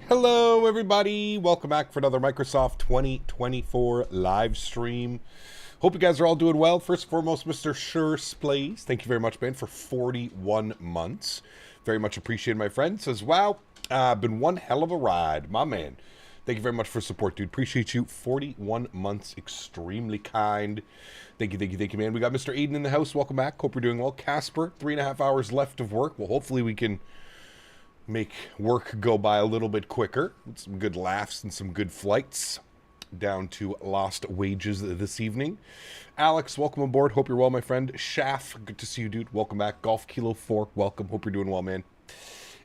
Hello, everybody. Welcome back for another Microsoft 2024 live stream. Hope you guys are all doing well. First and foremost, Mr. Splaies, thank you very much, man, for 41 months. Very much appreciated, my friend. Says, wow, been one hell of a ride. My man, thank you very much for support, dude. Appreciate you. 41 months, extremely kind. Thank you, man. We got Mr. Aiden in the house. Welcome back. Hope you're doing well. Casper, 3.5 hours left of work. Well, hopefully we can make work go by a little bit quicker with some good laughs and some good flights down to lost wages this evening. Alex, welcome aboard. Hope you're well, my friend. Shaft, good to see you, dude. Welcome back. Golf Kilo 4, welcome. Hope you're doing well, man.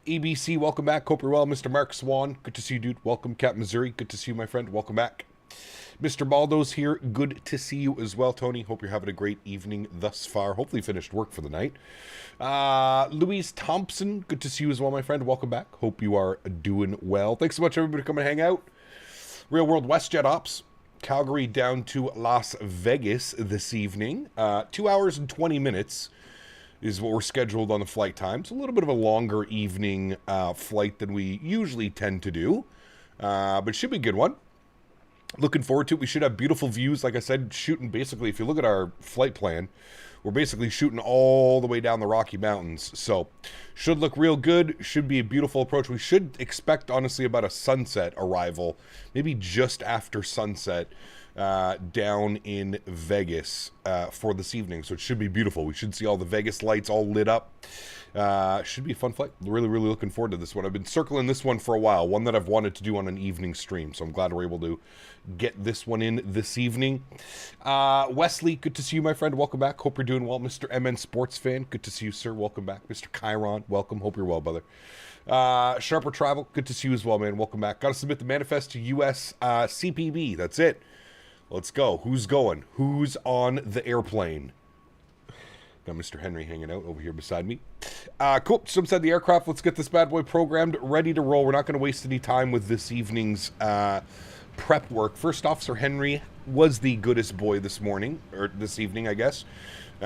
ABC, welcome back. Hope you're well. Mr. Mark Swan, good to see you, dude. Welcome. Cap Missouri, good to see you, my friend. Welcome back. Mr. Baldo's here. Good to see you as well, Tony. Hope you're having a great evening thus far. Hopefully finished work for the night. Louise Thompson, good to see you as well, my friend. Welcome back. Hope you are doing well. Thanks so much, everybody, for coming to hang out. Real World WestJet Ops, Calgary down to Las Vegas this evening. 2 hours and 20 minutes is what we're scheduled on the flight time. It's a little bit of a longer evening flight than we usually tend to do, but it should be a good one. Looking forward to it. We should have beautiful views. Like I said, shooting basically, if you look at our flight plan, we're basically shooting all the way down the Rocky Mountains. So, should look real good. Should be a beautiful approach. We should expect, honestly, about a sunset arrival. Maybe just after sunset down in Vegas for this evening. So, it should be beautiful. We should see all the Vegas lights all lit up. Should be a fun flight. Really looking forward to this one. I've been circling this one for a while. One that I've wanted to do on an evening stream. So I'm glad we're able to get this one in this evening. Wesley, good to see you, my friend. Welcome back. Hope you're doing well. Mr. MN Sports Fan, good to see you, sir. Welcome back. Mr. Chiron, welcome. Hope you're well, brother. Sharper Travel, good to see you as well, man. Welcome back. Got to submit the manifest to US CPB. That's it. Let's go. Who's going? Who's on the airplane? Got Mr. Henry hanging out over here beside me. Cool. Just inside the aircraft. Let's get this bad boy programmed, ready to roll. We're not going to waste any time with this evening's prep work. First Officer Henry was the goodest boy this morning, or this evening, I guess.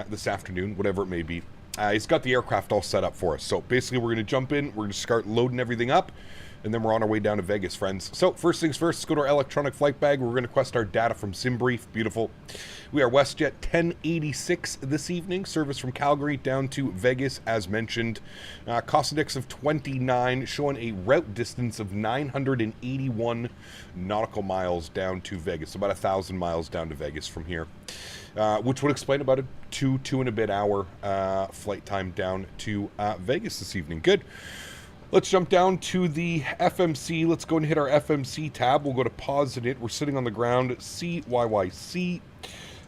This afternoon, whatever it may be. He's got the aircraft all set up for us. So basically, we're going to jump in. We're going to start loading everything up. And then we're on our way down to Vegas, friends. So, first things first, let's go to our electronic flight bag. We're going to request our data from SimBrief. Beautiful. We are WestJet 1086 this evening. Service from Calgary down to Vegas, as mentioned. Cost index of 29, showing a route distance of 981 nautical miles down to Vegas. About 1,000 miles down to Vegas from here. Which would explain about a two and a bit hour flight time down to Vegas this evening. Good. Let's jump down to the FMC. Let's go and hit our FMC tab. We'll go to pause it. We're sitting on the ground. CYYC.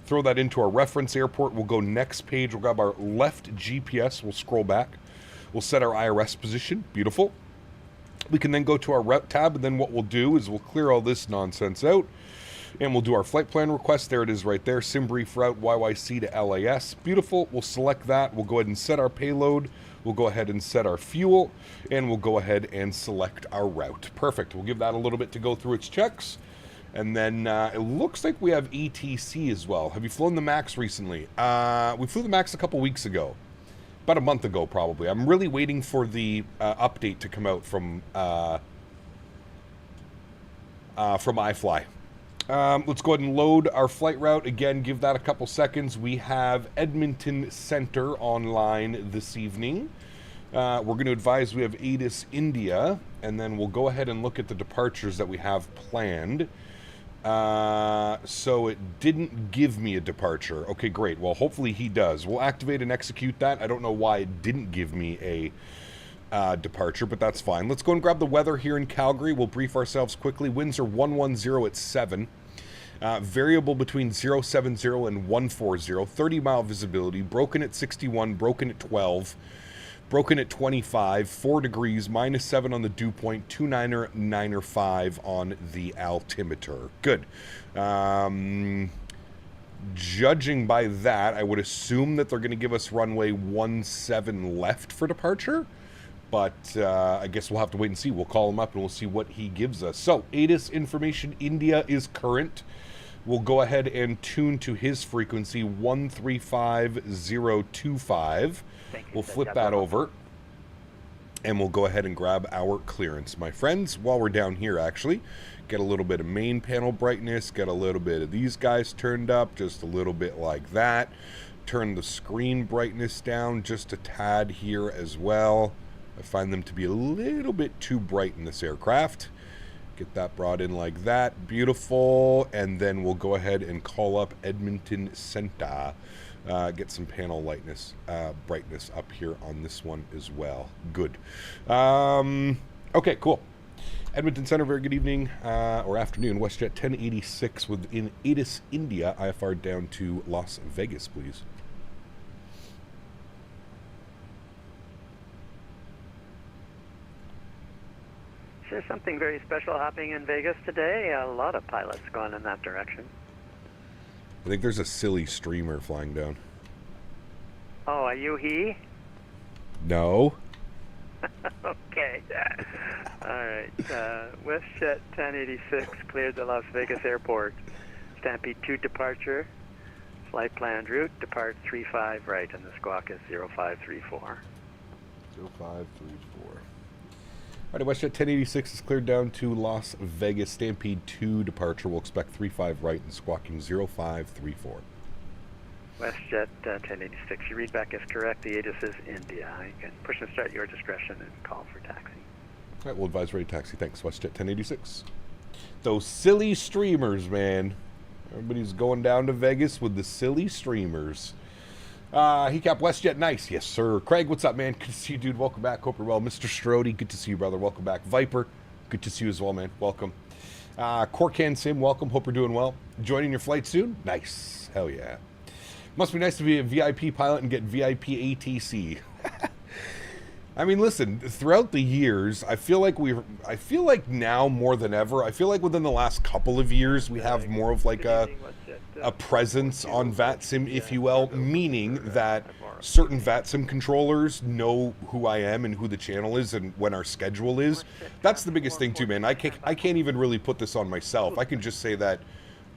Throw that into our reference airport. We'll go next page. We'll grab our left GPS. We'll scroll back. We'll set our IRS position. Beautiful. We can then go to our route tab, and then what we'll do is we'll clear all this nonsense out, and we'll do our flight plan request. There it is right there. SimBrief route YYC to LAS. Beautiful. We'll select that. We'll go ahead and set our payload. We'll go ahead and set our fuel, and we'll go ahead and select our route. Perfect. We'll give that a little bit to go through its checks. And then it looks like we have ETC as well. Have you flown the MAX recently? We flew the MAX a couple weeks ago. About a month ago, probably. I'm really waiting for the update to come out from iFly. Let's go ahead and load our flight route. Again, give that a couple seconds. We have Edmonton Center online this evening. We're going to advise we have ATIS India, and then we'll go ahead and look at the departures that we have planned. So it didn't give me a departure. Okay, great. Well, hopefully he does. We'll activate and execute that. I don't know why it didn't give me a departure, but that's fine. Let's go and grab the weather here in Calgary. We'll brief ourselves quickly. Winds are 110 at 7. Variable between 070 and 140. 30-mile visibility. Broken at 61. Broken at 12. Broken at 25. 4 degrees. -7 on the dew point. 2.995 on the altimeter. Good. Judging by that, I would assume that they're going to give us runway 17 left for departure. But I guess we'll have to wait and see. We'll call him up and we'll see what he gives us. So, ATIS information, India is current. We'll go ahead and tune to his frequency, 135025. We'll flip that over. And we'll go ahead and grab our clearance, my friends, while we're down here, actually. Get a little bit of main panel brightness, get a little bit of these guys turned up, just a little bit like that. Turn the screen brightness down just a tad here as well. I find them to be a little bit too bright in this aircraft. Get that brought in like that. Beautiful. And then we'll go ahead and call up Edmonton Center. Get some panel lightness, brightness up here on this one as well. Good. Okay, cool. Edmonton Center, very good evening or afternoon. WestJet 1086 within Atis, India. IFR down to Las Vegas, please. Is there something very special happening in Vegas today? A lot of pilots going in that direction. I think there's a silly streamer flying down. Oh, are you he? No. Okay. All right. WestJet 1086 cleared the Las Vegas airport. Stampede 2 departure. Flight planned route. Depart 35 right, and the squawk is 0534. 0534. All right, WestJet 1086 is cleared down to Las Vegas. Stampede 2 departure. We'll expect 35 right and squawking 0534. WestJet 1086. Your readback is correct. The ATIS is India. You can push and start your discretion and call for taxi. All right, we'll advise ready taxi. Thanks, WestJet 1086. Those silly streamers, man. Everybody's going down to Vegas with the silly streamers. He capped WestJet, nice. Yes, sir. Craig, what's up, man? Good to see you, dude. Welcome back. Hope you're well. Mr. Strody, good to see you, brother. Welcome back. Viper, good to see you as well, man. Welcome. Corcan Sim, welcome. Hope you're doing well. Joining your flight soon? Nice. Hell yeah. Must be nice to be a VIP pilot and get VIP ATC. I mean, listen, throughout the years, I feel like now more than ever, I feel like within the last couple of years, we have more of like a presence on VATSIM, if you will, meaning that certain VATSIM controllers know who I am and who the channel is and when our schedule is. That's the biggest thing too, man. I can't even really put this on myself. I can just say that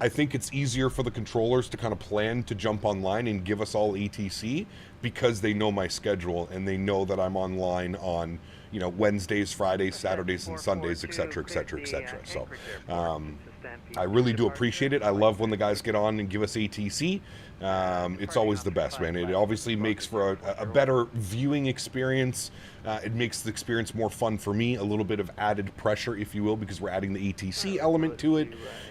I think it's easier for the controllers to kind of plan to jump online and give us all ATC because they know my schedule and they know that I'm online on, you know, Wednesdays, Fridays, Saturdays, and Sundays, etc., etc., etc. So I really do appreciate it. I love when the guys get on and give us ATC. It's always the best, man. It obviously makes for a better viewing experience. It makes the experience more fun for me, a little bit of added pressure, if you will, because we're adding the ATC element to it.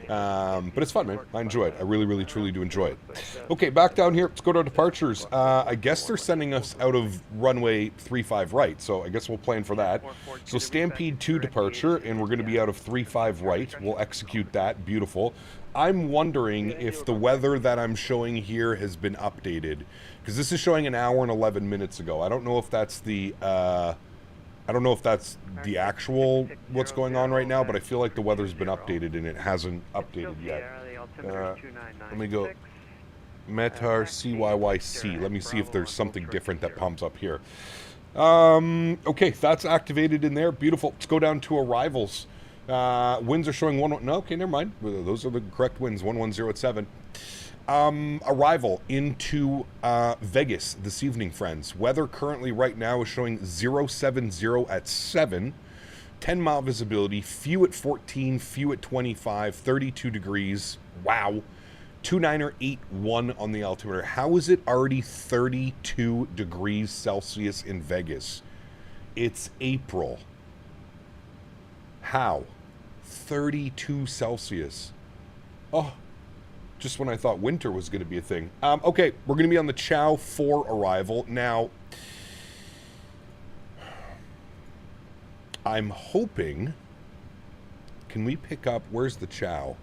But it's fun, man. I enjoy it. I really, really, truly do enjoy it. Okay, back down here. Let's go to our departures. I guess they're sending us out of runway 35 right, so I guess we'll plan for that. So Stampede 2 departure, and we're going to be out of 35 right. We'll execute that. Beautiful. I'm wondering if the weather that I'm showing here has been updated, because this is showing an hour and 11 minutes ago. I don't know if that's the actual what's going on right now, but I feel like the weather's been updated and it hasn't updated yet. Let me go Metar CYYC. Let me see if there's something different that comes up here. Okay, that's activated in there. Beautiful. Let's go down to arrivals. Winds are showing no, okay, never mind. Those are the correct winds, 110 at 7. Arrival into Vegas this evening, friends. Weather currently right now is showing 070 at 7. 10-mile visibility, few at 14, few at 25, 32 degrees. Wow. 2981 on the altimeter. How is it already 32 degrees Celsius in Vegas? It's April. How? 32 Celsius. Oh, just when I thought winter was going to be a thing. Okay, we're going to be on the Chow 4 arrival. Now, I'm hoping... Can we pick up... Where's the Chow?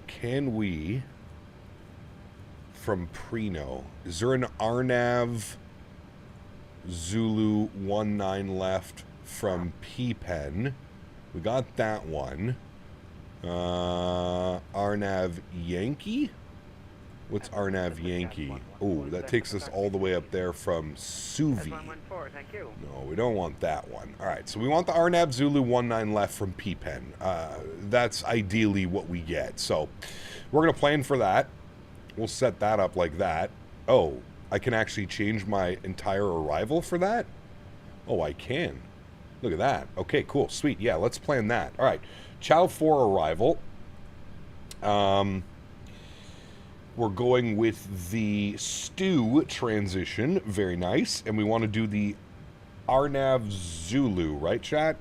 Can we... From Prino. Is there an Arnav Zulu 19 left from P-Pen? We got that one. Arnav Yankee? What's Arnav Yankee? Oh, that takes us all the way up there from Suvi. No, we don't want that one. All right, so we want the Arnav Zulu 19 left from P-Pen. That's ideally what we get. So we're going to plan for that. We'll set that up like that. Oh, I can actually change my entire arrival for that? Oh, I can. Look at that. Okay, cool. Sweet. Yeah, let's plan that. All right. Chow 4 arrival. We're going with the stew transition. Very nice. And we want to do the Arnav Zulu, right, chat?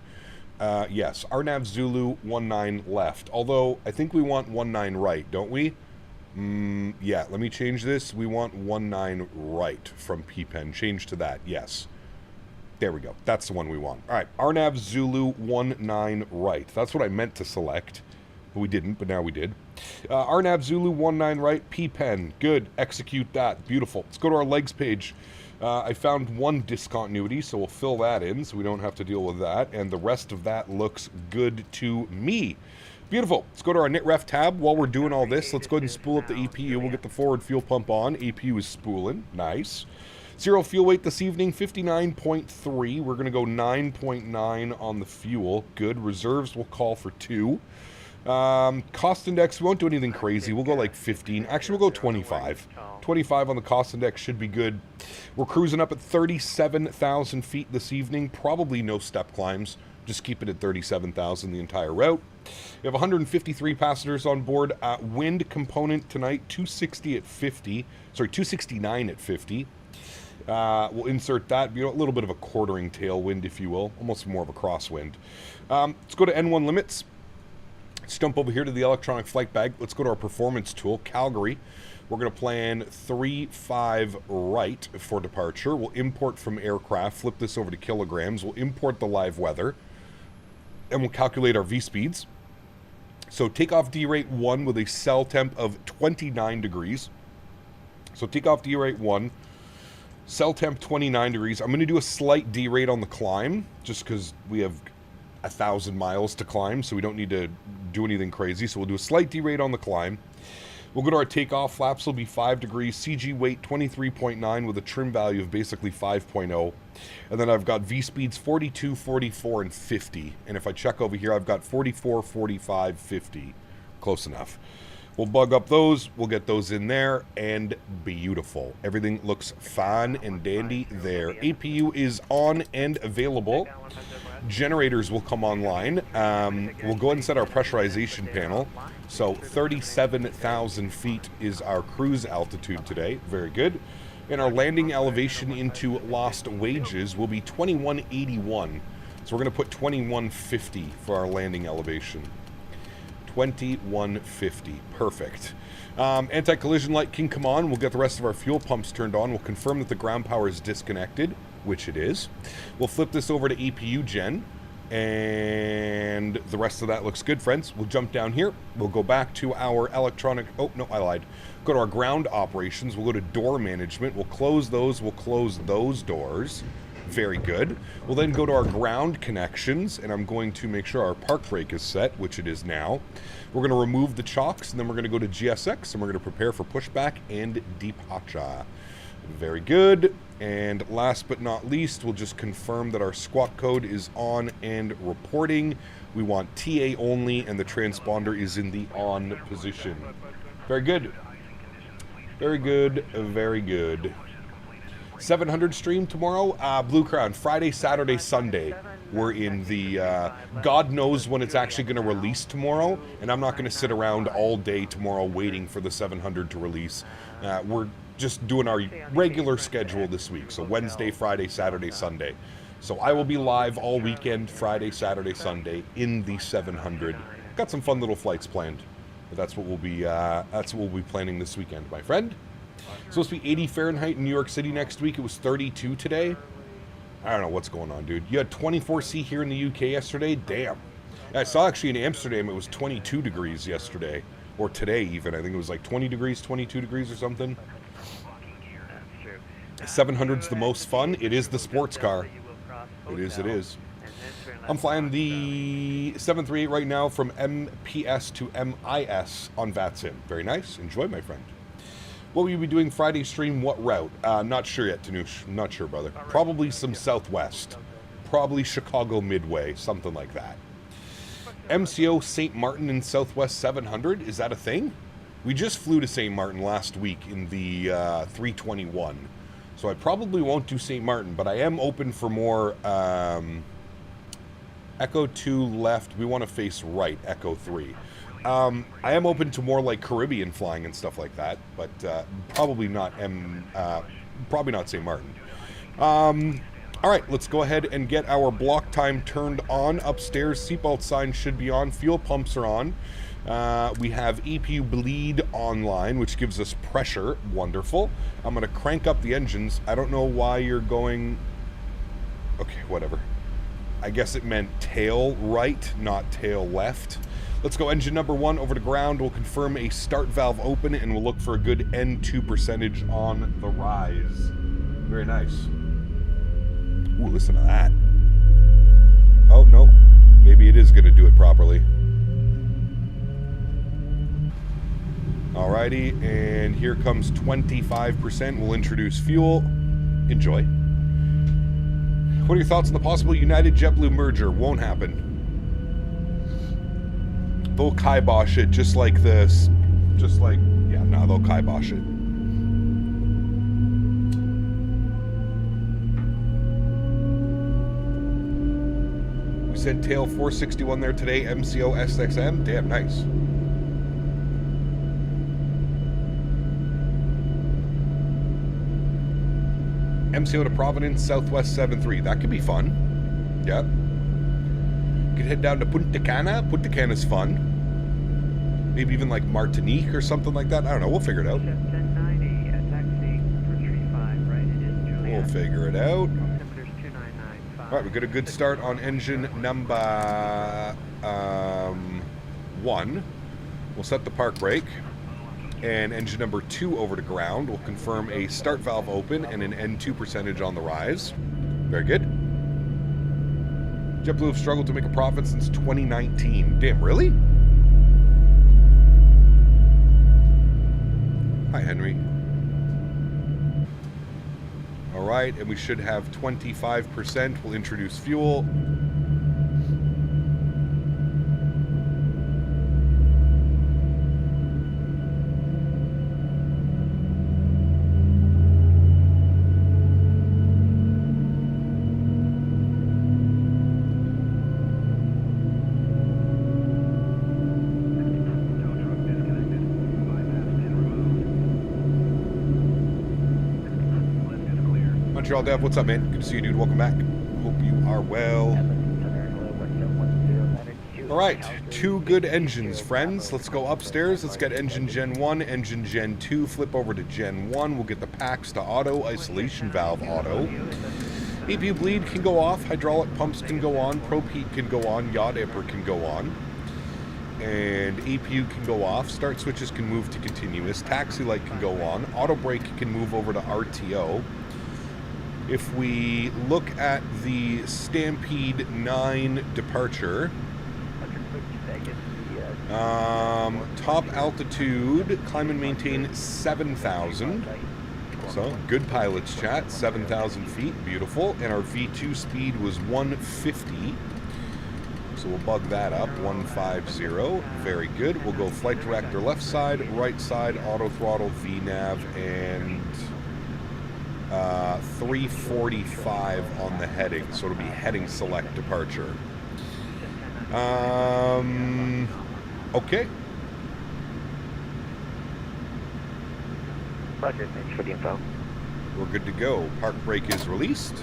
Yes, Arnav Zulu 19 left. Although, I think we want 19 right, don't we? Yeah, let me change this. We want 19 right from PPen. Change to that, yes. There we go. That's the one we want. All right, Arnav Zulu 19 right. That's what I meant to select. We didn't, but now we did. Arnav Zulu 19 right, PPen. Good. Execute that. Beautiful. Let's go to our legs page. I found one discontinuity, so we'll fill that in so we don't have to deal with that. And the rest of that looks good to me. Beautiful. Let's go to our NitRef tab. While we're doing all this, let's go ahead and spool up the APU. We'll get the forward fuel pump on. APU is spooling. Nice. Zero fuel weight this evening, 59.3. We're going to go 9.9 on the fuel. Good. Reserves will call for 2. Cost index, we won't do anything crazy. We'll go like 15. Actually, we'll go 25. 25 on the cost index should be good. We're cruising up at 37,000 feet this evening. Probably no step climbs. Just keep it at 37,000 the entire route. We have 153 passengers on board. Wind component tonight, 260 at 50. Sorry, 269 at 50. We'll insert that. A little bit of a quartering tailwind, if you will. Almost more of a crosswind. Let's go to N1 limits. Let's jump over here to the electronic flight bag. Let's go to our performance tool, Calgary. We're going to plan 3-5 right for departure. We'll import from aircraft, flip this over to kilograms. We'll import the live weather, and we'll calculate our V-speeds. So takeoff D-rate 1 with a cell temp of 29 degrees. So takeoff D-rate 1, cell temp 29 degrees. I'm going to do a slight D-rate on the climb, just because we have 1,000 miles to climb, so we don't need to do anything crazy. So we'll do a slight D-rate on the climb. We'll go to our takeoff. Flaps will be 5 degrees. CG weight 23.9 with a trim value of basically 5.0. And then I've got V-speeds 42, 44, and 50. And if I check over here, I've got 44, 45, 50. Close enough. We'll bug up those. We'll get those in there. And beautiful. Everything looks fine and dandy there. APU is on and available. Generators will come online. We'll go ahead and set our pressurization panel. So 37,000 feet is our cruise altitude today. Very good. And our landing elevation into lost wages will be 2181. So we're going to put 2150 for our landing elevation. 2150. Perfect. Anti-collision light can come on. We'll get the rest of our fuel pumps turned on. We'll confirm that the ground power is disconnected, which it is. We'll flip this over to APU gen. And the rest of that looks good, friends. We'll jump down here. We'll go back to our electronic... Oh, no, I lied. Go to our ground operations. We'll go to door management. We'll close those. We'll close those doors. Very good. We'll then go to our ground connections, and I'm going to make sure our park brake is set, which it is now. We're going to remove the chocks, and then we're going to go to GSX, and we're going to prepare for pushback and departure. Very good. And last but not least, we'll just confirm that our squawk code is on and reporting. We want TA only, and the transponder is in the on position. Very good. Very good. Very good. 700 stream tomorrow. Blue Crown, Friday, Saturday, Sunday. We're in the, God knows when it's actually going to release tomorrow, and I'm not going to sit around all day tomorrow waiting for the 700 to release. We're just doing our regular schedule this week. So Wednesday, Friday, Saturday, Sunday. So I will be live all weekend, Friday, Saturday, Sunday, in the 700. Got some fun little flights planned. But that's what we'll be planning this weekend, my friend. It's supposed to be 80 Fahrenheit in New York City next week. It was 32 today. I don't know what's going on, dude. You had 24C here in the UK yesterday? Damn. I saw actually in Amsterdam it was 22 degrees yesterday. Or today even. I think it was like 20 degrees, 22 degrees or something. 700's the most fun. It is the sports car. It is, it is. I'm flying the 738 right now from MPS to MIS on VATSIM. Very nice. Enjoy, my friend. What will you be doing Friday stream? What route? Not sure yet, Tanush. Not sure, brother. Probably some Southwest. Probably Chicago Midway. Something like that. MCO St. Martin in Southwest 700. Is that a thing? We just flew to St. Martin last week in the 321. So I probably won't do St. Martin, but I am open for more Echo 2 left. We want to face right, Echo 3. I am open to more like Caribbean flying and stuff like that, but probably not St. Martin. All right, let's go ahead and get our block time turned on upstairs. Seatbelt sign should be on. Fuel pumps are on. We have EPU bleed online, which gives us pressure. Wonderful. I'm going to crank up the engines. I don't know why you're going... Okay, whatever. I guess it meant tail right, not tail left. Let's go engine number 1 over to ground. We'll confirm a start valve open, and we'll look for a good N2 percentage on the rise. Very nice. Ooh, listen to that. Oh, no. Maybe it is going to do it properly. Alrighty, and here comes 25%. We'll introduce fuel. Enjoy. What are your thoughts on the possible United JetBlue merger? Won't happen. They'll kibosh it just like this. Just like, yeah, no, they'll kibosh it. We said tail 461 there today, MCO SXM. Damn, nice. MCO to Providence, Southwest 73. That could be fun. Yeah. Could head down to Punta Cana. Punta Cana's fun. Maybe even like Martinique or something like that. I don't know. We'll figure it out. 1090, taxi for 35, right? It is Juliet. We'll figure it out. Altimeter's 2995. All right, we got a good start on engine number 1. We'll set the park brake. And engine number 2 over to ground. We'll confirm a start valve open and an N2 percentage on the rise. Very good. JetBlue have struggled to make a profit since 2019. Damn, really? Hi, Henry. All right, and we should have 25%. We'll introduce fuel. Montreal Dev, what's up, man? Good to see you, dude. Welcome back. Hope you are well. All right, 2 good engines, friends. Let's go upstairs. Let's get engine Gen 1, engine Gen 2. Flip over to Gen 1. We'll get the packs to auto, isolation valve auto. EPU bleed can go off. Hydraulic pumps can go on. Prop heat can go on. Yacht Emperor can go on. And APU can go off. Start switches can move to continuous. Taxi light can go on. Auto brake can move over to RTO. If we look at the Stampede 9 departure, top altitude, climb and maintain 7,000. So, good pilot's chat, 7,000 feet, beautiful. And our V2 speed was 150. So we'll bug that up, 150. Very good. We'll go flight director left side, right side, auto throttle, VNav, and 345 on the heading, so it'll be heading select departure. Okay. Roger, thanks for the info. We're good to go. Park brake is released,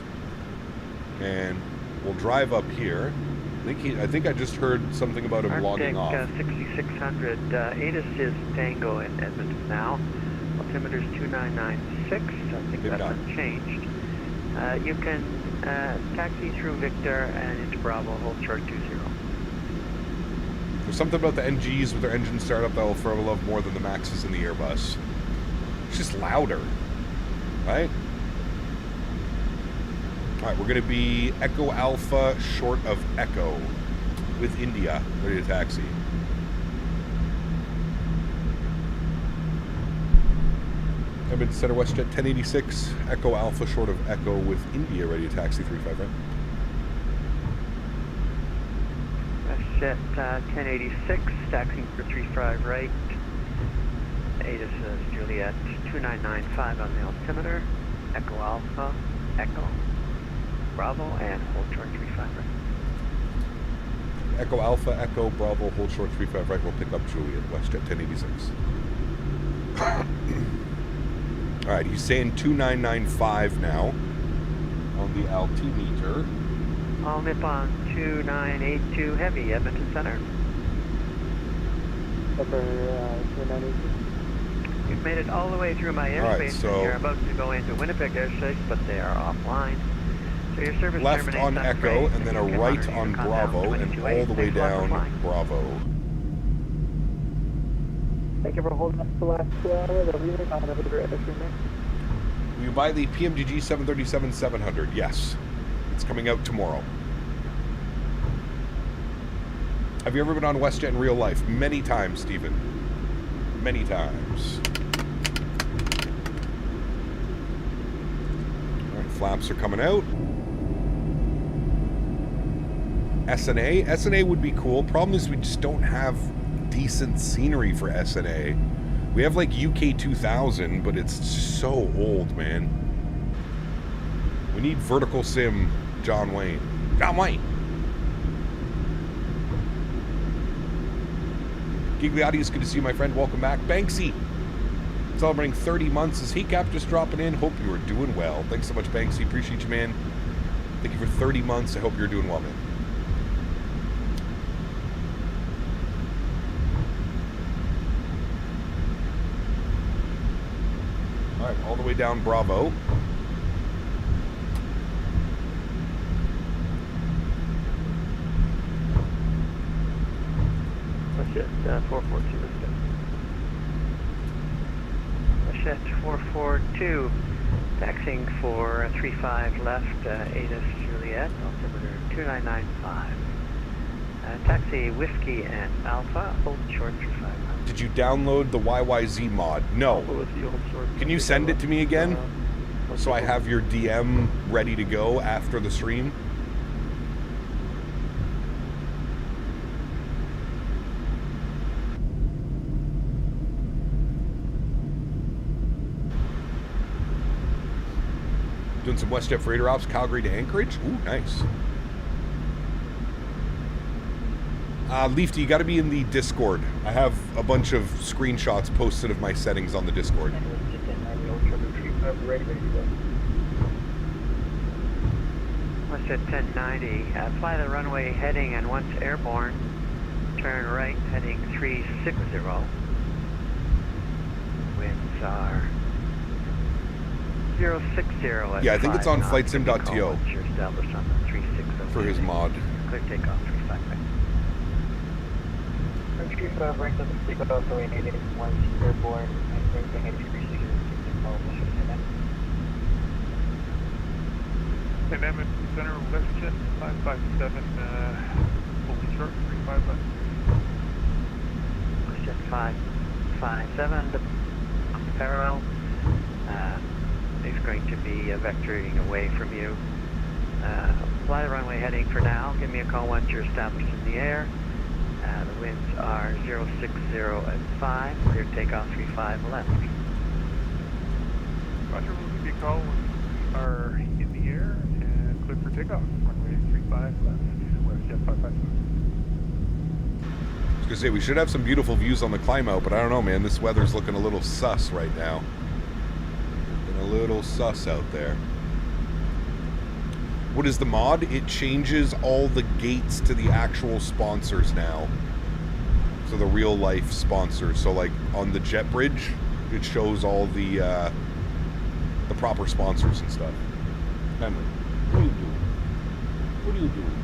and we'll drive up here. I think I just heard something about him logging off. 6600, ATIS is Tango in Edmonton now. Altimeter's 2996. I think that's unchanged. You can taxi through Victor and into Bravo, hold short 20. There's something about the NGs with their engine startup that will forever love more than the Maxes in the Airbus. It's just louder, right? All right, we're going to be Echo Alpha short of Echo with India, ready to taxi. I've been Center WestJet 1086, Echo Alpha short of Echo with India, ready to taxi 35 right. WestJet 1086, taxiing for 35 right. ATIS is Juliet 2995 on the altimeter. Echo Alpha, Echo, Bravo, and hold short 35 right. Echo Alpha, Echo, Bravo, hold short 35 right. We'll pick up Juliet, WestJet 1086. All right, he's saying 2995 now on the altimeter. All Nippon 2982 Heavy, Edmonton Center. Upper 2982. You've made it all the way through my airspace. Right, so you're about to go into Winnipeg airspace, but they are offline. So your service left terminates on Echo, Graydon, and then a you can right monitor on your Bravo, countdown and 22.8. all the way Thanks a lot for down flying. Bravo. Thank you for holding us the last 2 hours. I'll be there on the Hoover airstream. Will you buy the PMDG 737-700? Yes. It's coming out tomorrow. Have you ever been on WestJet in real life? Many times, Stephen. Many times. All right, flaps are coming out. SNA? SNA would be cool. Problem is we just don't have decent scenery for SNA. We have like UK 2000, but it's so old, man. We need vertical sim John Wayne. John Wayne! Gigliotti, it's good to see you, my friend. Welcome back. Banksy, celebrating 30 months. Is Heatcap just dropping in? Hope you are doing well. Thanks so much, Banksy. Appreciate you, man. Thank you for 30 months. I hope you're doing well, man. All right, all the way down Bravo. WestJet 442 is good. WestJet 442, taxiing for 35 left, ATIS Juliet, altimeter 2995. Taxi Whiskey and Alpha, hold short 35. Did you download the YYZ mod? No. Can you send it to me again? So I have your DM ready to go after the stream? Doing some WestJet freighter ops, Calgary to Anchorage. Ooh, nice. Leafy, you got to be in the Discord. I have a bunch of screenshots posted of my settings on the Discord. WestJet 1090, fly the runway heading, and once airborne, turn right heading 360. Winds are 060 at Yeah, I think it's on 5 knots. flightsim.to You're established on the 360 for his mod. Clear takeoff 35 right. 35 right on the stick off the way needed once airborne and bring heading 360. And Edmonton Center, WestJet 557, holding short, 35 left. WestJet 557, the parallel. It's going to be vectoring away from you. Fly the runway heading for now. Give me a call once you're established in the air. The winds are 060 at 5. Clear takeoff 35 left. Roger, we'll give you a call when we are in the air and clear for takeoff. Runway 35 left, WestJet 557. I was gonna say we should have some beautiful views on the climb out, but I don't know, man. This weather's looking a little sus right now. Looking a little sus out there. What is the mod? It changes all the gates to the actual sponsors now. So the real life sponsors. So like on the jet bridge, it shows all the proper sponsors and stuff. Henry, what are you doing? What are you doing?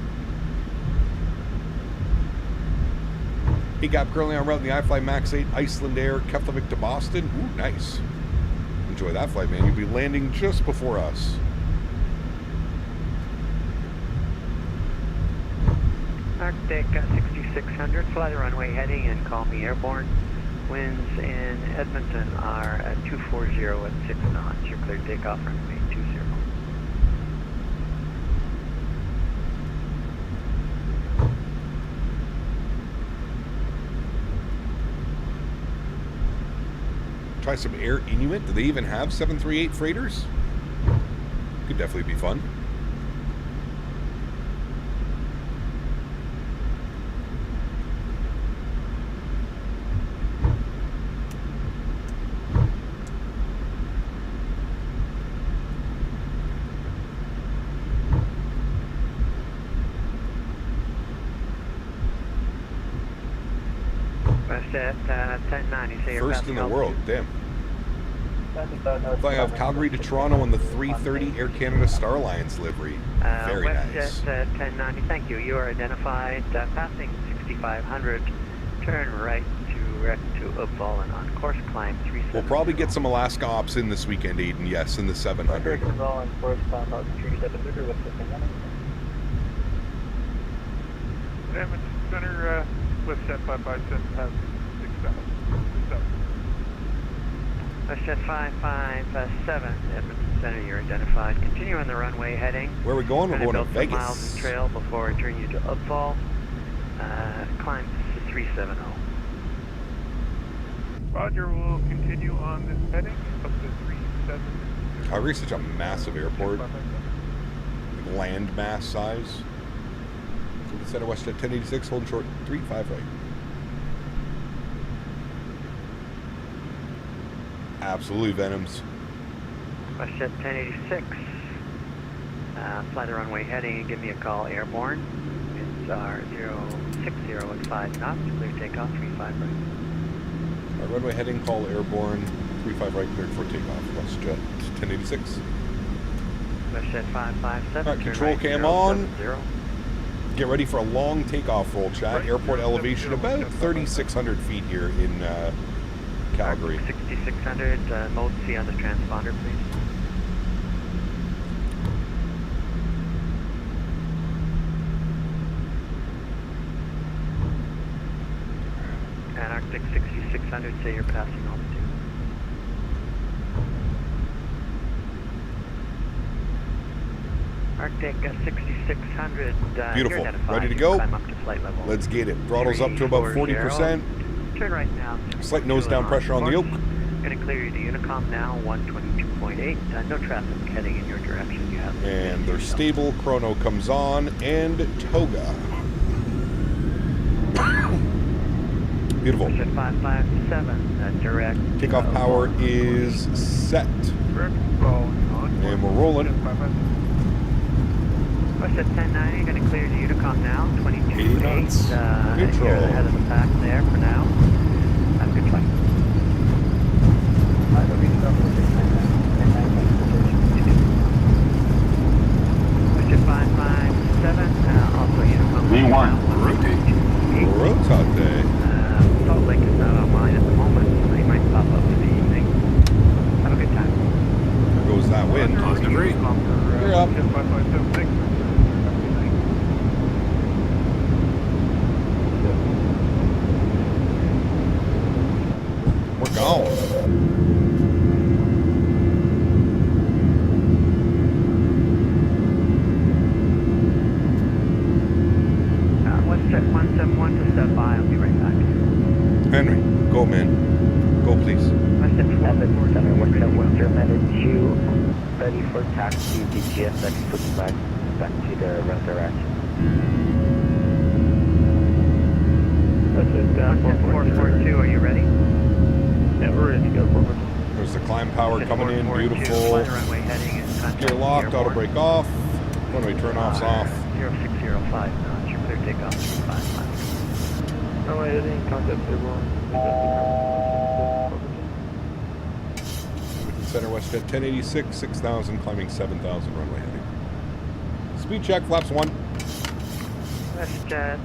Hey, Gap, currently en route in the iFly Max 8 Iceland Air Keflavik to Boston. Ooh, nice. Enjoy that flight, man. You'll be landing just before us. Arctic 6600, fly the runway heading and call me airborne. Winds in Edmonton are at 240 at 6 knots. You're clear takeoff runway 20. Try some Air Inuit. Do they even have 738 freighters? could definitely be fun. Westjet 1090, say you're First in the passing world, altitude. damn. Flying out of Calgary to Toronto on the 330 Air Canada Star Alliance livery. Very WestJet nice. 1090, thank you. You are identified passing 6500. Turn right to Upval and on course climb 37. We'll probably get some Alaska ops in this weekend, Aiden. Yes, in the 700. On course climb out 3700 with the Edmonton Center, WestJet 557 passing 6000. WestJet 557, Edmonton Center, you're identified. Continue on the runway heading. Where are we going? We're Trying going to build some miles Vegas. in trail before I turn you to Upval. Climb to 370. Roger, we'll continue on this heading up to 370. Calgary's such a massive airport. Like land mass size. Center WestJet 1086, holding short 35 right. Absolutely, Venoms. WestJet 1086. Fly the runway heading and give me a call airborne. It's our 060 at 5 knots. Clear takeoff, 35 right. Runway heading, call airborne, 35 right, cleared for takeoff. WestJet 1086. WestJet 557. All right, control cam on. Get ready for a long takeoff roll, Chad. Airport elevation about 3,600 feet here in Calgary. 6600, mode C on the transponder, please. And Arctic 6600, say you're passing altitude. Arctic 6600, Beautiful. you're Ready to go? Climb up to flight level. Let's get it. Throttle's up to about 40%. Turn right now. Slight nose down pressure on the yoke. Going to clear you to Unicom now, 122.8. No traffic heading in your direction. You have. And they're stable. Chrono comes on. And Toga. Beautiful. 557, direct. Takeoff power is set. Direct following on. And we're rolling. WestJet 1090, going to clear to Unicom now, 22.8. Neutral. You're ahead of the pack there for now. Have a good flight. WestJet 557, also Unicom. V1, rotate. Rotate. Salt Lake is not online at the moment, so they might pop up in the evening. Have a good time. There goes that wind. Positive rate. You're up. 557, thanks. We're gone. WestJet 171 to step by. I'll be right back. Henry, go, man. Go, please. WestJet 447, WestJet 102, ready for taxi, DGS next to back to the resurrection. WestJet 442, are you ready? Yeah, we're ready to go. There's the climb power coming in. Beautiful. Fly the runway heading in contact Gear locked. Auto brake off. Runway turn offs off. 0605 knots. Your clear takeoff 35 miles. Runway heading, contact airborne. Center WestJet 1086, 6,000, climbing 7,000, runway heading. Speed check, flaps 1. WestJet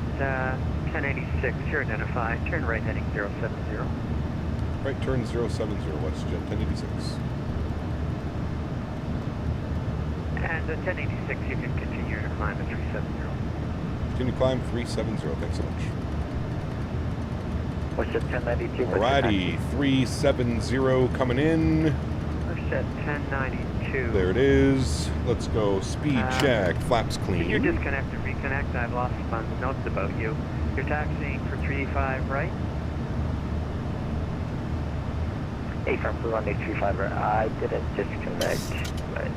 1086, you're identified. Turn right heading 070. Right turn 070, WestJet 1086. And 1086, you can continue to climb at 370. Continue climb 370, thanks so much. WestJet 1092. Alrighty, 370 coming in. WestJet 1092. There it is. Let's go. Speed check, flaps Can you clean. disconnect and reconnect? I've lost some notes about you. You're taxiing for 385, right? Hey, from Blue on 835, I didn't disconnect, but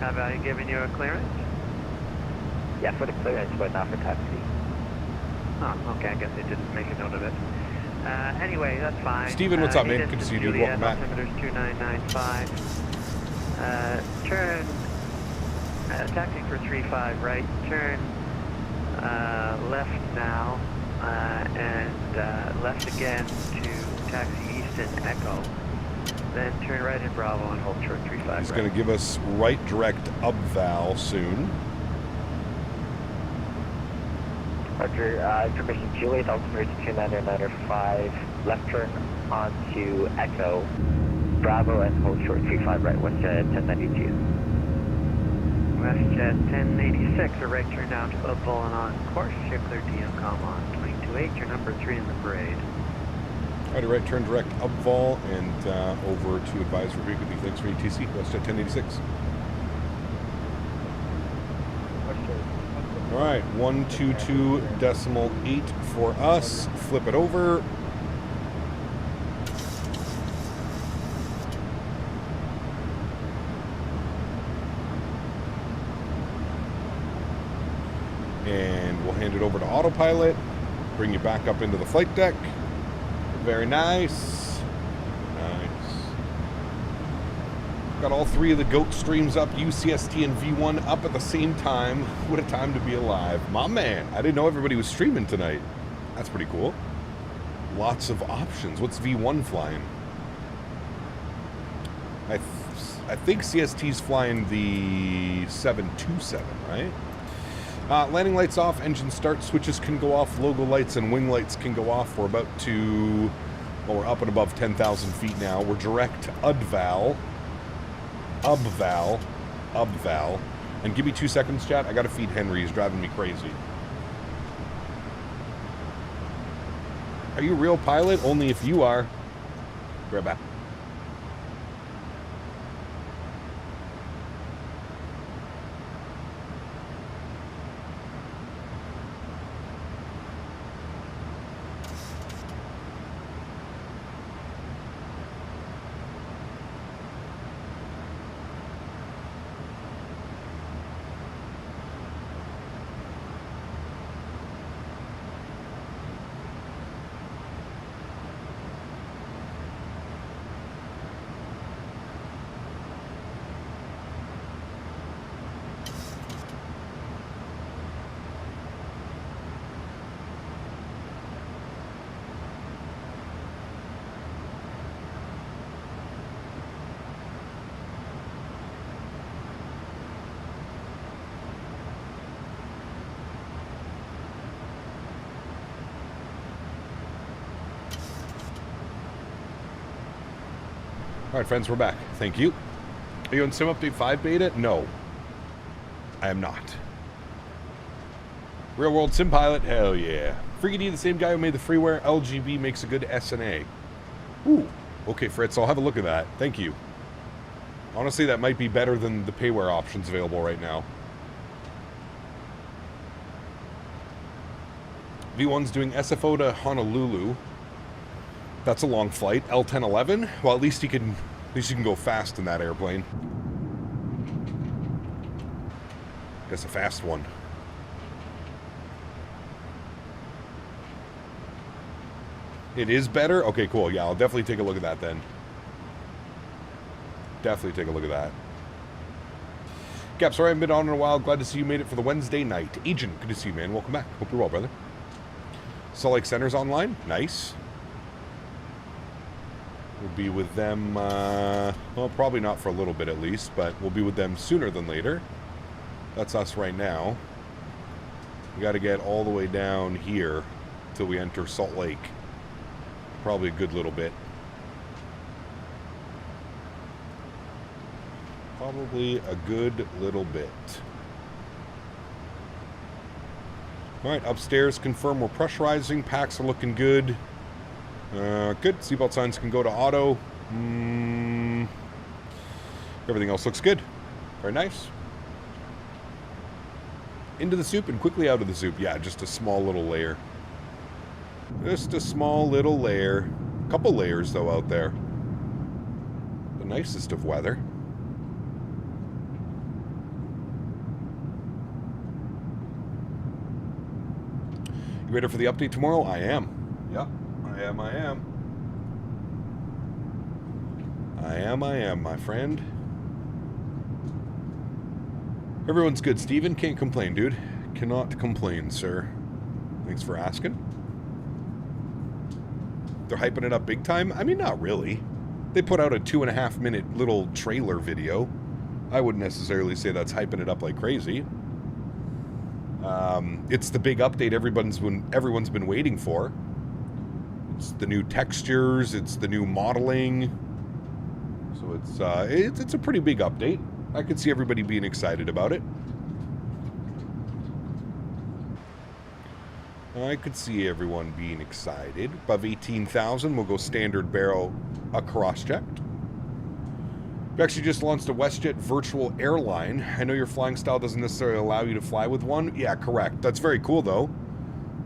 Have I given you a clearance? Yeah, for the clearance, but not for taxi. Oh, okay, I guess they didn't make a note of it. Anyway, that's fine. Steven, what's up, man? Good to see you, dude. Welcome back. Altimeter's 2995. Turn, taxiing for 35, right? Turn left now, and left again to taxi east in Echo. Then turn right in Bravo and hold short 35. He's going to give us right direct upval soon. Roger, information Juliet, altimeter 2995, left turn onto Echo, Bravo, and hold short 35 right, WestJet 1092. WestJet 1086, a right turn down to Upval and on course, you're clear DMCOM on 228, you're number 3 in the parade. Alrighty, right turn direct upval and over to advisory frequency. Thanks for ETC, WestJet 1086. Alright, 122.8 for us. Flip it over. And we'll hand it over to autopilot. Bring you back up into the flight deck. Very nice. Nice. Got all 3 of the GOAT streams up, UCST and V1 up at the same time. What a time to be alive. My man, I didn't know everybody was streaming tonight. That's pretty cool. Lots of options. What's V1 flying? I think CST's flying the 727, right? Landing lights off, engine start, switches can go off, logo lights and wing lights can go off. We're about to, well, we're up and above 10,000 feet now. We're direct UBVAL. And give me 2 seconds, chat. I gotta feed Henry. He's driving me crazy. Are you a real pilot? Only if you are. Be right back. Alright, friends, we're back. Thank you. Are you on Sim Update 5 beta? No. I am not. Real World Sim Pilot? Hell yeah. Freaky, the same guy who made the freeware. LGB makes a good SNA. Ooh. Okay, Fritz, I'll have a look at that. Thank you. Honestly, that might be better than the payware options available right now. V1's doing SFO to Honolulu. That's a long flight. L1011. Well, at least you can go fast in that airplane. That's a fast one. It is better? Okay, cool. Yeah, I'll definitely take a look at that then. Definitely take a look at that. Gap, sorry I haven't been on in a while. Glad to see you made it for the Wednesday night. Agent, good to see you, man. Welcome back. Hope you're well, brother. Salt Center's online. Nice. We'll be with them, well, probably not for a little bit at least, but we'll be with them sooner than later. That's us right now. We got to get all the way down here till we enter Salt Lake. Probably a good little bit. Probably a good little bit. Alright, upstairs, confirm we're pressurizing. Packs are looking good. Good. Seatbelt signs can go to auto. Everything else looks good. Very nice. Into the soup and quickly out of the soup. Yeah, just a small little layer. Just a small little layer. Couple layers, though, out there. The nicest of weather. You ready for the update tomorrow? I am. Yep, I am. I am, my friend. Everyone's good, Steven. Can't complain, dude. Cannot complain, sir. Thanks for asking. They're hyping it up big time? I mean, not really. They put out a 2.5-minute little trailer video. I wouldn't necessarily say that's hyping it up like crazy. It's the big update everyone's been waiting for. It's the new textures. It's the new modeling. So it's a pretty big update. I could see everybody being excited about it. I could see everyone being excited. Above 18,000, we'll go standard barrel cross-checked. We actually just launched a WestJet virtual airline. I know your flying style doesn't necessarily allow you to fly with one. Yeah, correct. That's very cool, though.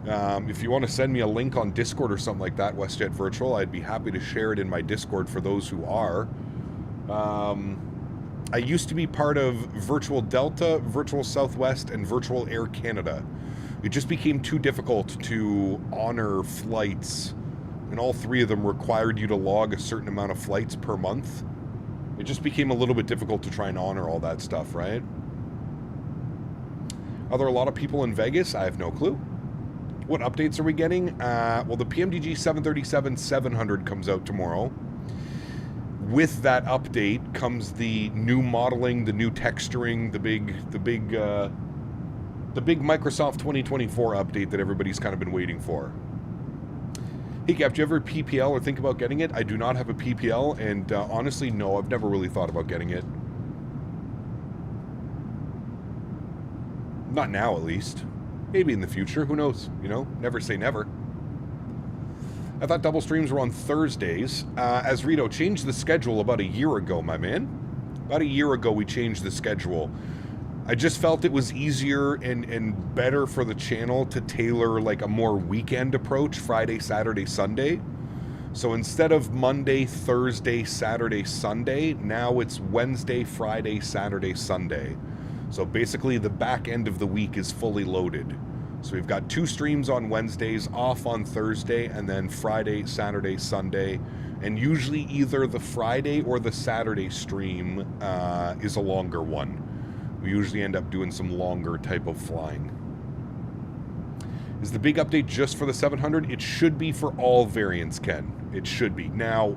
If you want to send me a link on Discord or something like that, WestJet Virtual, I'd be happy to share it in my Discord for those who are. I used to be part of Virtual Delta, Virtual Southwest, and Virtual Air Canada. It just became too difficult to honor flights, and all three of them required you to log a certain amount of flights per month. It just became a little bit difficult to try and honor all that stuff, right? Are there a lot of people in Vegas? I have no clue. What updates are we getting? Well, the PMDG 737-700 comes out tomorrow. With that update comes the new modeling, the new texturing, the big Microsoft 2024 update that everybody's kind of been waiting for. Hey Cap, do you ever PPL or think about getting it? I do not have a PPL, and honestly, no, I've never really thought about getting it. Not now, at least. Maybe in the future, who knows? You know, never say never. I thought double streams were on Thursdays. As Rito changed the schedule about a year ago, my man. About a year ago, we changed the schedule. I just felt it was easier and better for the channel to tailor like a more weekend approach, Friday, Saturday, Sunday. So instead of Monday, Thursday, Saturday, Sunday, now it's Wednesday, Friday, Saturday, Sunday. So basically the back end of the week is fully loaded. So we've got 2 streams on Wednesdays, off on Thursday, and then Friday, Saturday, Sunday. And usually either the Friday or the Saturday stream is a longer one. We usually end up doing some longer type of flying. Is the big update just for the 700? It should be for all variants, Ken. It should be. Now,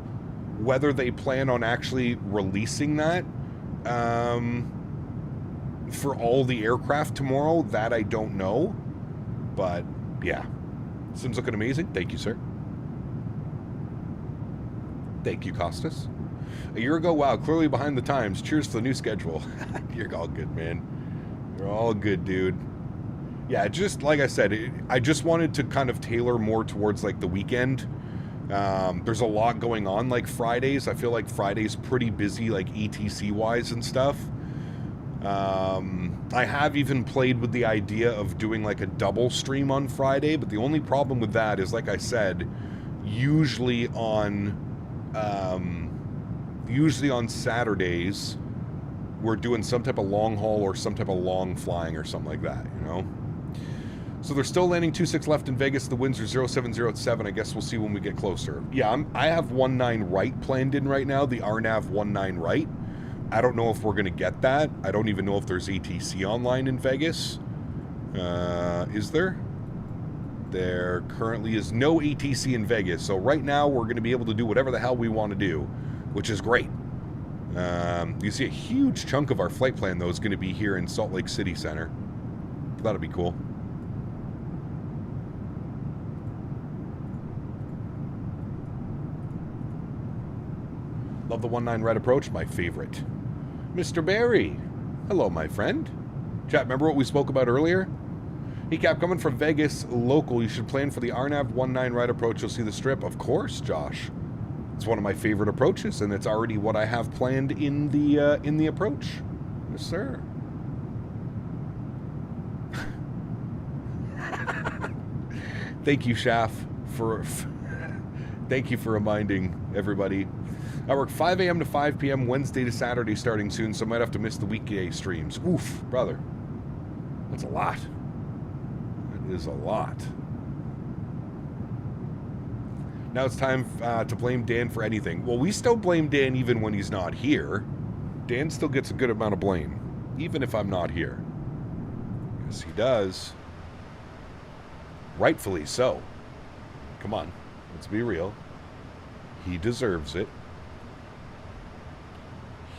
whether they plan on actually releasing that for all the aircraft tomorrow, that I don't know. But, yeah. Sim's looking amazing. Thank you, sir. Thank you, Costas. A year ago, wow, clearly behind the times. Cheers to the new schedule. You're all good, man. You're all good, dude. Yeah, just like I said, I just wanted to kind of tailor more towards like the weekend. There's a lot going on like Fridays. I feel like Friday's pretty busy like ETC wise and stuff. I have even played with the idea of doing like a double stream on Friday, but the only problem with that is, like I said, usually on Saturdays we're doing some type of long haul or some type of long flying or something like that, you know. So they're still landing 26 left in Vegas. The winds are 0707. I guess we'll see when we get closer. Yeah, I have 19 right planned in right now, the RNAV 19 right. I don't know if we're going to get that. I don't even know if there's ATC online in Vegas. Is there? There currently is no ATC in Vegas. So right now we're going to be able to do whatever the hell we want to do, which is great. You see a huge chunk of our flight plan, though, is going to be here in Salt Lake City Center. That'll be cool. Love the 19 red approach, my favorite. Mr. Barry, hello, my friend. Chat, remember what we spoke about earlier? Hey, Cap, coming from Vegas local, you should plan for the RNAV 19 right approach. You'll see the strip. Of course, Josh. It's one of my favorite approaches, and it's already what I have planned in the approach. Yes, sir. Thank you, Shaf, thank you for reminding everybody. I work 5 a.m. to 5 p.m. Wednesday to Saturday starting soon, so I might have to miss the weekday streams. Oof, brother. That's a lot. That is a lot. Now it's time to blame Dan for anything. Well, we still blame Dan even when he's not here. Dan still gets a good amount of blame, even if I'm not here. Yes, he does. Rightfully so. Come on, let's be real. He deserves it.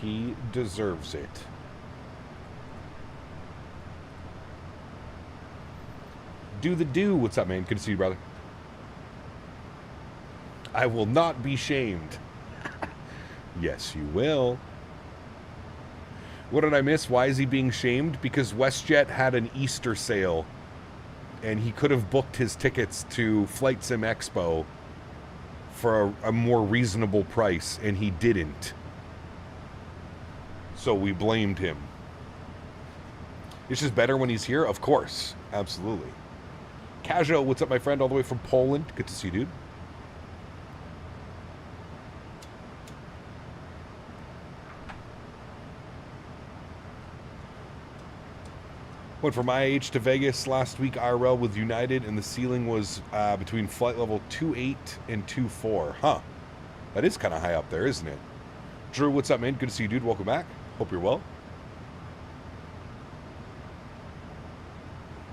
He deserves it. Do the do. What's up, man? Good to see you, brother. I will not be shamed. Yes, you will. What did I miss? Why is he being shamed? Because WestJet had an Easter sale, and he could have booked his tickets to Flight Sim Expo for a more reasonable price, and he didn't. So we blamed him. It's just better when he's here? Of course. Absolutely. Kajo, what's up, my friend, all the way from Poland? Good to see you, dude. Went from IH to Vegas last week IRL with United, and the ceiling was between flight level 2.8 and 2.4. Huh. That is kind of high up there, isn't it? Drew, what's up, man? Good to see you, dude. Welcome back. Hope you're well.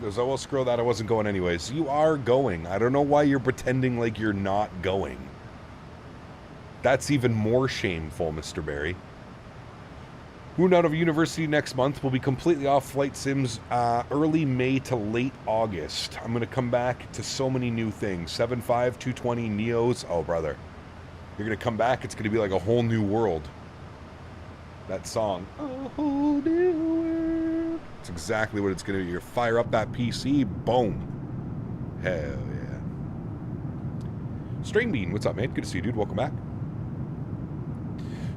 Goes, oh, well, screw that. I wasn't going anyways. You are going. I don't know why you're pretending like you're not going. That's even more shameful, Mr. Barry. Moving out of university next month. We'll be completely off flight sims early May to late August. I'm going to come back to so many new things. 7.5, 220, Neos. Oh, brother. You're going to come back. It's going to be like a whole new world. That song. A whole new world. It's exactly what it's going to be. You fire up that PC. Boom. Hell yeah. String Bean. What's up, man? Good to see you, dude. Welcome back.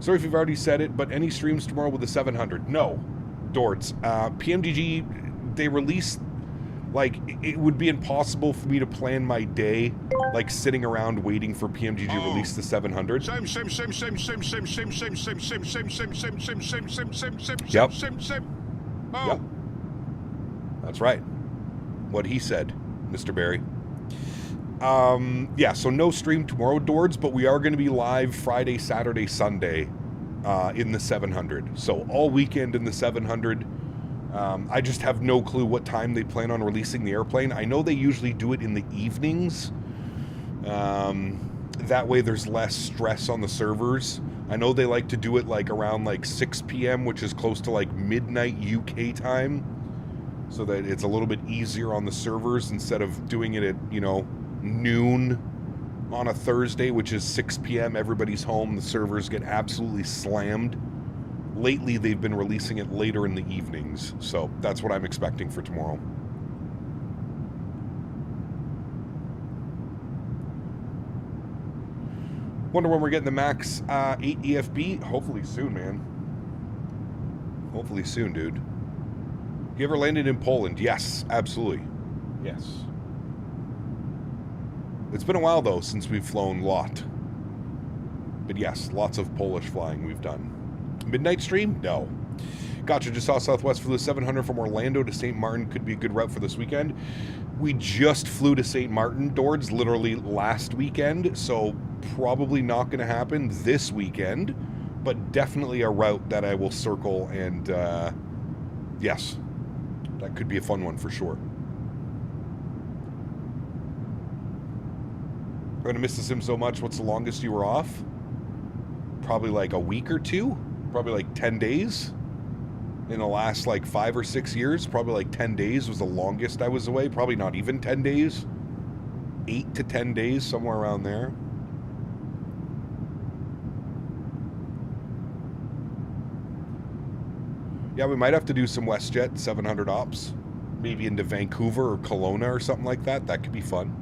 Sorry if you've already said it, but any streams tomorrow with the 700? No. Dorts. PMDG, they released, like, it would be impossible for me to plan my day, like, sitting around waiting for PMDG to release the 700. Yep. Yep. That's right. What he said, Mr. Barry. Yeah, so no stream tomorrow, Dords, but we are going to be live Friday, Saturday, Sunday in the 700. So all weekend in the 700. I just have no clue what time they plan on releasing the airplane. I know they usually do it in the evenings. That way there's less stress on the servers. I know they like to do it like around like 6 p.m., which is close to like midnight UK time, so that it's a little bit easier on the servers instead of doing it at, you know, noon on a Thursday, which is 6 p.m. Everybody's home. The servers get absolutely slammed. Lately, they've been releasing it later in the evenings, so that's what I'm expecting for tomorrow. Wonder when we're getting the MAX 8 EFB. Hopefully soon, man. Hopefully soon, dude. You ever landed in Poland? Yes, absolutely. Yes. It's been a while, though, since we've flown a lot. But yes, lots of Polish flying we've done. Midnight stream? No. Gotcha, just saw Southwest flew the 700 from Orlando to St. Martin. Could be a good route for this weekend. We just flew to St. Martin, Dords, literally last weekend, so probably not going to happen this weekend, but definitely a route that I will circle, and yes, that could be a fun one for sure. I'm going to miss the sim so much. What's the longest you were off? Probably like a week or two. Probably like 10 days. In the last like 5 or 6 years, probably like 10 days was the longest I was away. Probably not even 10 days. 8 to 10 days, somewhere around there. Yeah, we might have to do some WestJet 700 ops. Maybe into Vancouver or Kelowna or something like that. That could be fun.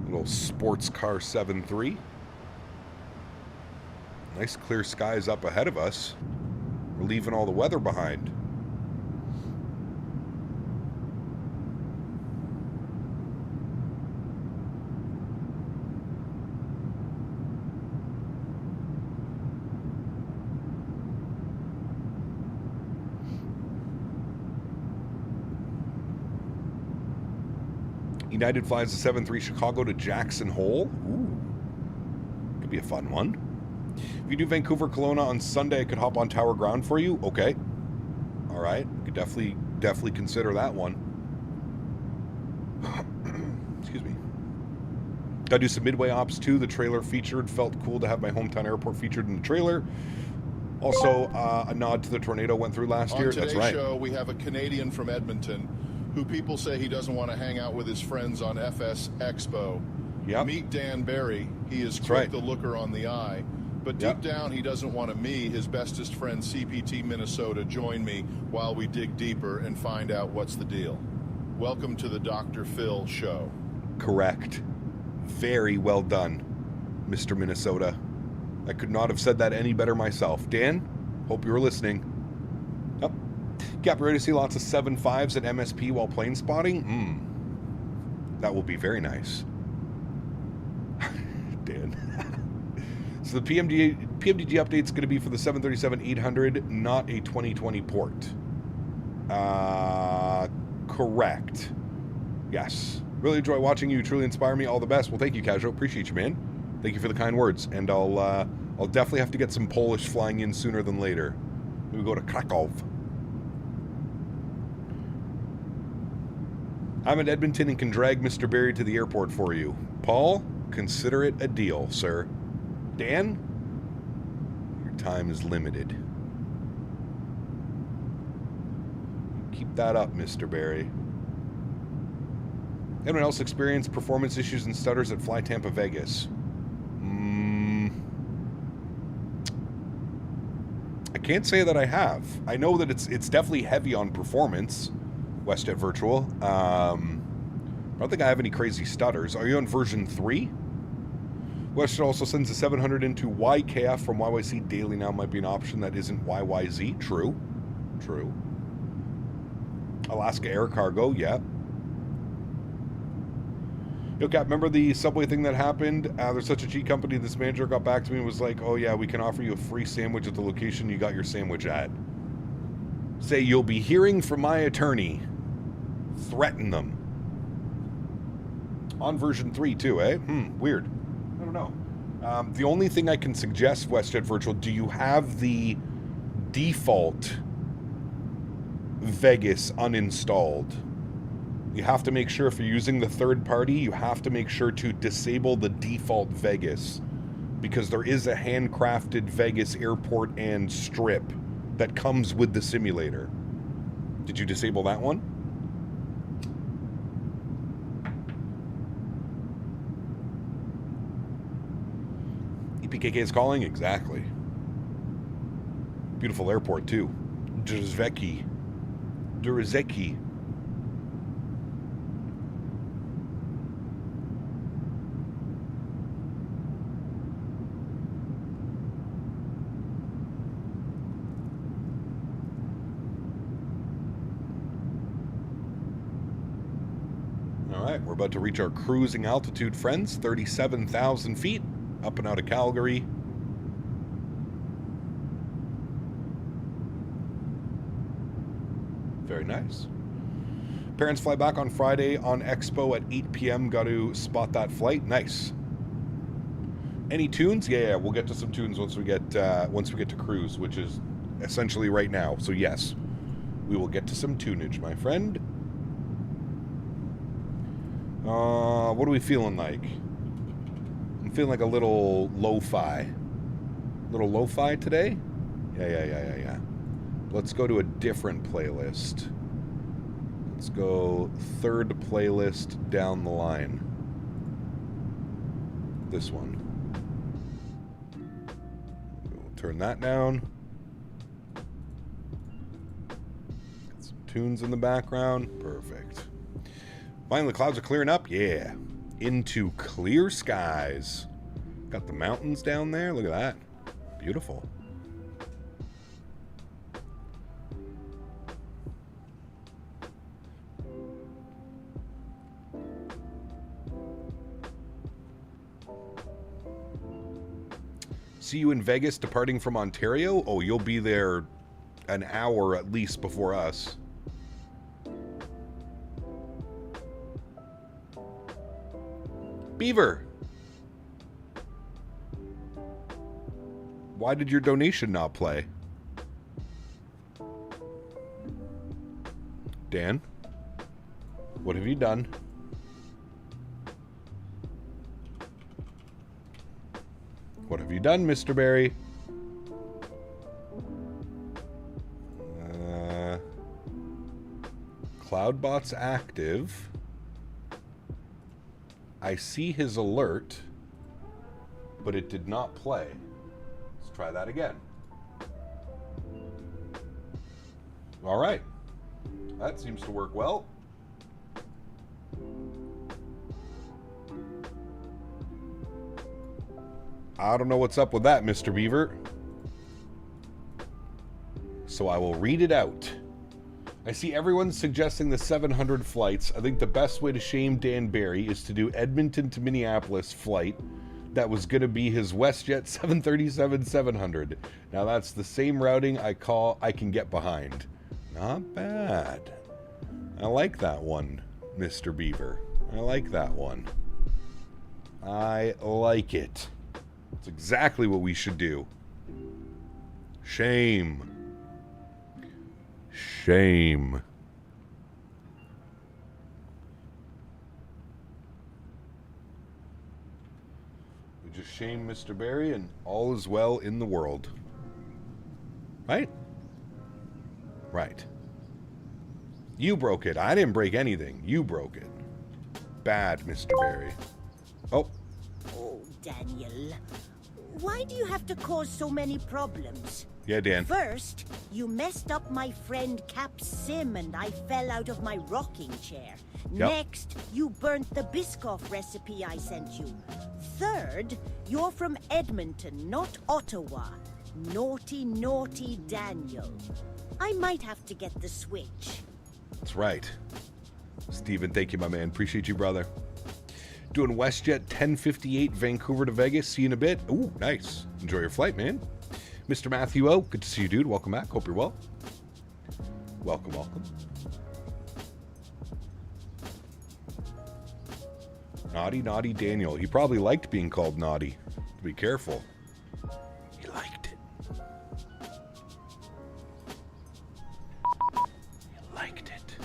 Little sports car 7.3. Nice clear skies up ahead of us. We're leaving all the weather behind. United flies the 7.3 Chicago to Jackson Hole. Ooh. be a fun one. If you do Vancouver Kelowna on Sunday, I could hop on Tower Ground for you. Okay. All right. We could definitely consider that one. Excuse me. Gotta do some midway ops too. The trailer featured. Felt cool to have my hometown airport featured in the trailer. Also, a nod to the tornado went through last year. That's right. On today's show, we have a Canadian from Edmonton who people say he doesn't want to hang out with his friends on FS Expo. Yep. Meet Dan Barry. He is That's quick right. the looker on the eye. But deep down, he doesn't want to me, his bestest friend CPT Minnesota, join me while we dig deeper and find out what's the deal. Welcome to the Dr. Phil Show. Correct. Very well done, Mr. Minnesota. I could not have said that any better myself. Dan, hope you were listening. Yep. Cap, ready to see lots of 7.5s at MSP while plane spotting? That will be very nice. Dan. So the PMDG update is going to be for the 737-800, not a 2020 port. Correct. Yes. Really enjoy watching you. Truly inspire me. All the best. Well, thank you, Casual. Appreciate you, man. Thank you for the kind words. And I'll definitely have to get some Polish flying in sooner than later. We go to Krakow. I'm in Edmonton and can drag Mr. Barry to the airport for you. Paul, consider it a deal, sir. Dan, your time is limited. Keep that up, Mr. Barry. Anyone else experience performance issues and stutters at Fly Tampa Vegas? I can't say that I have. I know that it's definitely heavy on performance, WestJet Virtual. I don't think I have any crazy stutters. Are you on version 3? WestJet also sends a 700 into YKF from YYC daily now. Might be an option that isn't YYZ. True. True. Alaska Air Cargo, yeah. Yo, Cap, remember the subway thing that happened? There's such a cheap company. This manager got back to me and was like, oh yeah, we can offer you a free sandwich at the location you got your sandwich at. Say, you'll be hearing from my attorney. Threaten them. On version 3 too, eh? Weird. I don't know. The only thing I can suggest, WestJet Virtual, do you have the default Vegas uninstalled? You have to make sure, if you're using the third party, you have to make sure to disable the default Vegas, because there is a handcrafted Vegas airport and strip that comes with the simulator. Did you disable that one? EPKK is calling? Exactly. Beautiful airport, too. Drzveki. We're about to reach our cruising altitude, friends. 37,000 feet up and out of Calgary. Very nice. Parents fly back on Friday on Expo at 8 p.m. Got to spot that flight. Nice. Any tunes? Yeah, we'll get to some tunes once we get to cruise, which is essentially right now. So yes, we will get to some tunage, my friend. What are we feeling like? I'm feeling like a little lo-fi. Little lo-fi today? Yeah. Let's go to a different playlist. Let's go third playlist down the line. This one. We'll turn that down. Got some tunes in the background. Perfect. Finally, the clouds are clearing up. Yeah. Into clear skies. Got the mountains down there. Look at that. Beautiful. See you in Vegas departing from Ontario? Oh, you'll be there an hour at least before us. Beaver. Why did your donation not play? Dan? What have you done? What have you done, Mr. Barry? Cloudbot's active. I see his alert, but it did not play. Let's try that again. All right. That seems to work well. I don't know what's up with that, Mr. Beaver. So I will read it out. I see everyone's suggesting the 700 flights. I think the best way to shame Dan Barry is to do Edmonton to Minneapolis flight. That was going to be his WestJet 737-700. Now that's the same routing I can get behind. Not bad. I like that one, Mr. Beaver. I like that one. I like it. It's exactly what we should do. Shame. Shame. We just shame Mr. Barry and all is well in the world. Right? Right. You broke it. I didn't break anything. You broke it. Bad, Mr. Barry. Oh. Oh, Daniel. Why do you have to cause so many problems? Yeah, Dan. First, you messed up my friend Cap's sim and I fell out of my rocking chair. Yep. Next, you burnt the Biscoff recipe I sent you. Third, you're from Edmonton, not Ottawa. Naughty, naughty Daniel. I might have to get the switch. That's right. Steven, thank you, my man. Appreciate you, brother. Doing WestJet 1058 Vancouver to Vegas. See you in a bit. Ooh, nice. Enjoy your flight, man. Mr. Matthew O, good to see you, dude. Welcome back. Hope you're well. Welcome, welcome. Naughty, naughty Daniel. He probably liked being called naughty. Be careful. He liked it. He liked it.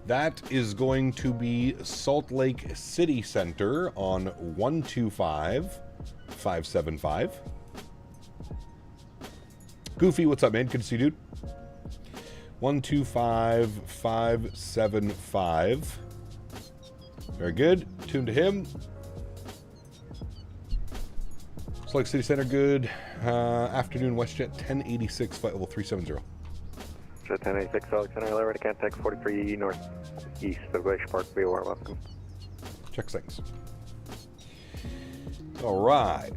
That is going to be Salt Lake City Center on 125-575. Goofy, what's up, man? Good to see you, dude. 125-575. Very good. Tune to him. Salt Lake City Center, good. Afternoon, WestJet 1086, flight level 370. Jet 1086, Salt Lake Center, level to contact 43 northeast of Glacier Park. We are welcome. Check things. All right.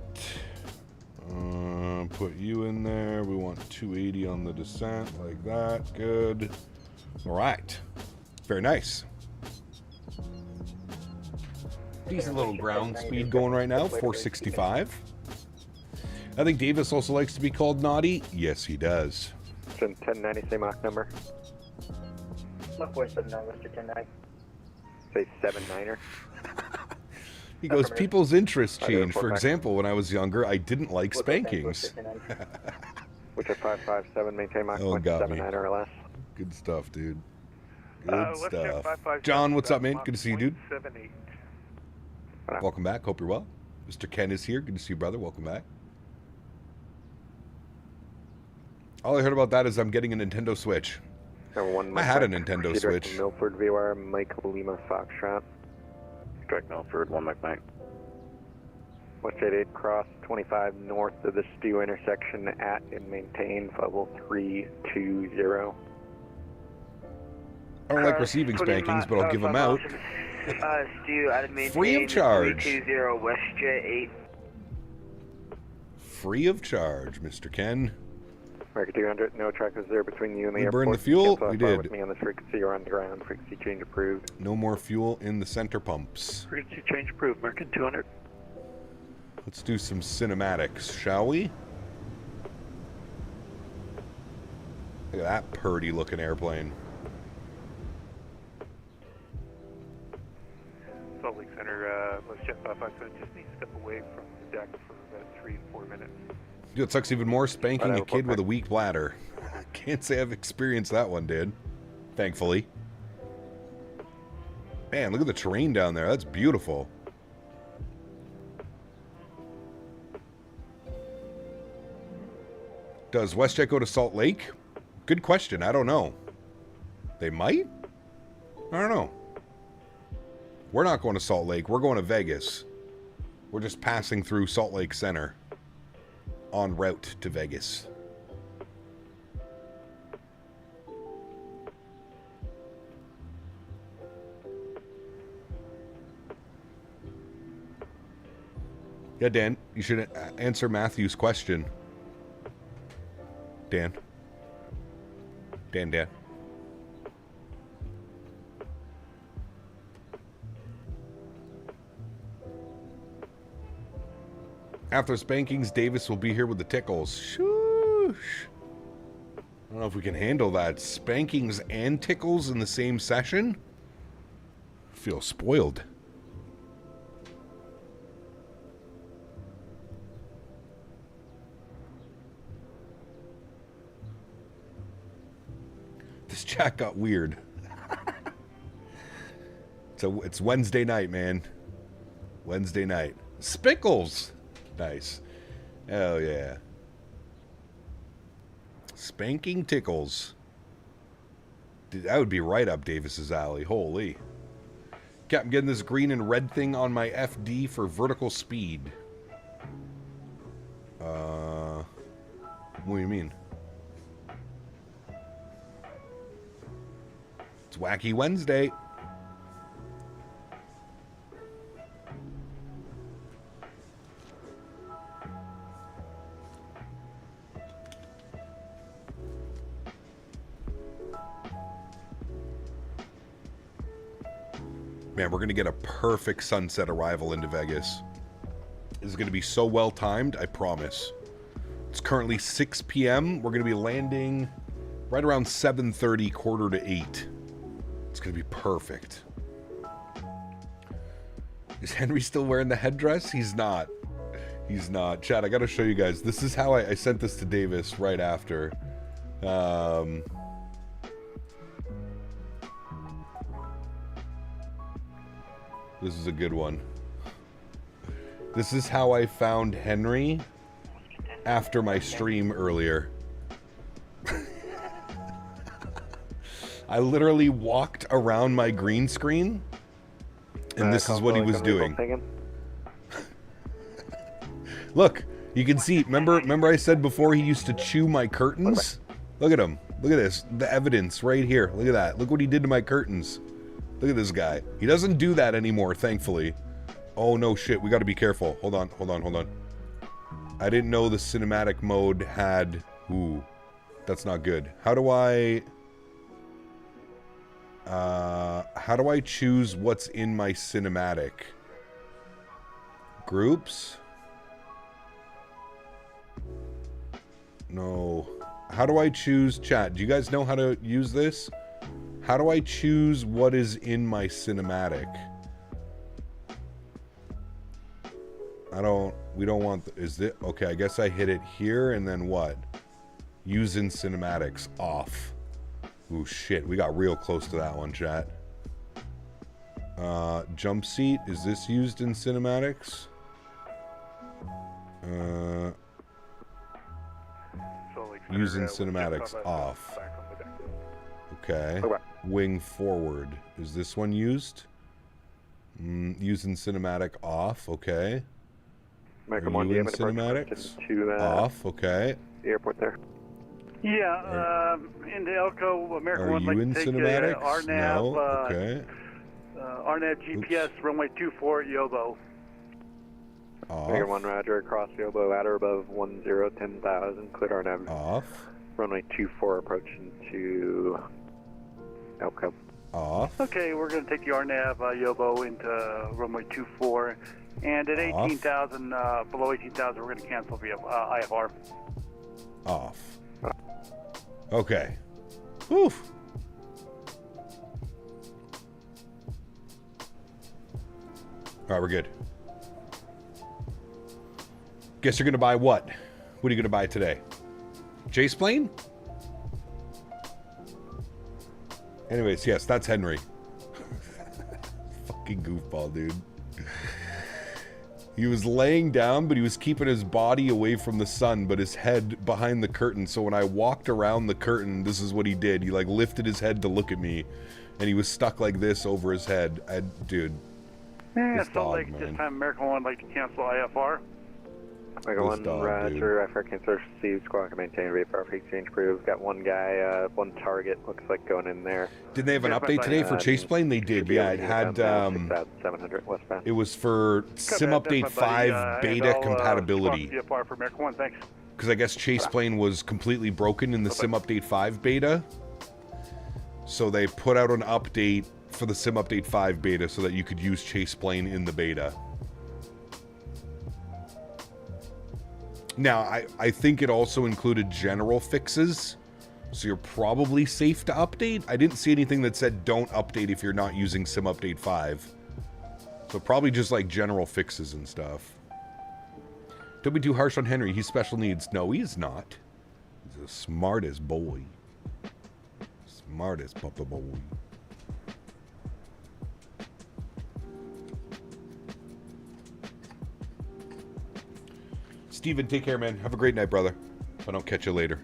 Put you in there. We want 280 on the descent, like that. Good. All right. Very nice. Decent little ground speed going right now, 465. I think Davis also likes to be called naughty. Yes, he does. 1090, same Mach number. Mach 479, Mr. 1090. Say 79er. He goes, people's interests change. For example, when I was younger, I didn't like spankings. Which are 557, maintain Mach 79 or less. Good stuff, dude. Good stuff. 557, John, what's up, man? Good to see you, dude. 78. Welcome back. Hope you're well. Mr. Ken is here. Good to see you, brother. Welcome back. All I heard about that is I'm getting a Nintendo Switch. I had a Nintendo Switch. Milford VR, Mike Lima Foxtrot. Direct Milford, 1 Mike Mike. WestJet 8 cross 25 north of the Stew intersection at and maintain level 320. I don't like receiving spankings, but I'll give them out. Stew, out of maintain. Free of charge. 320 WestJet 8. Free of charge, Mr. Ken. America 200, no trackers there between you and the We airport. burned the fuel? Cancel We fire did. With me on this frequency or on the ground. Frequency change approved. No more fuel in the center pumps. Frequency change approved, American 200. Let's do some cinematics, shall we? Look at that purdy looking airplane. Salt Lake Center, WestJet 557 just needs to step away from the deck for about 3 to 4 minutes. Dude, it sucks even more spanking Right, a kid with a weak bladder. Can't say I've experienced that one, dude. Thankfully. Man, look at the terrain down there. That's beautiful. Does WestJet go to Salt Lake? Good question. I don't know. They might? I don't know. We're not going to Salt Lake. We're going to Vegas. We're just passing through Salt Lake Center en route to Vegas. Yeah, Dan, you should answer Matthew's question. Dan. Dan. After spankings, Davis will be here with the tickles. Shoosh. I don't know if we can handle that. Spankings and tickles in the same session? I feel spoiled. This chat got weird. So it's Wednesday night, man. Wednesday night. Spickles. Nice. Oh, yeah. Spanking tickles. Dude, that would be right up Davis's alley. Holy. Captain, getting this green and red thing on my FD for vertical speed. What do you mean? It's Wacky Wednesday. Man, we're going to get a perfect sunset arrival into Vegas. This is going to be so well timed, I promise. It's currently 6 p.m. We're going to be landing right around 7:30, quarter to 8. It's going to be perfect. Is Henry still wearing the headdress? He's not. He's not. Chad, I got to show you guys. This is how I sent this to Davis right after. This is a good one. This is how I found Henry after my stream earlier. I literally walked around my green screen, and this is what he was doing. Look, you can see, remember I said before he used to chew my curtains? Look at him. Look at this. The evidence right here. Look at that. Look what he did to my curtains. Look at this guy. He doesn't do that anymore, thankfully. Oh, no shit. We got to be careful. Hold on. I didn't know the cinematic mode had... Ooh, that's not good. How do I choose what's in my cinematic? Groups? No. How do I choose chat? Do you guys know how to use this? How do I choose what is in my cinematic? We don't want, is it, okay, I guess I hit it here and then what? Using cinematics off. Ooh, shit, we got real close to that one, chat. Jump seat, is this used in cinematics? Using cinematics off. Okay. Wing forward. Is this one used? Using cinematic off. Okay. Are you in cinematics? Off. Okay. The airport there. Yeah. Into Elko, American Are One. you Like in to take cinematics? RNAV, No. Okay. RNAV GPS runway 24 at Yobo. Figure Off. 1, Roger. Across Yobo, at or above 10,000. Clear RNAV. Off. Runway 24 approaching to Elko. Off. Okay, we're going to take the RNAV Yobo into runway 24. And at 18,000, below 18,000, we're going to cancel via IFR. Off. Okay. Oof. Alright, we're good. Guess you're gonna buy what? What are you going to buy today? Chase plane? Anyways, yes, that's Henry. Fucking goofball, dude. He was laying down, but he was keeping his body away from the sun, but his head behind the curtain. So when I walked around the curtain, this is what he did. He like lifted his head to look at me, and he was stuck like this over his head. Dude. Yeah, this Salt dog, Lake, man. this time American One like to cancel IFR. Omega 1, dog, Roger, Africa can search C, squawk and maintain VFR for exchange approved. Got one guy, one target, looks like going in there. Did they have an update today for Chase plane? They did, yeah. It had, 6,700 westbound. it was for Sim Update 5 beta compatibility. VFR for American One, thanks. Because I guess Chase plane was completely broken in the Sim Update 5 beta. So they put out an update for the Sim Update 5 beta so that you could use Chase plane in the beta. Now, I think it also included general fixes, so you're probably safe to update. I didn't see anything that said don't update if you're not using Sim Update 5. So probably just like general fixes and stuff. Don't be too harsh on Henry. He's special needs. No, he's not. He's the smartest boy. Smartest papa boy. Steven, take care, man. Have a great night, brother. If I don't catch you later.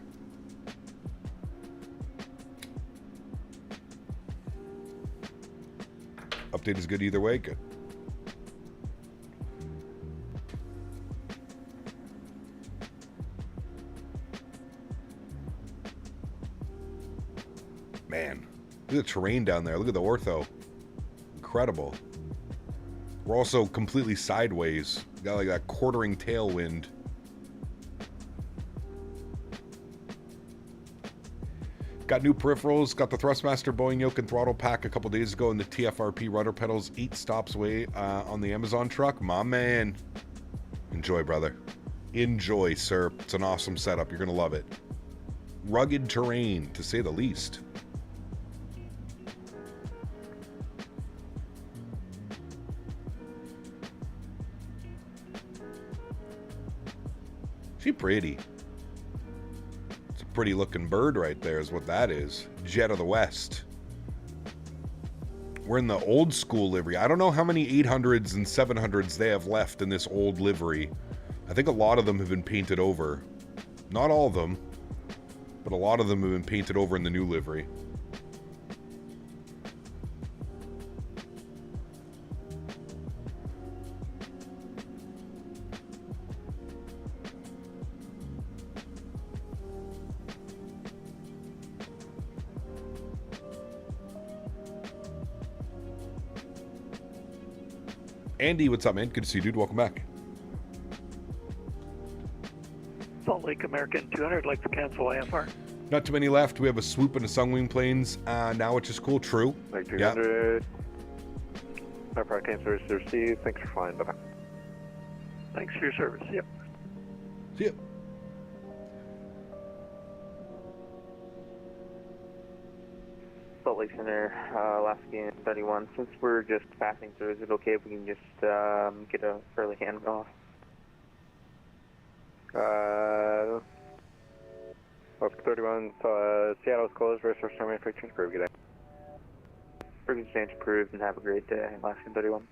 Update is good either way. Good. Man, look at the terrain down there. Look at the ortho. Incredible. We're also completely sideways. Got like that quartering tailwind. Got new peripherals, got the Thrustmaster Boeing yoke and throttle pack a couple days ago, and the TFRP rudder pedals 8 stops away on the Amazon truck. My man. Enjoy, brother. Enjoy, sir. It's an awesome setup. You're going to love it. Rugged terrain, to say the least. She pretty. Pretty looking bird right there is what that is. Jet of the West. We're in the old school livery. I don't know how many 800s and 700s they have left in this old livery. I think a lot of them have been painted over. Not all of them, but a lot of them have been painted over in the new livery. Andy, what's up, man? Good to see you, dude. Welcome back. Salt Lake American 200, like to cancel IFR. Not too many left. We have a swoop and a Sunwing planes now, which is cool. True. Like 200. Our park can search C. Thanks for flying. Bye-bye. Thanks for your service. Yep. See ya. Salt Lake Center, Alaskan 31. Since we're just passing through, is it okay if we can just get a early handoff? 31, Seattle's closed. Resource terminal infection. Approved. Good day. Bridge exchange approved, and have a great day, Alaskan 31.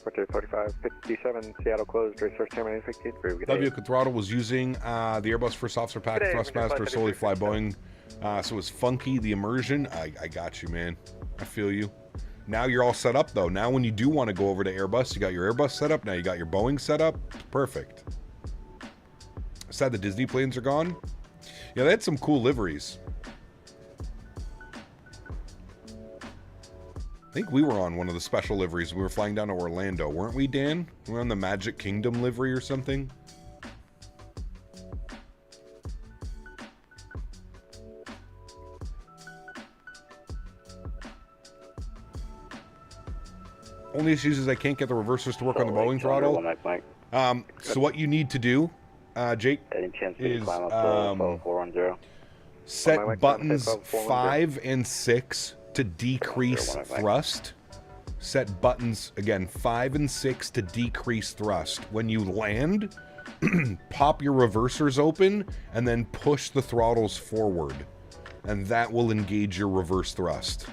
4557, Seattle closed. Resource terminal infection. Approved. Good day. W Throttle was using the Airbus First Officer Pack Thrustmaster solely fly Boeing. So it was funky, the immersion. I got you, man. I feel you. Now you're all set up, though. Now when you do want to go over to Airbus, you got your Airbus set up. Now you got your Boeing set up. Perfect. Sad the Disney planes are gone. Yeah, they had some cool liveries. I think we were on one of the special liveries. We were flying down to Orlando, weren't we, Dan? We were on the Magic Kingdom livery or something. Only issues is I can't get the reversers to work on the Boeing throttle. So what you need to do, Jake, is set buttons 5 and 6 to decrease thrust. set buttons, again, 5 and 6 to decrease thrust. When you land, pop your reversers open and then push the throttles forward. And that will engage your reverse thrust.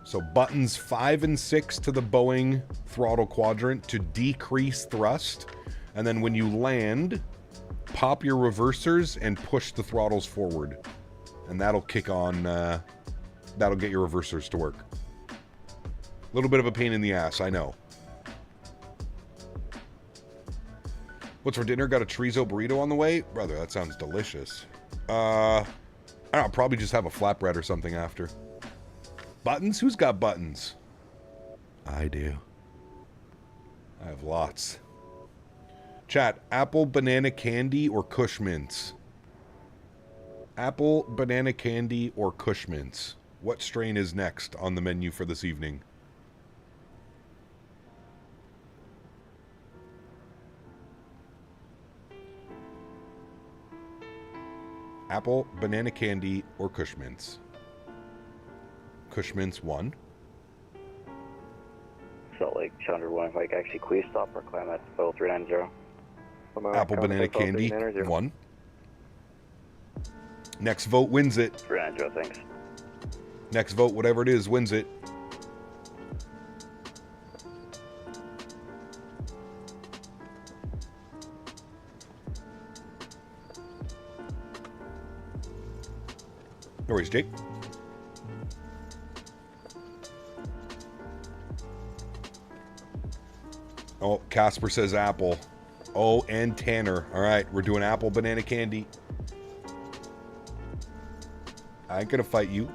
So buttons 5 and 6 to the Boeing throttle quadrant to decrease thrust. And then when you land, pop your reversers and push the throttles forward. And that'll kick on, that'll get your reversers to work. A little bit of a pain in the ass, I know. What's for dinner? Got a chorizo burrito on the way? Brother, that sounds delicious. I don't know, I'll probably just have a flatbread or something after. Buttons? Who's got buttons? I do. I have lots. Chat, apple, banana candy, or Kush mints? Apple, banana candy, or Kush mints? What strain is next on the menu for this evening? Apple, banana candy, or Kush mints? Kush mints 1. Salt Lake, Chandra 1, Mike, actually, please stop or climb at level 390. Apple, banana candy 1. Next vote wins it. 390, thanks. Next vote, whatever it is, wins it. No worries, Jake. Oh, Casper says apple. Oh, and Tanner. All right, we're doing apple banana candy. I ain't gonna fight you.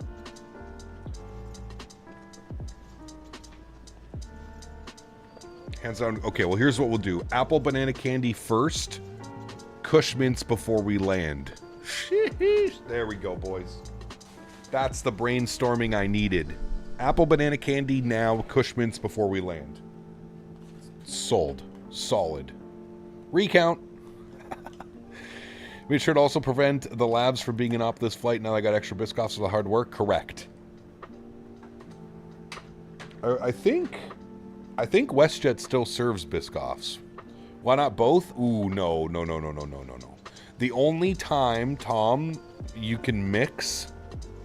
Hands down. Okay, well, here's what we'll do. Apple banana candy first. Kush mints before we land. Sheesh. There we go, boys. That's the brainstorming I needed. Apple banana candy now, Kush mints before we land. Sold. Solid. Recount. Made sure to also prevent the labs from being off this flight. Now I got extra Biscoffs for the hard work. Correct. I think WestJet still serves Biscoffs. Why not both? Ooh, no. The only time, Tom, you can mix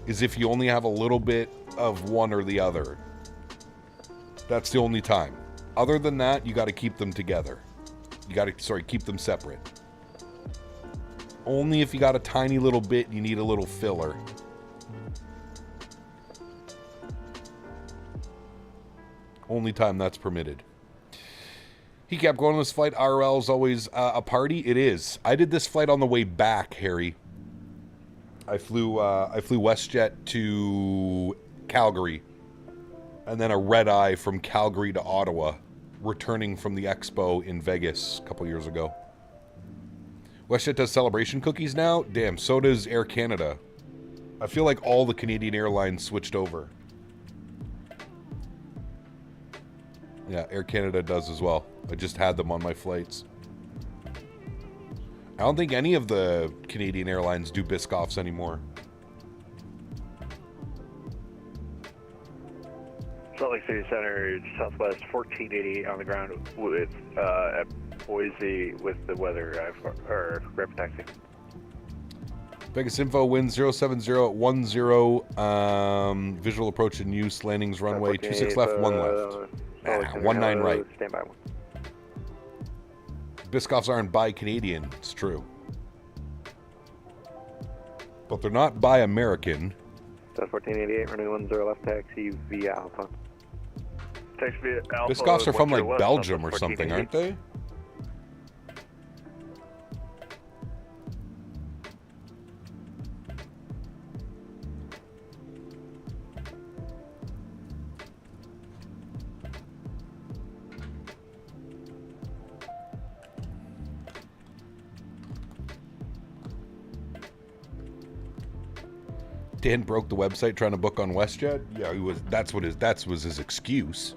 is if you only have a little bit of one or the other. That's the only time. Other than that, you got to keep them together. You got to, keep them separate. Only if you got a tiny little bit, you need a little filler. Only time that's permitted. He kept going on this flight. RL is always a party. It is. I did this flight on the way back, Harry. I flew WestJet to Calgary, and then a red eye from Calgary to Ottawa, returning from the expo in Vegas a couple years ago. WestJet does celebration cookies now? Damn, so does Air Canada. I feel like all the Canadian airlines switched over. Yeah, Air Canada does as well. I just had them on my flights. I don't think any of the Canadian airlines do Biscoffs anymore. Salt Lake City Center, Southwest 1488 on the ground with at Boise with the weather or rapid taxi. Vegas Info wind 070 at 10. Visual approach in use. Landings runway 26 left, 1 left. 19 right. Stand by 1. Biscoffs aren't by Canadian. It's true. But they're not by American. South 1488, runway 10 left taxi via Alpha. Taxi via Alpha. Biscoffs are from like Belgium or something, aren't they? Dan broke the website trying to book on WestJet. Yeah, he was. That was his excuse.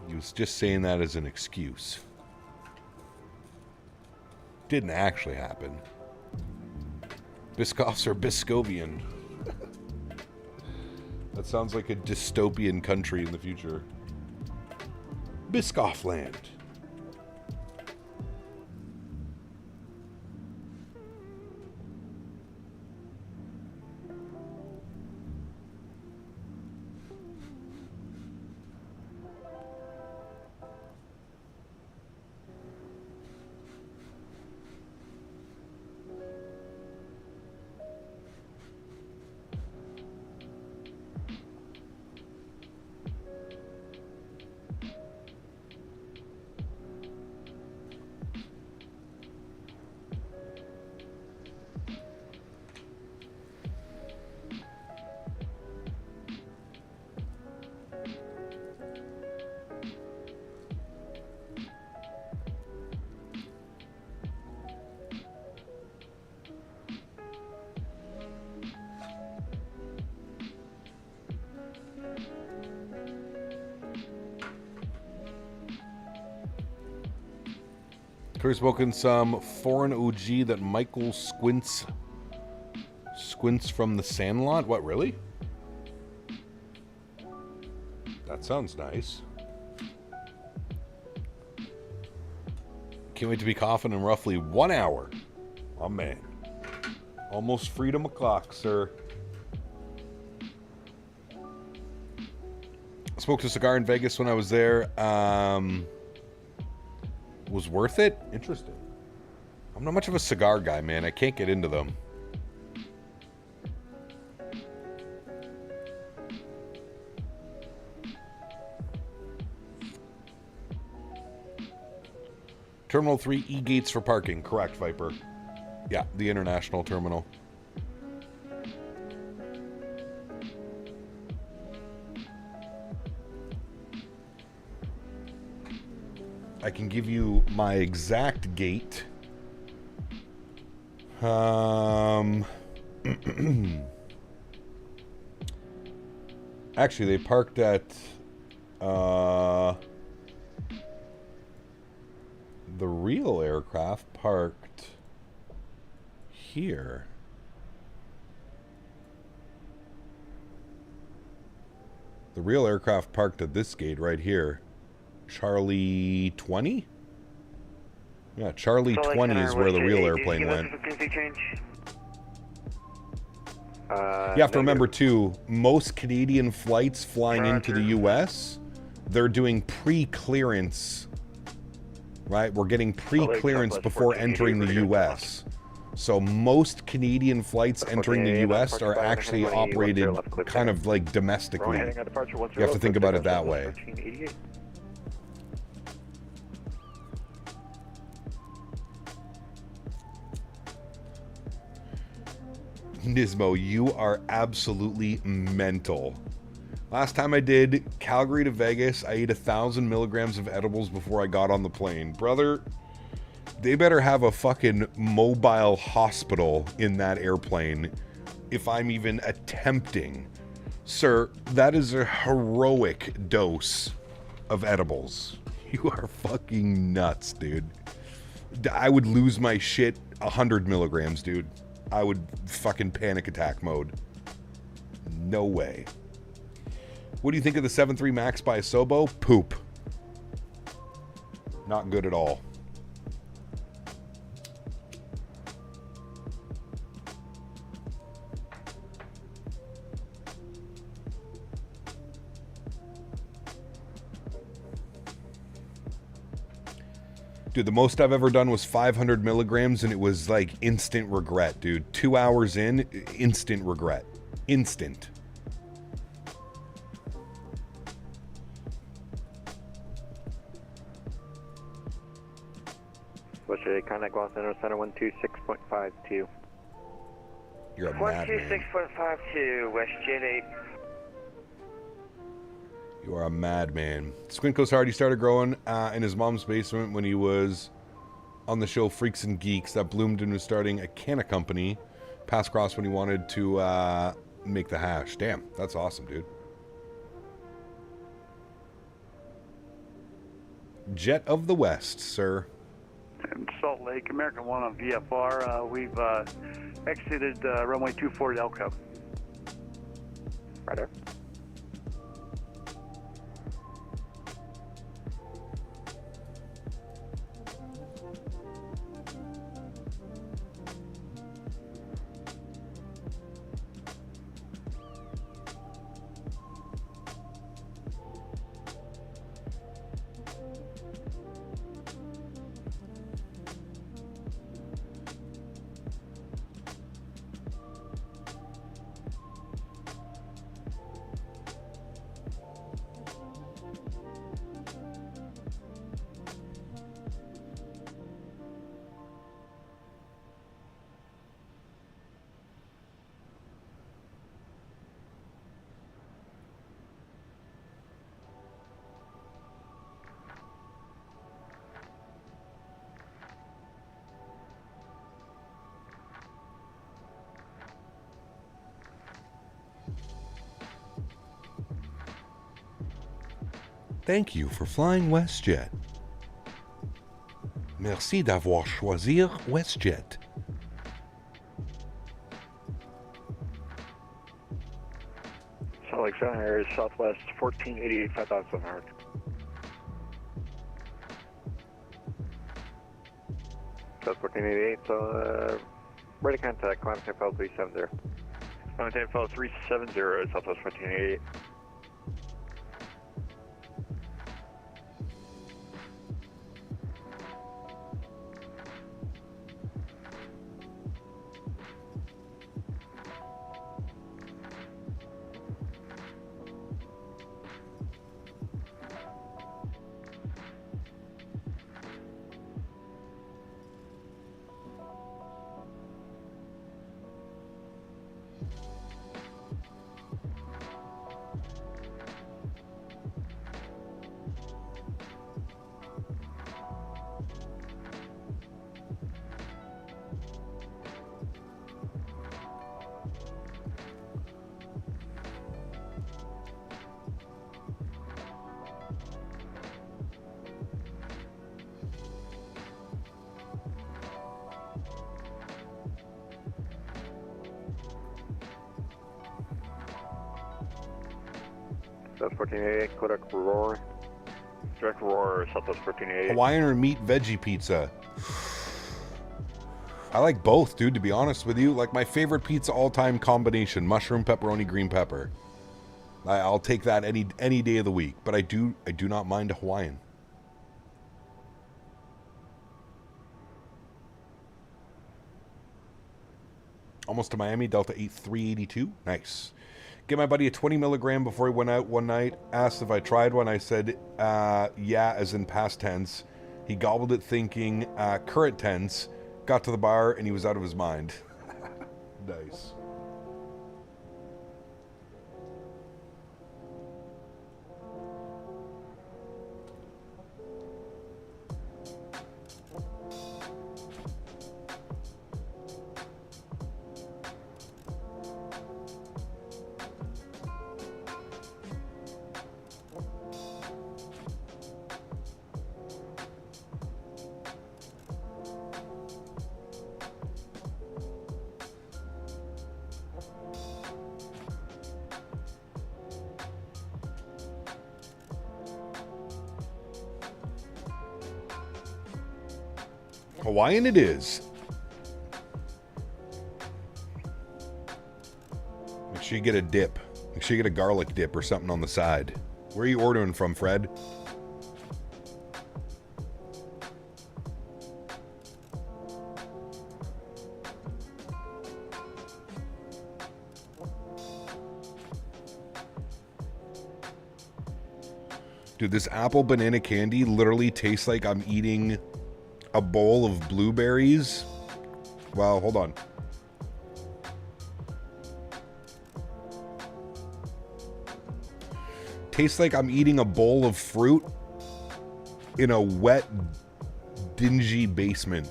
He was just saying that as an excuse. Didn't actually happen. Biscoffs are Biscovian. That sounds like a dystopian country in the future. Biscoff land. We've spoken some foreign OG that Michael squints from the Sandlot. What, really? That sounds nice. Can't wait to be coughing in roughly 1 hour. Oh, man. Almost freedom o'clock, sir. Smoked a cigar in Vegas when I was there. Was worth it? Interesting. I'm not much of a cigar guy, man. I can't get into them. Terminal 3 E-gates for parking. Correct, Viper. Yeah, the international terminal. I can give you my exact gate. Actually, they parked at the real aircraft parked here. The real aircraft parked at this gate right here. Charlie 20? Yeah, Charlie 20 is where the real airplane went. You have to remember, too, most Canadian flights flying into the U.S., they're doing pre-clearance, right? We're getting pre-clearance before entering the U.S. So most Canadian flights entering the U.S. are actually operated kind of like domestically. You have to think about it that way. Nismo, you are absolutely mental. Last time I did Calgary to Vegas, I ate 1,000 milligrams of edibles before I got on the plane. Brother, they better have a fucking mobile hospital in that airplane if I'm even attempting. Sir, that is a heroic dose of edibles. You are fucking nuts, dude. I would lose my shit 100 milligrams, dude. I would fucking panic attack mode. No way. What do you think of the 7.3 Max by Sobo? Poop. Not good at all. Dude, the most I've ever done was 500 milligrams, and it was like instant regret, dude. 2 hours in, instant regret. Instant. What's your contact Los Angeles Center 126.52? You're a madman. 126.52, West Jet 8. You are a madman. Squint goes hard. He started growing in his mom's basement when he was on the show Freaks and Geeks. That bloomed into starting a canna company. Passed across when he wanted to make the hash. Damn, that's awesome, dude. Jet of the West, sir. And Salt Lake, American 1 on VFR. We've exited runway 24 at Elko. Right there. Thank you for flying WestJet. Merci d'avoir choisi WestJet. Salt Lake Center is Southwest 1488, 5700. South 1488, so ready to contact, climb tempo 370. Climb tempo 370, Southwest 1488. Southwest 1488, Kodak Roar. Direct Roar, Southwest 1488. Hawaiian or meat veggie pizza? I like both, dude, to be honest with you. Like, my favorite pizza all-time combination, mushroom, pepperoni, green pepper. I'll take that any day of the week, but I do not mind a Hawaiian. Almost to Miami, Delta 8382. Nice. Gave my buddy a 20 milligram before he went out one night. Asked if I tried one. I said, yeah, as in past tense. He gobbled it thinking current tense. Got to the bar and he was out of his mind. Nice. Hawaiian it is. Make sure you get a dip. Make sure you get a garlic dip or something on the side. Where are you ordering from, Fred? Dude, this apple banana candy literally tastes like I'm eating a bowl of blueberries. Well, hold on. Tastes like I'm eating a bowl of fruit in a wet, dingy basement.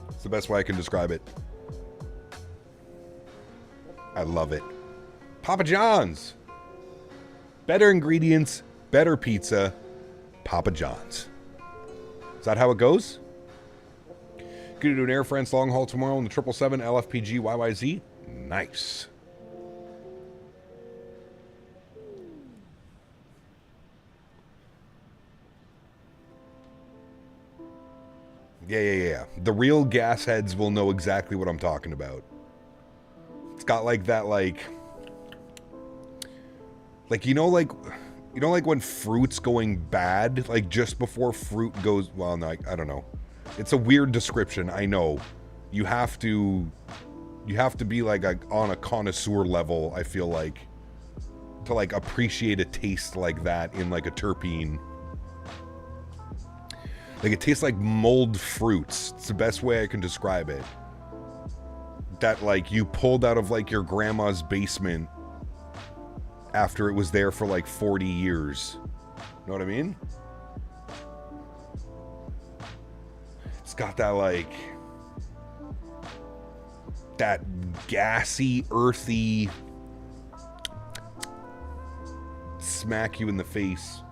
It's the best way I can describe it. I love it. Papa John's. Better ingredients, better pizza. Papa John's. Is that how it goes? Going to do an Air France long haul tomorrow on the 777 LFPG YYZ. Nice. Yeah. The real gas heads will know exactly what I'm talking about. It's got like that, like you know when fruit's going bad, like just before fruit goes, well, no, I don't know. It's a weird description, I know. You have to be like on a connoisseur level, I feel like, to like appreciate a taste like that in like a terpene. Like, it tastes like mulled fruits. It's the best way I can describe it. That, like, you pulled out of, like, your grandma's basement after it was there for, like, 40 years. Know what I mean? It's got that, like, that gassy, earthy, smack you in the face.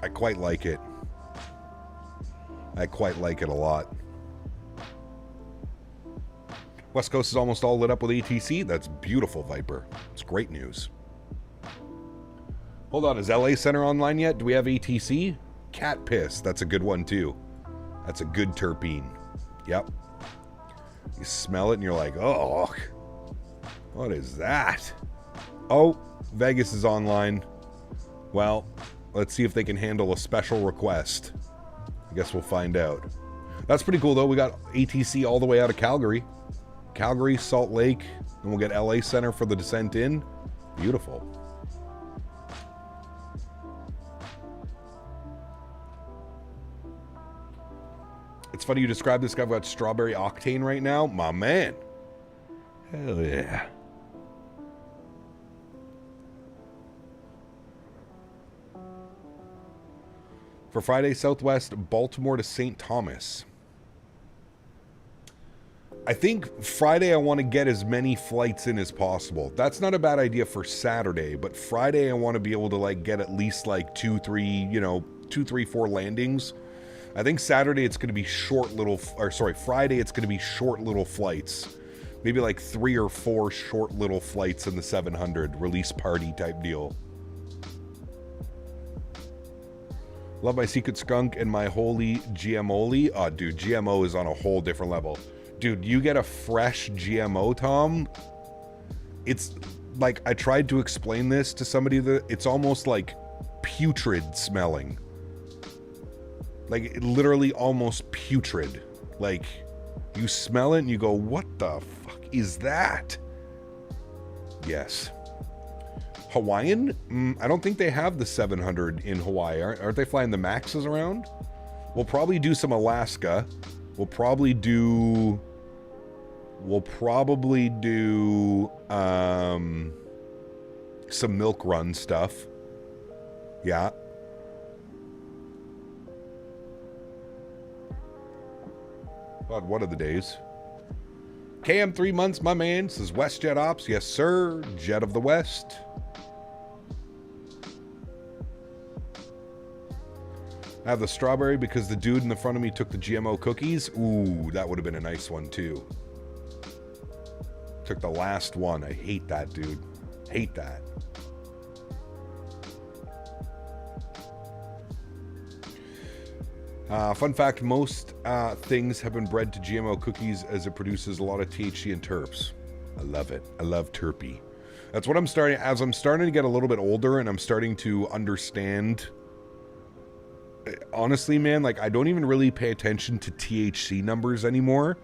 I quite like it. I quite like it a lot. West Coast is almost all lit up with ATC. That's beautiful, Viper. It's great news. Hold on, is LA Center online yet? Do we have ATC? Cat piss. That's a good one, too. That's a good terpene. Yep. You smell it and you're like, oh, what is that? Oh, Vegas is online. Well, let's see if they can handle a special request. I guess we'll find out. That's pretty cool, though. We got ATC all the way out of Calgary. Calgary, Salt Lake, and we'll get LA Center for the descent in. Beautiful. It's funny you describe this guy. I've got strawberry octane right now. My man. Hell yeah. For Friday, Southwest, Baltimore to St. Thomas. I think Friday I want to get as many flights in as possible. That's not a bad idea for Saturday, but Friday I want to be able to like get at least like 2, 3, 4 landings. I think Saturday it's going to be Friday it's going to be short little flights. Maybe like 3 or 4 short little flights in the 700 release party type deal. Love my secret skunk and my holy GMO-ly. Oh, dude, GMO is on a whole different level. Dude, you get a fresh GMO, Tom. It's like, I tried to explain this to somebody that it's almost like putrid smelling. Like, literally almost putrid. Like, you smell it and you go, what the fuck is that? Yes. Hawaiian? I don't think they have the 700 in Hawaii. Aren't they flying the Maxes around? We'll probably do some Alaska. We'll probably do some milk run stuff. Yeah. God, what are the days? KM 3 months, my man, says WestJet Ops. Yes, sir. Jet of the West. I have the strawberry because the dude in the front of me took the GMO cookies. Ooh, that would have been a nice one, too. Took the last one. I hate that, dude. Hate that. Fun fact, most things have been bred to GMO cookies as it produces a lot of THC and terps. I love it. I love terpy. That's what I'm starting, as I'm starting to get a little bit older and I'm starting to understand. Honestly, man, like I don't even really pay attention to THC numbers anymore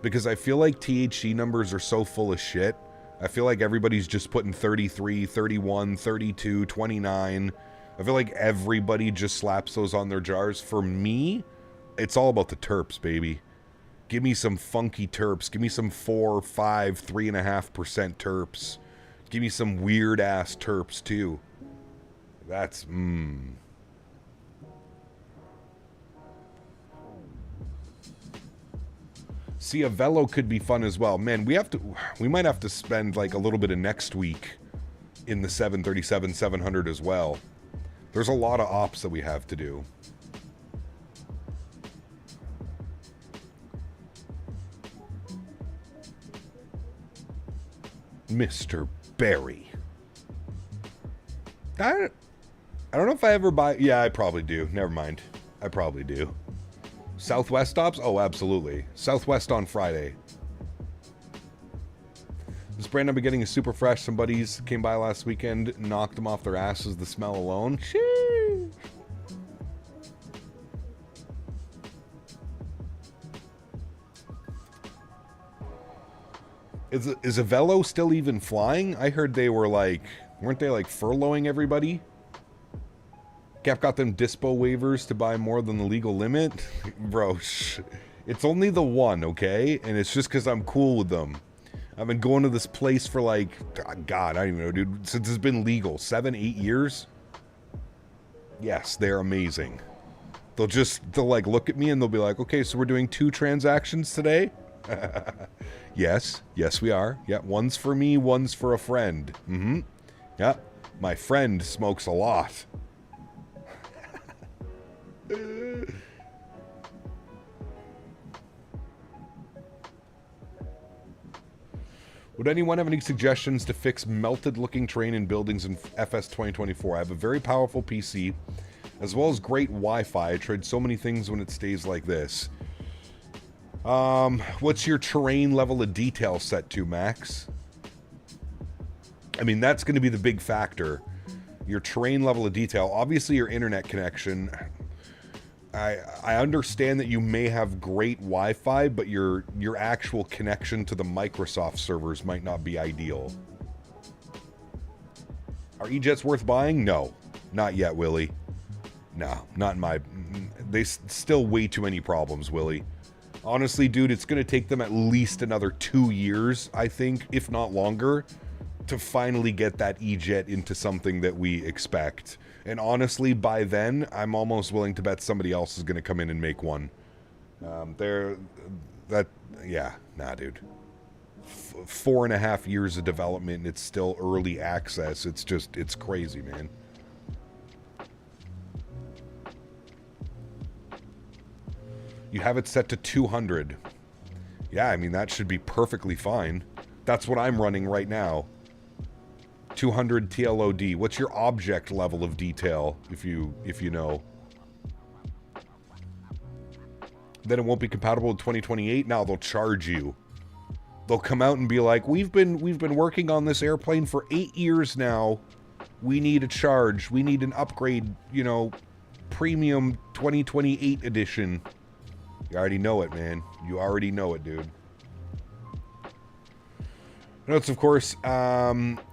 because I feel like THC numbers are so full of shit. I feel like everybody's just putting 33, 31, 32, 29. I feel like everybody just slaps those on their jars. For me, it's all about the terps, baby. Give me some funky terps. Give me some 4, 5, 3.5% terps. Give me some weird ass terps too. That's See, a velo could be fun as well. Man, we might have to spend like a little bit of next week in the 737-700 as well. There's a lot of ops that we have to do. Mr. Barry. I don't know if I ever buy... Yeah, I probably do. Never mind. I probably do. Southwest stops? Oh, absolutely. Southwest on Friday. This brand I've been getting is super fresh. Some buddies came by last weekend, knocked them off their asses, the smell alone. Sheesh. Is Avelo still even flying? I heard they were like... Weren't they like furloughing everybody? Cap got them dispo waivers to buy more than the legal limit? Bro, it's only the one, okay? And it's just because I'm cool with them. I've been going to this place for like... God, I don't even know, dude. Since it's been legal. 7, 8 years? Yes, they're amazing. They'll like look at me and they'll be like, okay, so we're doing 2 transactions today? Yes, we are. Yeah, one's for me, one's for a friend. Mm-hmm. Yeah, my friend smokes a lot. Would anyone have any suggestions to fix melted-looking terrain in buildings in FS2024? I have a very powerful PC, as well as great Wi-Fi. I tried so many things when it stays like this. What's your terrain level of detail set to, Max? I mean, that's going to be the big factor. Your terrain level of detail. Obviously, your internet connection. I understand that you may have great Wi-Fi, but your actual connection to the Microsoft servers might not be ideal. Are E-Jets worth buying? No. Not yet, Willie. No, not in my... There's still way too many problems, Willie. Honestly, dude, it's going to take them at least another 2 years, I think, if not longer, to finally get that E-Jet into something that we expect. And honestly, by then, I'm almost willing to bet somebody else is going to come in and make one. Yeah, nah, dude. 4.5 years of development, and it's still early access. It's crazy, man. You have it set to 200. Yeah, I mean, that should be perfectly fine. That's what I'm running right now. 200 TLOD. What's your object level of detail, if you know? Then it won't be compatible with 2028. Now they'll charge you. They'll come out and be like, we've been working on this airplane for 8 years now. We need a charge. We need an upgrade, you know, premium 2028 edition. You already know it, man. You already know it, dude. Notes, of course,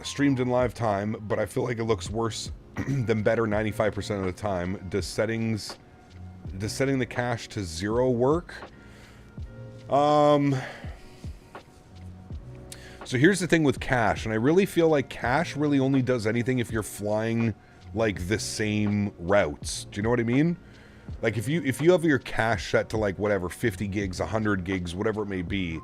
streamed in live time, but I feel like it looks worse than better 95% of the time. Does setting the cache to 0 work? So here's the thing with cache, and I really feel like cache really only does anything if you're flying like the same routes. Do you know what I mean? Like, if you have your cache set to, like, whatever, 50 gigs, 100 gigs, whatever it may be,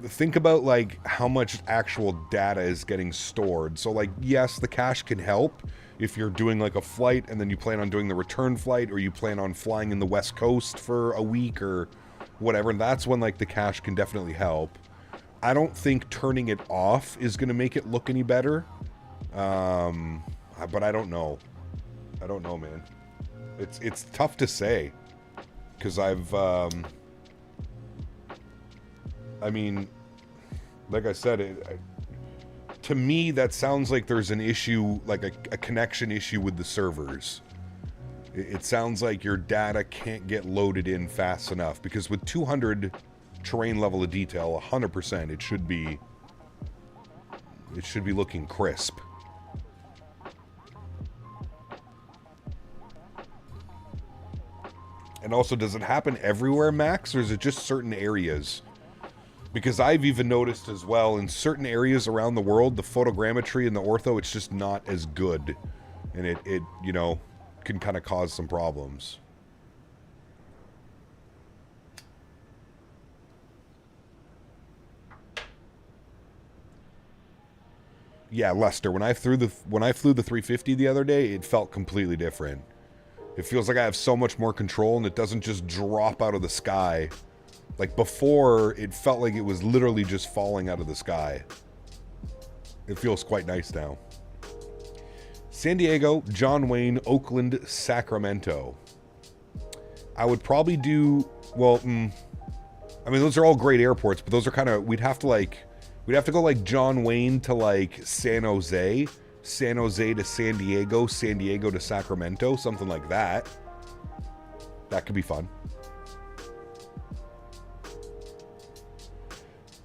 think about, like, how much actual data is getting stored. So, like, yes, the cache can help if you're doing, like, a flight and then you plan on doing the return flight, or you plan on flying in the West Coast for a week or whatever. And that's when, like, the cache can definitely help. I don't think turning it off is going to make it look any better. But I don't know. I don't know, man. It's tough to say, because I mean, like I said, to me that sounds like there's an issue, like a connection issue with the servers. It sounds like your data can't get loaded in fast enough, because with 200 terrain level of detail, 100%, it should be looking crisp. And also, does it happen everywhere, Max, or is it just certain areas? Because I've even noticed as well, in certain areas around the world, the photogrammetry and the ortho, it's just not as good. And it you know, can kind of cause some problems. Yeah, Lester, when I flew the 350 the other day, it felt completely different. It feels like I have so much more control and it doesn't just drop out of the sky. Like before, it felt like it was literally just falling out of the sky. It feels quite nice now. San Diego, John Wayne, Oakland, Sacramento. I would probably do, well, I mean, those are all great airports, but those are kind of, we'd have to go like John Wayne to like San Jose, San Jose to San Diego, San Diego to Sacramento, something like that. That could be fun.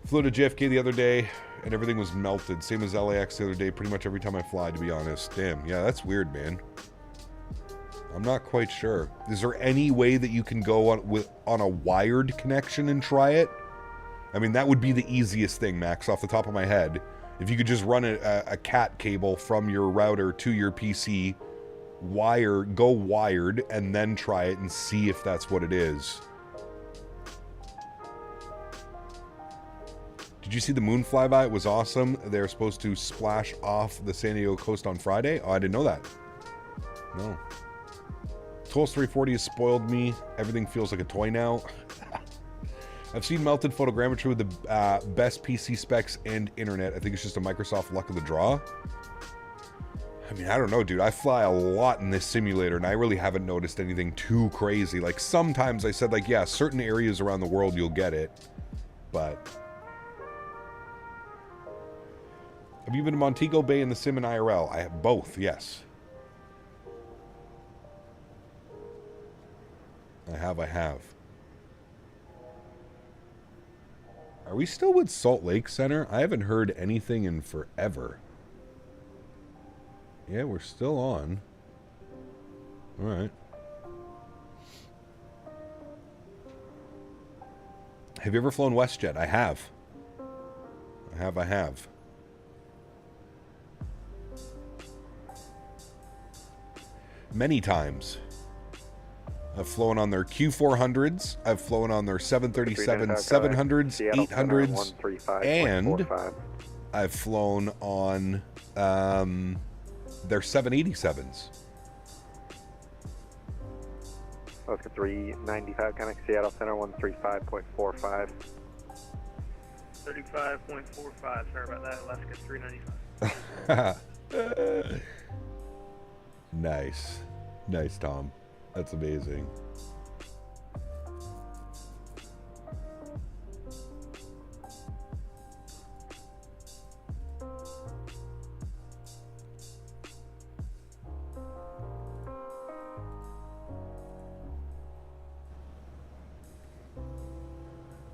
Flew to JFK the other day, and everything was melted. Same as LAX the other day, pretty much every time I fly, to be honest. Damn, yeah, that's weird, man. I'm not quite sure. Is there any way that you can go on a wired connection and try it? I mean, that would be the easiest thing, Max, off the top of my head. If you could just run a cat cable from your router to your PC, go wired, and then try it and see if that's what it is. Did you see the moon flyby? It was awesome. They're supposed to splash off the San Diego coast on Friday. Oh, I didn't know that. No. Tulsa 340 has spoiled me. Everything feels like a toy now. I've seen melted photogrammetry with the best PC specs and internet. I think it's just a Microsoft luck of the draw. I mean, I don't know, dude. I fly a lot in this simulator, and I really haven't noticed anything too crazy. Like, sometimes I said, like, yeah, certain areas around the world you'll get it. But... have you been to Montego Bay in the sim and IRL? I have both, yes. I have. Are we still with Salt Lake Center? I haven't heard anything in forever. Yeah, we're still on. Alright. Have you ever flown WestJet? I have. I have. Many times. I've flown on their Q400s. I've flown on their 737 700s, 800s, and I've flown on their 787s. Alaska 395, connect Seattle Center 135.45. 35.45, sorry about that, Alaska 395. Nice, Tom. That's amazing.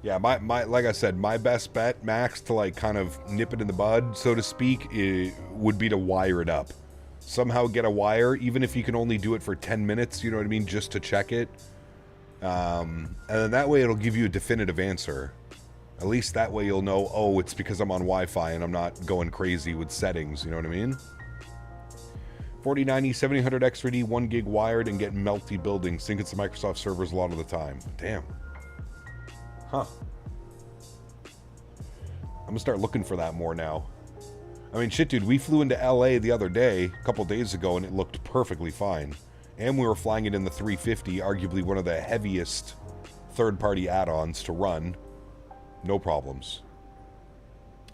Yeah, my like I said, my best bet, Max, to like kind of nip it in the bud, so to speak, would be to wire it up. Somehow get a wire, even if you can only do it for 10 minutes, you know what I mean, just to check it. And then that way it'll give you a definitive answer. At least that way you'll know, oh, it's because I'm on Wi-Fi and I'm not going crazy with settings, you know what I mean? 4090, 7000X3D, 1 gig wired, and get melty buildings. Sync it to Microsoft servers a lot of the time. Damn. Huh. I'm gonna start looking for that more now. I mean, shit, dude, we flew into LA the other day, a couple days ago, and it looked perfectly fine. And we were flying it in the 350, arguably one of the heaviest third-party add-ons to run. No problems.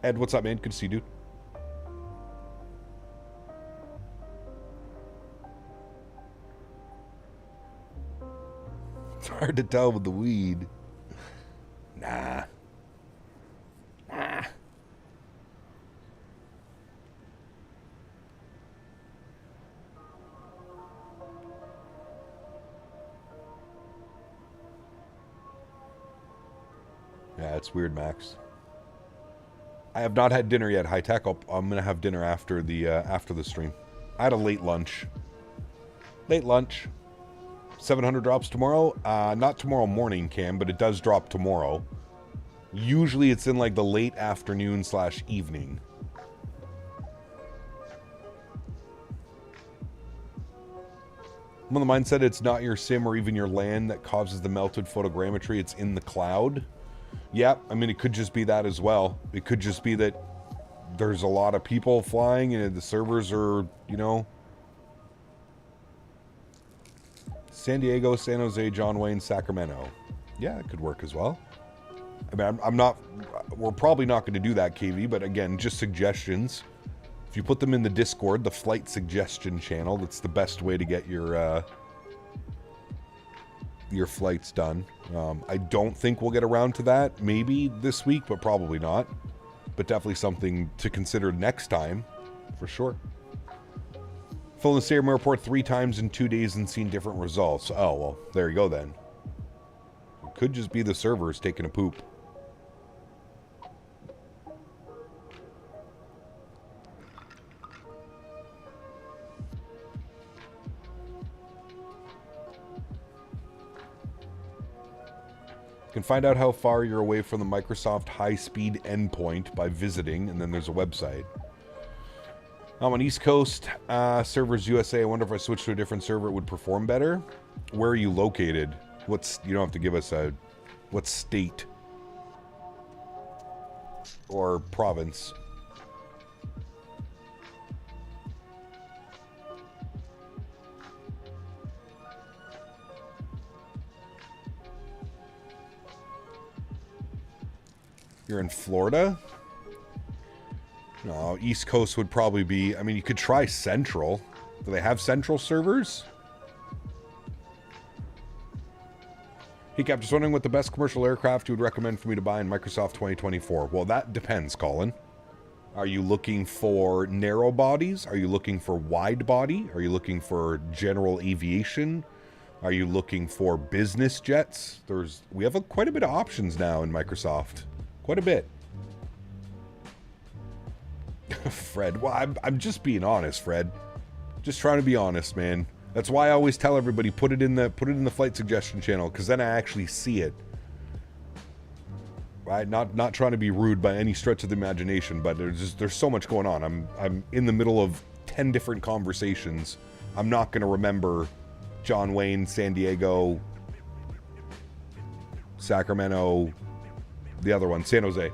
Ed, what's up, man? Good to see you, dude. It's hard to tell with the weed. Nah. Yeah, it's weird, Max. I have not had dinner yet, High Tech. I'm gonna have dinner after the stream. I had a late lunch. 700 drops tomorrow. Not tomorrow morning, Cam, but it does drop tomorrow. Usually it's in like the late afternoon / evening. I'm on the mindset it's not your sim or even your land that causes the melted photogrammetry. It's in the cloud. Yeah, I mean, it could just be that as well. It could just be that there's a lot of people flying and the servers are, you know, San Diego, San Jose, John Wayne, Sacramento. Yeah, it could work as well. I mean, I'm not, we're probably not going to do that, KV, but again, just suggestions. If you put them in the Discord, the flight suggestion channel, that's the best way to get your flights done. I don't think we'll get around to that, maybe this week, but probably not. But definitely something to consider next time, for sure. Flown the Salem Airport 3 times in 2 days and seen different results. Oh, well, there you go then. It could just be the servers taking a poop. You can find out how far you're away from the Microsoft high-speed endpoint by visiting, and then there's a website. I'm on East Coast, servers USA. I wonder if I switched to a different server, it would perform better. Where are you located? You don't have to give us what state or province. You're in Florida? No, East Coast would probably be... I mean, you could try Central. Do they have Central servers? Hey, Cap, just wondering what the best commercial aircraft you would recommend for me to buy in Microsoft 2024. Well, that depends, Colin. Are you looking for narrow bodies? Are you looking for wide body? Are you looking for general aviation? Are you looking for business jets? We have quite a bit of options now in Microsoft. Quite a bit. Fred, well, I'm just being honest, Fred. Just trying to be honest, man. That's why I always tell everybody put it in the flight suggestion channel, because then I actually see it. Right? Not trying to be rude by any stretch of the imagination, but there's so much going on. I'm in the middle of 10 different conversations. I'm not going to remember John Wayne, San Diego, Sacramento, the other one, San Jose.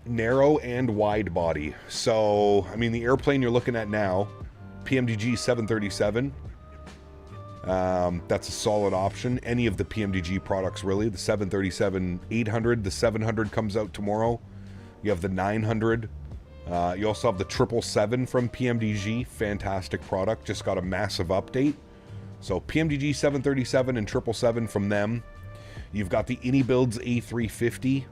Narrow and wide body. So, I mean, the airplane you're looking at now, PMDG 737, that's a solid option. Any of the PMDG products, really. The 737-800, the 700 comes out tomorrow. You have the 900. You also have the 777 from PMDG. Fantastic product. Just got a massive update. So, PMDG 737 and 777 from them. You've got the AnyBuilds A350.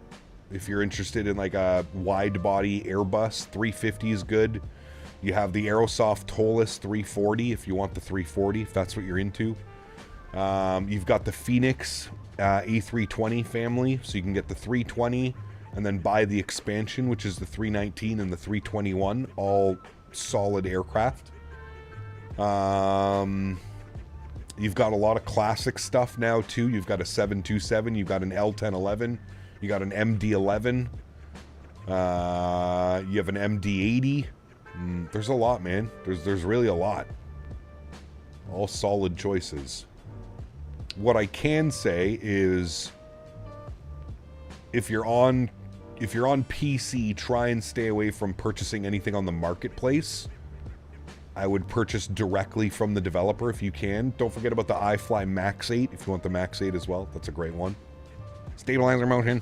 If you're interested in like a wide body Airbus, 350 is good. You have the Aerosoft Tolus 340 if you want the 340, if that's what you're into. You've got the Phoenix A320 family, so you can get the 320 and then buy the expansion, which is the 319 and the 321, all solid aircraft. You've got a lot of classic stuff now too. You've got a 727, you've got an L1011. You got an MD-11. You have an MD-80. There's a lot, man. There's really a lot. All solid choices. What I can say is, if you're on PC, try and stay away from purchasing anything on the marketplace. I would purchase directly from the developer if you can. Don't forget about the iFly Max 8 if you want the Max 8 as well. That's a great one. Stabilizer motion.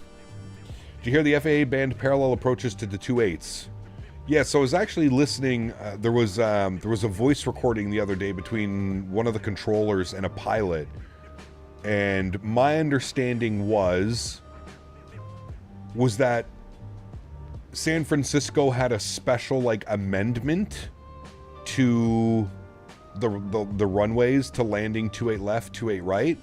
Did you hear the FAA banned parallel approaches to the 2.8s? Yeah, so I was actually listening. There was a voice recording the other day between one of the controllers and a pilot, and my understanding was that San Francisco had a special like amendment to the runways to landing 2.8 left, 2.8 right.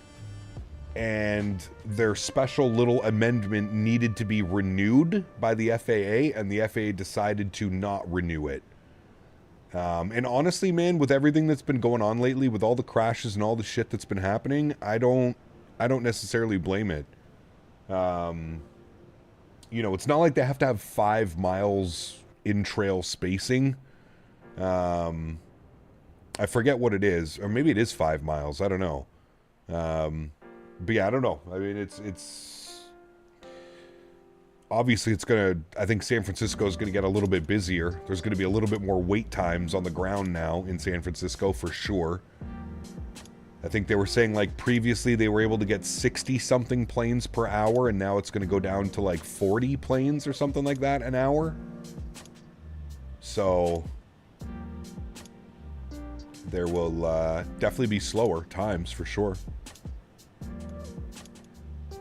And their special little amendment needed to be renewed by the FAA, and the FAA decided to not renew it. And honestly, man, with everything that's been going on lately, with all the crashes and all the shit that's been happening, I don't necessarily blame it. You know, it's not like they have to have 5 miles in trail spacing. I forget what it is, or maybe it is 5 miles. I don't know. But yeah, I don't know. I mean, it's obviously it's gonna. I think San Francisco is gonna get a little bit busier. There's gonna be a little bit more wait times on the ground now in San Francisco for sure. I think they were saying like previously they were able to get 60 something planes per hour, and now it's going to go down to like 40 planes or something like that an hour. So there will definitely be slower times for sure.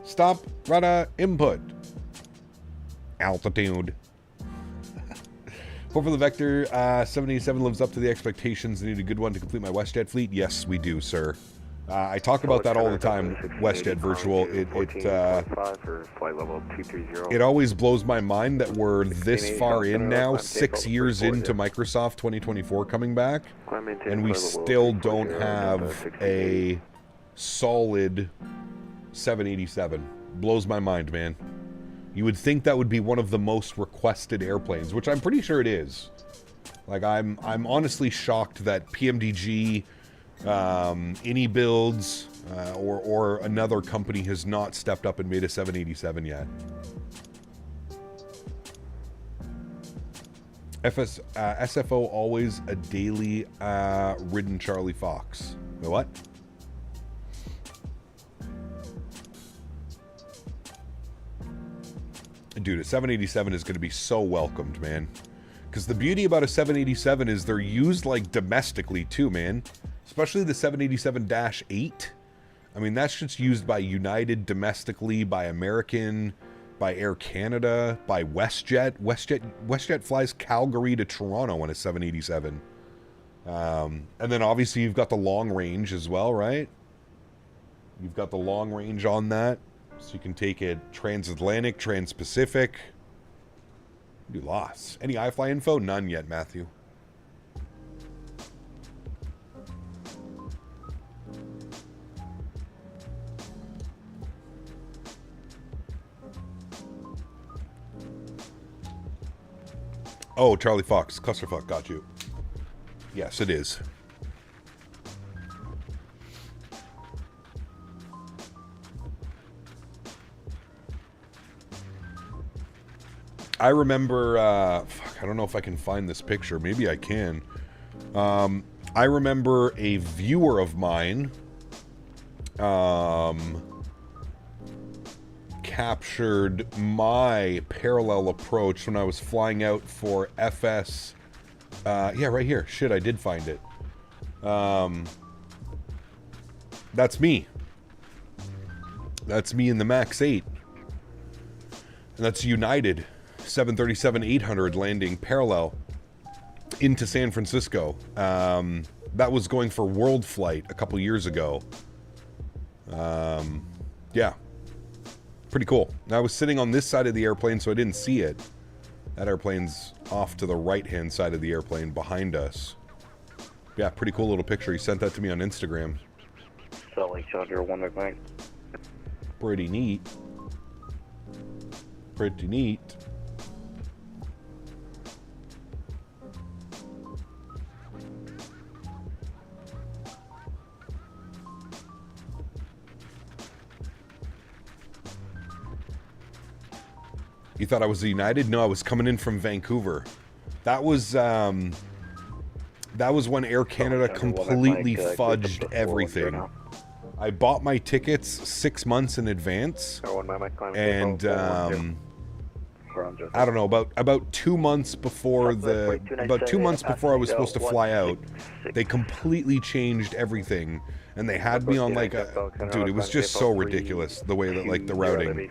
Stop rudder input. Altitude. Hope for the Vector 787 lives up to the expectations. I need a good one to complete my WestJet fleet. Yes, we do, sir. I talk about that all the time, WestJet Virtual. It always blows my mind that we're this far in now, 6 years into Microsoft 2024 coming back, and we still don't have a solid 787. Blows my mind, man. You would think that would be one of the most requested airplanes, which I'm pretty sure it is. Like, I'm honestly shocked that PMDG, any builds, or another company has not stepped up and made a 787 yet. SFO always a daily ridden Charlie Fox. Wait, what? Dude, a 787 is going to be so welcomed, man. Because the beauty about a 787 is they're used, like, domestically, too, man. Especially the 787-8. I mean, that's just used by United domestically, by American, by Air Canada, by WestJet. WestJet flies Calgary to Toronto on a 787. And then, obviously, you've got the long range as well, right? You've got the long range on that. So you can take it transatlantic, trans-Pacific. Do lots. Any iFly info? None yet, Matthew. Oh, Charlie Fox. Clusterfuck, got you. Yes, it is. I remember, fuck, I don't know if I can find this picture. Maybe I can. I remember a viewer of mine captured my parallel approach when I was flying out for FS. Yeah, right here. Shit, I did find it. That's me. That's me in the MAX 8. And that's United. 737-800 landing parallel into San Francisco. That was going for World Flight a couple years ago. Yeah. Pretty cool. I was sitting on this side of the airplane, so I didn't see it. That airplane's off to the right-hand side of the airplane behind us. Yeah, pretty cool little picture. He sent that to me on Instagram. Sólríkt, Childerz, 1 McMahon. Pretty neat. Pretty neat. You thought I was a United? No, I was coming in from Vancouver. That was when Air Canada completely fudged everything. I bought my tickets 6 months in advance, and I don't know, about 2 months before about 2 months before I was supposed to fly out, they completely changed everything, and they had me on like a dude. It was just so ridiculous the way that like the routing.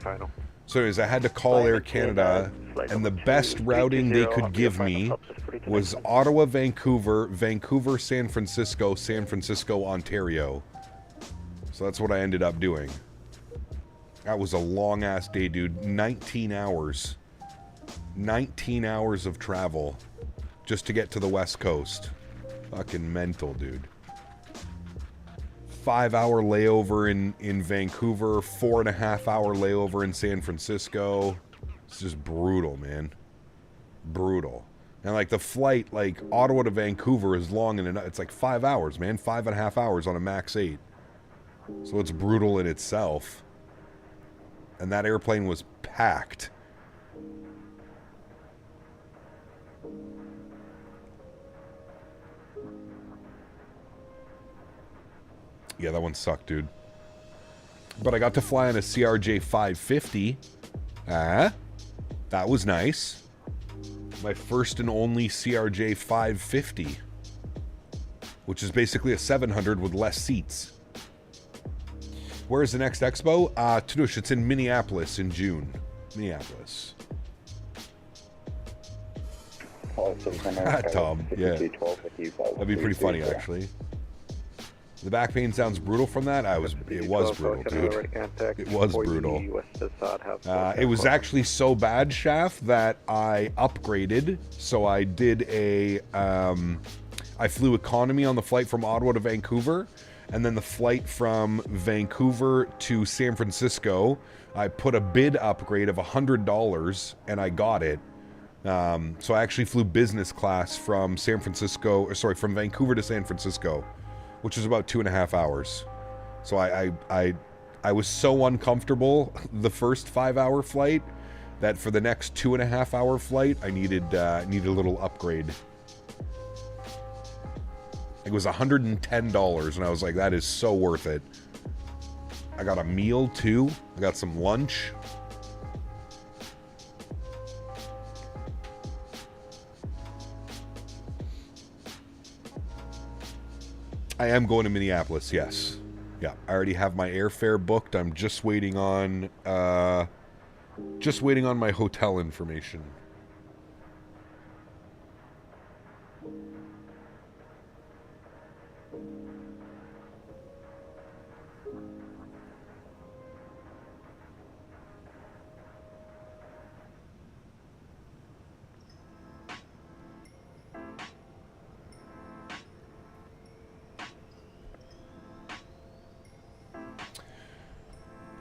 So anyways, I had to call Air Canada, and the best routing they could give me was Ottawa, Vancouver, Vancouver, San Francisco, San Francisco, Ontario. So that's what I ended up doing. That was a long-ass day, dude. 19 hours. 19 hours of travel just to get to the West Coast. Fucking mental, dude. 5-hour layover in Vancouver, 4.5-hour layover in San Francisco. It's just brutal, man. Brutal. And like the flight, like Ottawa to Vancouver is long and it's like 5 hours, man. 5.5 hours on a MAX 8. So it's brutal in itself. And that airplane was packed. Yeah, that one sucked, dude. But I got to fly on a CRJ 550. That was nice. My first and only CRJ 550. Which is basically a 700 with less seats. Where is the next expo? Tanush, it's in Minneapolis in June. Minneapolis. Tom, yeah. That'd be pretty funny, actually. The back pain sounds brutal from that. It was brutal, dude. It was brutal. It was actually so bad, Shaft, that I upgraded. So I did I flew economy on the flight from Ottawa to Vancouver. And then the flight from Vancouver to San Francisco, I put a bid upgrade of $100 and I got it. So I actually flew business class from from Vancouver to San Francisco, which is about 2.5 hours. So I was so uncomfortable the first 5-hour flight that for the next 2.5-hour flight, I needed a little upgrade. It was $110, and I was like, that is so worth it. I got a meal, too. I got some lunch. I am going to Minneapolis, yes. Yeah, I already have my airfare booked. I'm just waiting on my hotel information.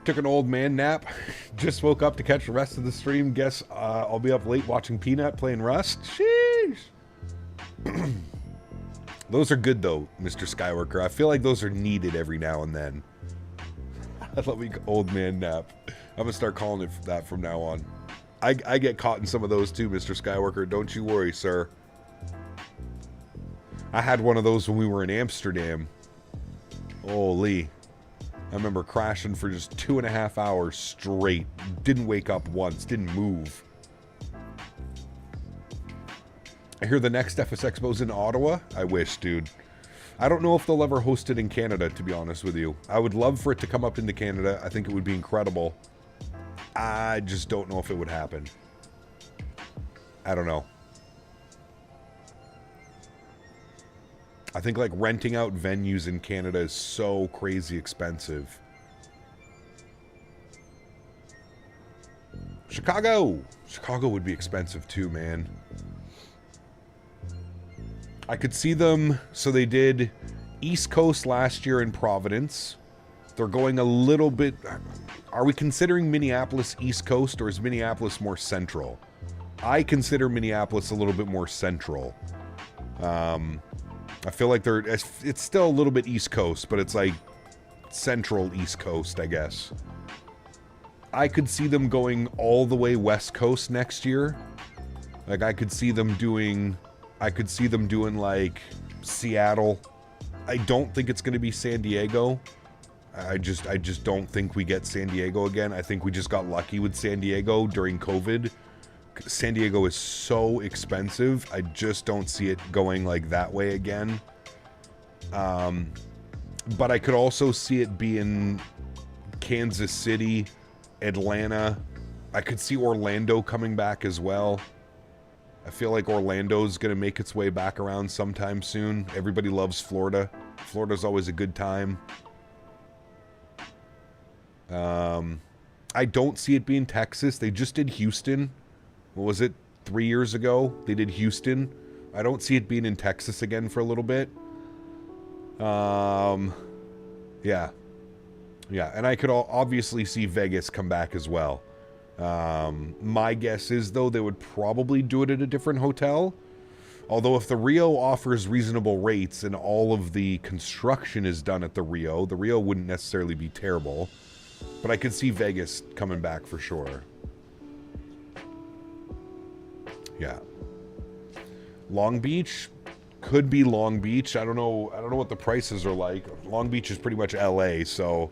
Took an old man nap. Just woke up to catch the rest of the stream. Guess I'll be up late watching Peanut playing Rust. Sheesh. Those are good though, Mr. Skyworker. I feel like those are needed every now and then. I love me old man nap. I'm gonna start calling it that from now on. I get caught in some of those too, Mr. Skyworker. Don't you worry, sir. I had one of those when we were in Amsterdam. Holy. I remember crashing for just 2.5 hours straight. Didn't wake up once. Didn't move. I hear the next FS Expo's in Ottawa. I wish, dude. I don't know if they'll ever host it in Canada, to be honest with you. I would love for it to come up into Canada. I think it would be incredible. I just don't know if it would happen. I don't know. I think like renting out venues in Canada is so crazy expensive. Chicago! Chicago would be expensive too, man. I could see them, so they did East Coast last year in Providence. They're going a little bit... Are we considering Minneapolis East Coast, or is Minneapolis more central? I consider Minneapolis a little bit more central. I feel like it's still a little bit East Coast, but it's like central East Coast, I guess. I could see them going all the way West Coast next year. Like I could see them doing like Seattle. I don't think it's going to be San Diego. I just don't think we get San Diego again. I think we just got lucky with San Diego during COVID. San Diego is so expensive. I just don't see it going like that way again. But I could also see it being Kansas City, Atlanta. I could see Orlando coming back as well. I feel like Orlando's going to make its way back around sometime soon. Everybody loves Florida. Florida's always a good time. I don't see it being Texas. They just did Houston. What was it? 3 years ago? They did Houston. I don't see it being in Texas again for a little bit. Yeah. Yeah, and I could obviously see Vegas come back as well. My guess is, though, they would probably do it at a different hotel. Although if the Rio offers reasonable rates and all of the construction is done at the Rio wouldn't necessarily be terrible. But I could see Vegas coming back for sure. Yeah. Long Beach could be Long Beach. I don't know what the prices are like. Long Beach is pretty much LA, so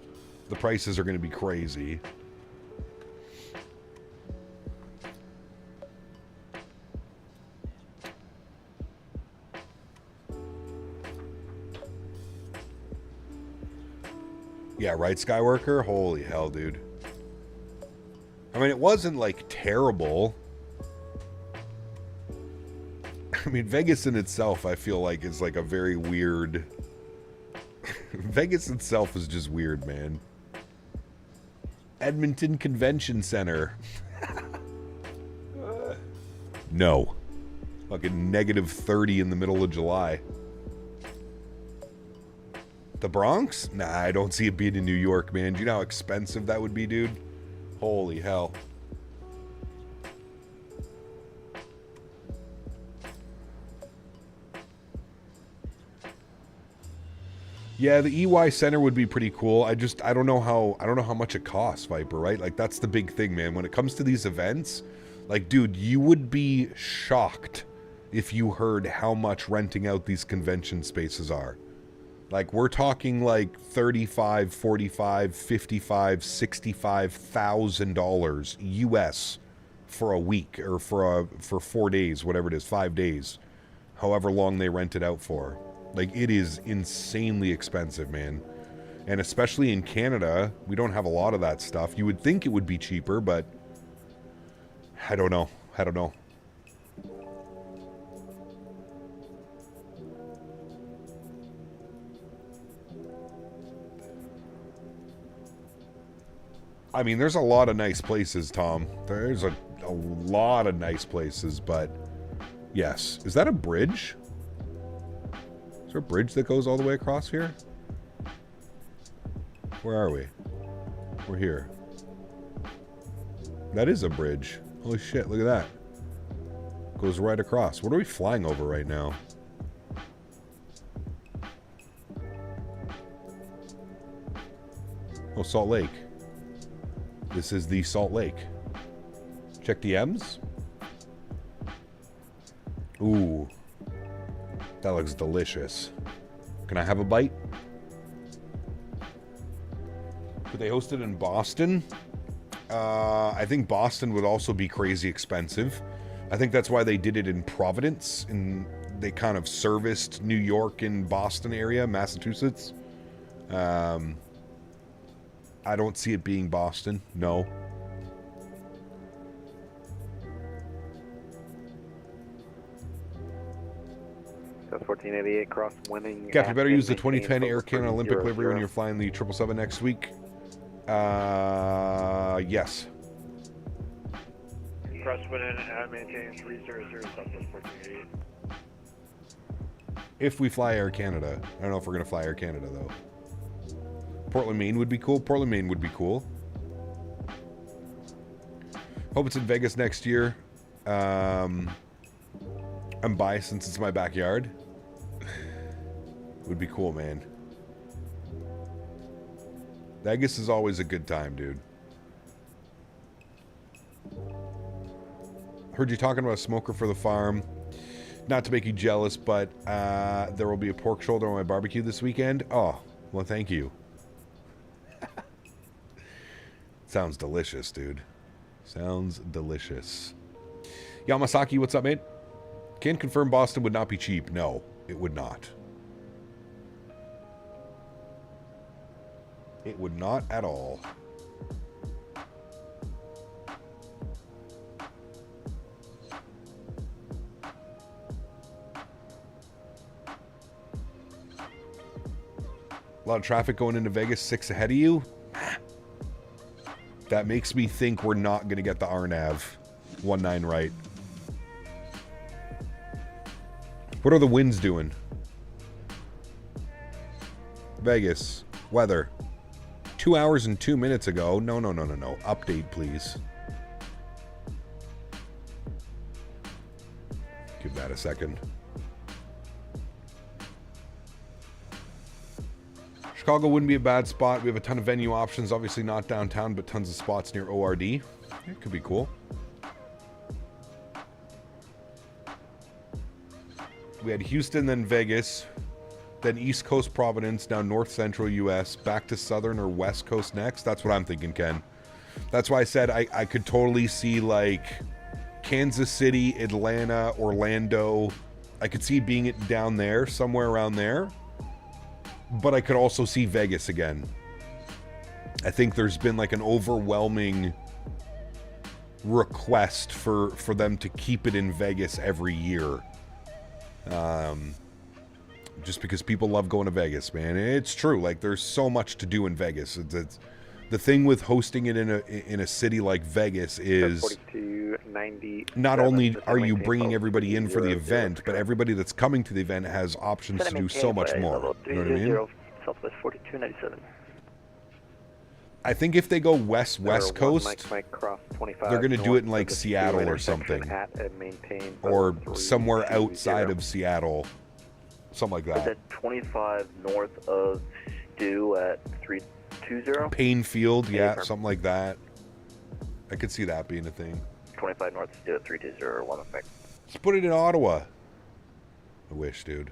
the prices are going to be crazy. Yeah, right, Skyworker? Holy hell, dude. I mean, it wasn't, like, terrible. I mean, Vegas in itself, I feel like, is, like, a very weird... Vegas itself is just weird, man. Edmonton Convention Center. No. Fucking -30 in the middle of July. The Bronx? Nah, I don't see it being in New York, man. Do you know how expensive that would be, dude? Holy hell. Yeah, the EY Center would be pretty cool. I don't know how much it costs, Viper, right? Like, that's the big thing, man. When it comes to these events, like, dude, you would be shocked if you heard how much renting out these convention spaces are. Like, we're talking like $35, $45, $55, $65,000 US for a week, or for 4 days, whatever it is, 5 days, however long they rent it out for. Like, it is insanely expensive, man. And especially in Canada, we don't have a lot of that stuff. You would think it would be cheaper, but I don't know. I don't know. I mean, there's a lot of nice places, Tom. There's a lot of nice places, but yes. Is that a bridge? Is there a bridge that goes all the way across here? Where are we? We're here. That is a bridge. Holy shit, look at that. Goes right across. What are we flying over right now? Oh, Salt Lake. This is the Salt Lake. Check the M's. Ooh. That looks delicious. Can I have a bite? Could they host it in Boston? I think Boston would also be crazy expensive. I think that's why they did it in Providence. And they kind of serviced New York and Boston area, Massachusetts. I don't see it being Boston. No. That's 1488 cross winning. Cap, you better use the 2010 Air Canada Olympic livery when you're flying the 777 next week. Yes. Cross winning and maintain 300 Southwest 1488. If we fly Air Canada. I don't know if we're going to fly Air Canada, though. Portland, Maine would be cool. Portland, Maine would be cool. Hope it's in Vegas next year. I'm biased since it's my backyard. Would be cool, man. Vegas is always a good time, dude. Heard you talking about a smoker for the farm. Not to make you jealous, but there will be a pork shoulder on my barbecue this weekend. Oh, well, thank you. Sounds delicious, dude. Sounds delicious. Yamasaki, what's up, mate? Can confirm Boston would not be cheap. No, it would not. It would not at all. A lot of traffic going into Vegas, 6 ahead of you. That makes me think we're not going to get the RNAV 19 right. What are the winds doing? Vegas. Weather. 2 hours and 2 minutes ago. No. Update, please. Give that a second. Chicago wouldn't be a bad spot. We have a ton of venue options. Obviously not downtown, but tons of spots near ORD. It could be cool. We had Houston, then Vegas, then East Coast Providence, down North Central U.S., back to Southern or West Coast next. That's what I'm thinking, Ken. That's why I said I could totally see, like, Kansas City, Atlanta, Orlando. I could see being it down there, somewhere around there. But I could also see Vegas again. I think there's been, like, an overwhelming request for them to keep it in Vegas every year. Just because people love going to Vegas, man. It's true. Like, there's so much to do in Vegas. It's the thing with hosting it in a city like Vegas is not only are you bringing everybody in for the event, but everybody that's coming to the event has options to do so much more. You know what I mean? Southwest 4297. I think if they go West Coast, they're going to do it in, like, Seattle or something. Or somewhere outside of Seattle. Something like that. Is that 25 north of Stu at 320? Payne Field, yeah, something like that. I could see that being a thing. 25 north of Stu at 320, one effect. Let's put it in Ottawa. I wish, dude.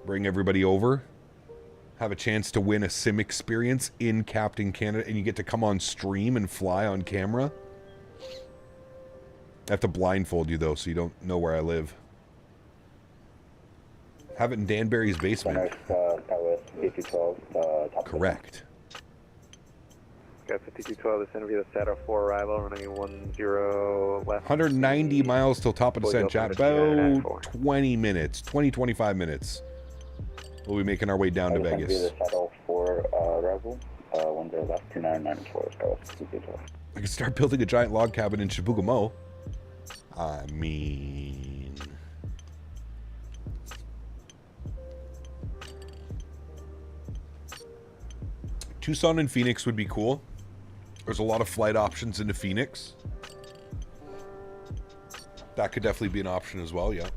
Bring everybody over. Have a chance to win a sim experience in Captain Canada, and you get to come on stream and fly on camera. I have to blindfold you, though, so you don't know where I live. Have it in Danbury's basement. Correct. Got 5212, this is going to be the Saturn 4 arrival, running 10 left. 190 miles till top of descent, chat. About 20 minutes, 25 minutes. We'll be making our way down to Vegas. I can start building a giant log cabin in Chibougamau. I mean... Tucson and Phoenix would be cool. There's a lot of flight options into Phoenix. That could definitely be an option as well, yeah.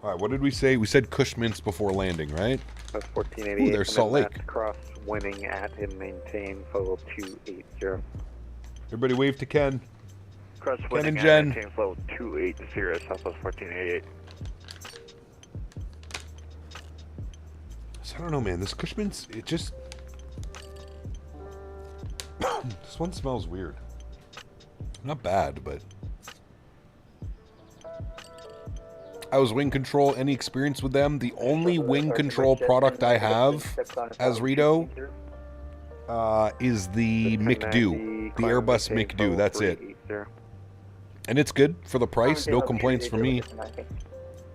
All right, what did we say? We said Cushman's before landing, right? That's 1488. Ooh, there's Salt Lake. Cross winning at and maintain level 280. Everybody wave to Ken. Cross Ken winning and at Jen. maintain level 280, Southwest 1488. So I don't know, man. This Cushman's, it just... This one smells weird. Not bad, but... I was wing control. Any experience with them? The only wing control product I have as Rito is the McDo, the Airbus McDo. That's it. And it's good for the price. No complaints from me.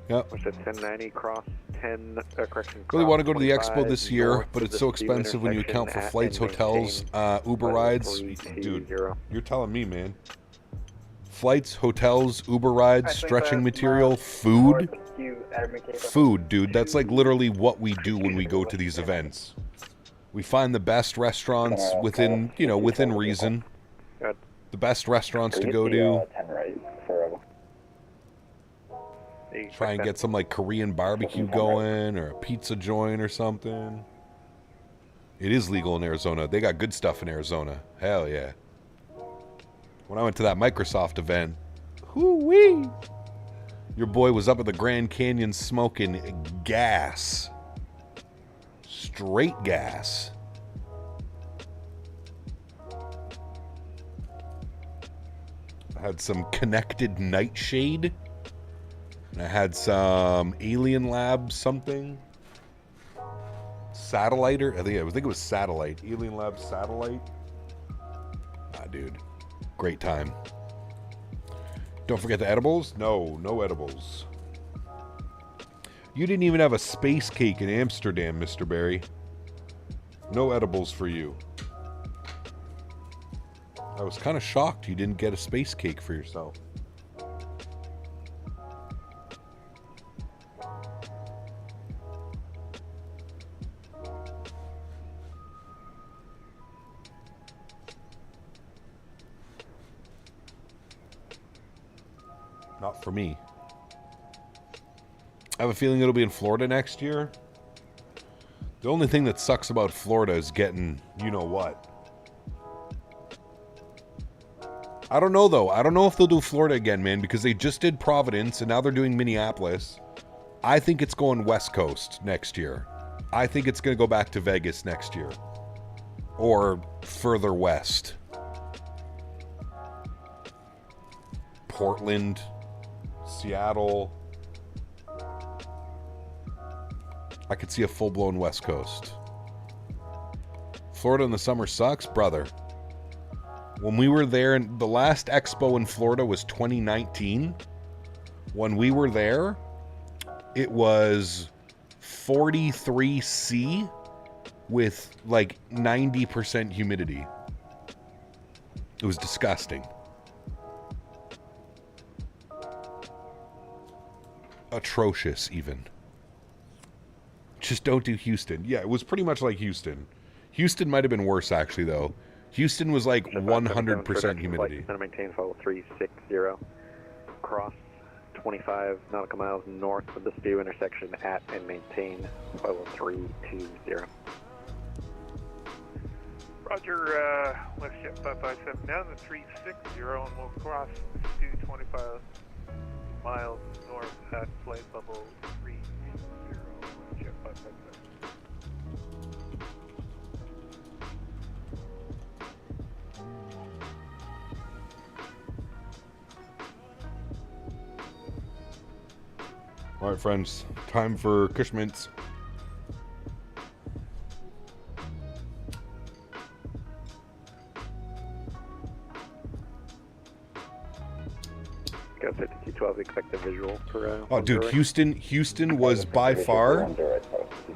Yep. What's it, 1090 cross 10, correction. Really want to go to the expo this year, but it's so expensive when you account for flights, hotels, Uber rides. Dude, you're telling me, man. Flights, hotels, Uber rides, stretching material, food. Food, dude. That's like literally what we do when we go to these events. We find the best restaurants within, you know, within reason. The best restaurants to go to. Try and get some like Korean barbecue going or a pizza joint or something. It is legal in Arizona. They got good stuff in Arizona. Hell yeah. When I went to that Microsoft event, whoo-wee, your boy was up at the Grand Canyon smoking gas. Straight gas. I had some connected nightshade. And I had some Alien Lab something. Satellite, I think it was Satellite. Alien Lab Satellite. Ah, dude. Great time. Don't forget the edibles. No edibles. You didn't even have a space cake in Amsterdam, Mr. Barry. No edibles for you. I was kind of shocked you didn't get a space cake for yourself. Not for me. I have a feeling it'll be in Florida next year. The only thing that sucks about Florida is getting, you know what. I don't know, though. I don't know if they'll do Florida again, man, because they just did Providence, and now they're doing Minneapolis. I think it's going West Coast next year. I think it's going to go back to Vegas next year. Or further west. Portland, Seattle. I could see a full-blown West Coast. Florida in the summer sucks, brother. When we were there, and the last expo in Florida was 2019. When we were there, it was 43°C with like 90% humidity. It was disgusting. Atrocious, even. Just don't do Houston. Yeah, it was pretty much like Houston. Houston might have been worse, actually, though. Houston was like 100% humidity. Maintain follow 360. Cross 25 nautical miles north of the Stew intersection at and maintain follow 320. Roger, WestJet 557 down to 360 and we'll cross the Stew 25 miles north at flight level 320. WestJet 557. All right, friends, time for Cushmints. Go 5212, expect a visual for... oh, dude, Houston was by far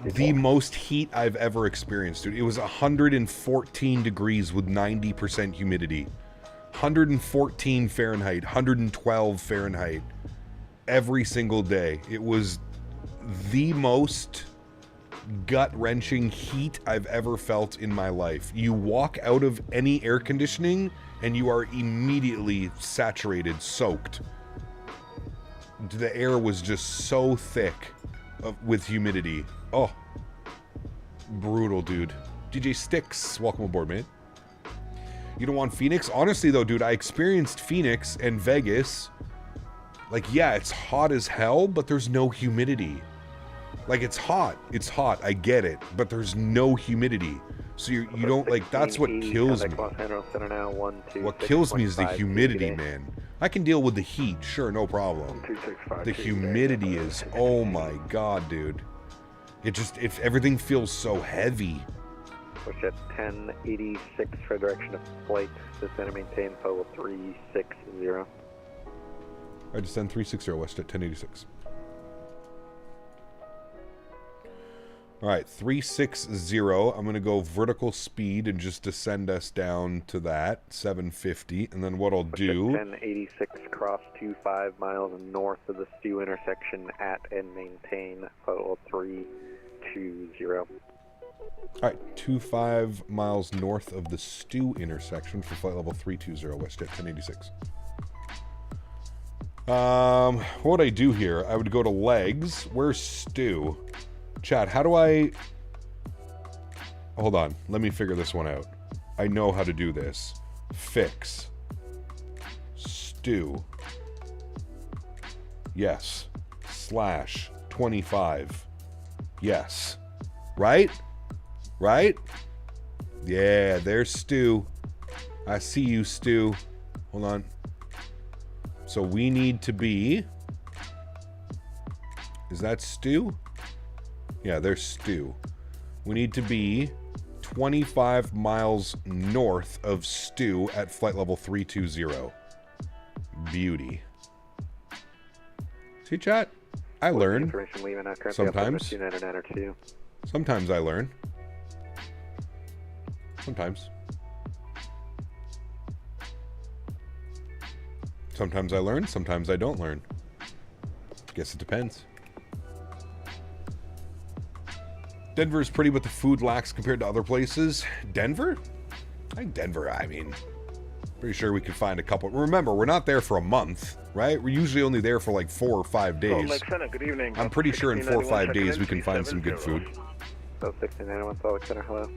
the most heat I've ever experienced, dude. It was 114 degrees with 90% humidity. 114 Fahrenheit, 112 Fahrenheit. Every single day. It was the most gut-wrenching heat I've ever felt in my life. You walk out of any air conditioning and you are immediately saturated, soaked. The air was just so thick with humidity. Oh, brutal, dude. DJ Sticks, welcome aboard, man. You don't want Phoenix? Honestly, though, dude, I experienced Phoenix and Vegas. Like, yeah, it's hot as hell, but there's no humidity. Like, it's hot, I get it, but there's no humidity. So you don't, like, that's what kills me. What kills me is the humidity, man. I can deal with the heat, sure, no problem. The humidity is, oh my god, dude. It just, everything feels so heavy. Push at 1086 for direction of flight. Descend and maintain follow 360. I descend 360 west at 1086. All right, 360. I'm going to go vertical speed and just descend us down to that, 750. And then what I'll do... 1086, cross 25 miles north of the Stew intersection at and maintain follow 320. All right, 25 miles north of the Stew intersection for flight level 320, west at 1086. What would I do here? I would go to legs. Where's Stew? Chat, how do I... Hold on. Let me figure this one out. I know how to do this. Fix. Stew. Yes. Slash. 25. Yes. Right? Right? Yeah, there's Stew. I see you, Stew. Hold on. So we need to be... Is that Stew? Yeah, there's Stew. We need to be 25 miles north of Stew at flight level 320. Beauty. See, chat? I learn. Sometimes. Sometimes I learn. Sometimes. Sometimes I learn, sometimes I don't learn. Guess it depends. Denver is pretty, but the food lacks compared to other places. Denver? I think Denver, I mean, Pretty sure we could find a couple. Remember, we're not there for a month, right? We're usually only there for like 4 or 5 days. Good evening. I'm pretty sure in 4 or 5 days we can find some good food. So 1691 Salt Lake Center, hello.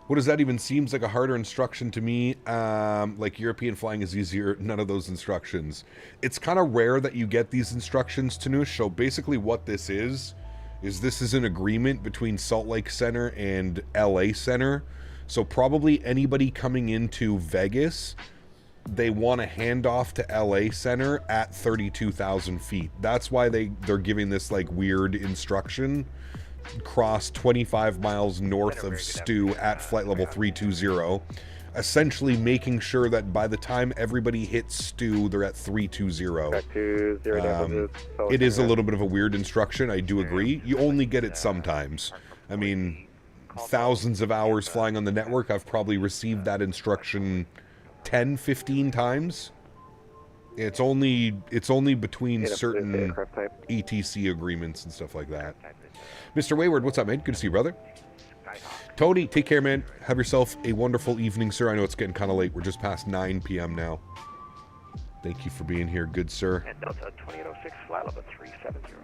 What does that even seems like a harder instruction to me? Like European flying is easier. None of those instructions. It's kind of rare that you get these instructions, Tanush. So basically what this is this is an agreement between Salt Lake Center and LA Center. So probably anybody coming into Vegas, they want to hand off to LA Center at 32,000 feet. That's why they're giving this like weird instruction. Cross 25 miles north of Stu at flight level 320, essentially making sure that by the time everybody hits Stu, they're at 320. Back to 0 it is a little bit of a weird instruction, I do agree. You only get it sometimes. I mean, thousands of hours flying on the network, I've probably received that instruction 10, 15 times. It's only between certain ETC agreements and stuff like that. Mr. Wayward, what's up, man? Good to see you, brother. Tony, take care, man. Have yourself a wonderful evening, sir. I know it's getting kind of late. We're just past 9 p.m. now. Thank you for being here, good sir. And Delta 2806, flight level 370.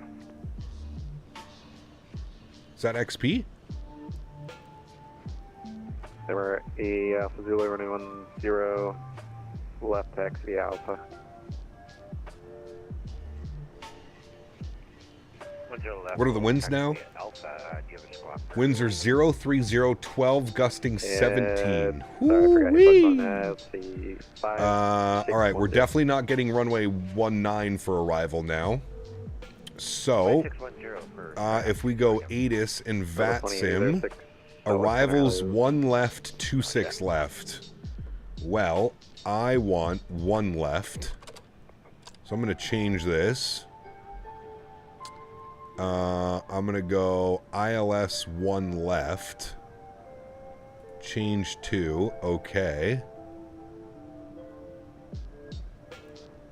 Is that XP? There were a Alpha Zulu running 10 left taxi via Alpha. What are the winds now? Winds are 030, gusting 17. Alright, we're definitely not getting runway 19 for arrival now. So, if we go ATIS and VATSIM, arrivals 1 left, 26 left. Well, I want 1 left. So I'm going to change this. I'm going to go ILS 1 left. Change to, okay.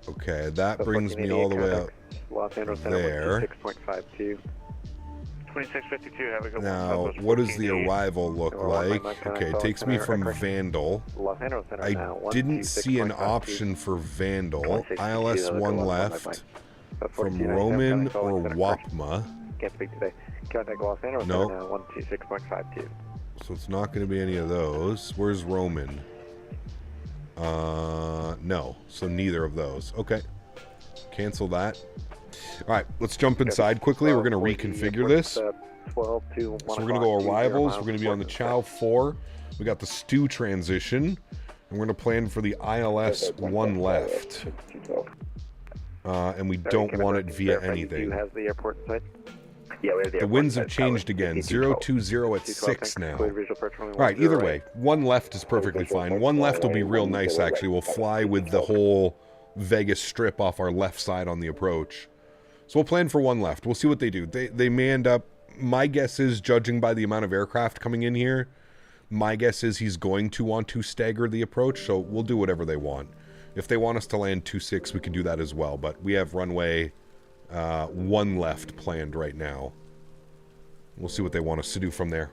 Okay, that brings me all the way up there. 6.52. 2652, have a good one. Now, what does the arrival look like? Okay, it takes me from Vandal. I didn't see an option for Vandal. ILS 1 left. From Roman or Wapma. Can't speak today. Contact Los Angeles. No. 126.52. So it's not going to be any of those. Where's Roman? No. So neither of those. Okay. Cancel that. Alright, let's jump inside quickly. We're going to reconfigure this. So we're going to go arrivals. We're going to be on the Chow 4. We got the Stu transition. And we're going to plan for the ILS 1 left. And we don't want it via anything. The winds have changed again. 020 at 6 now. Alright, either way. 1 left is perfectly fine. 1 left will be real nice, actually. We'll fly with the whole Vegas Strip off our left side on the approach. So we'll plan for 1 left. We'll see what they do. They may end up... My guess is, judging by the amount of aircraft coming in here, my guess is he's going to want to stagger the approach, so we'll do whatever they want. If they want us to land 26, we can do that as well. But we have runway 1 left planned right now. We'll see what they want us to do from there.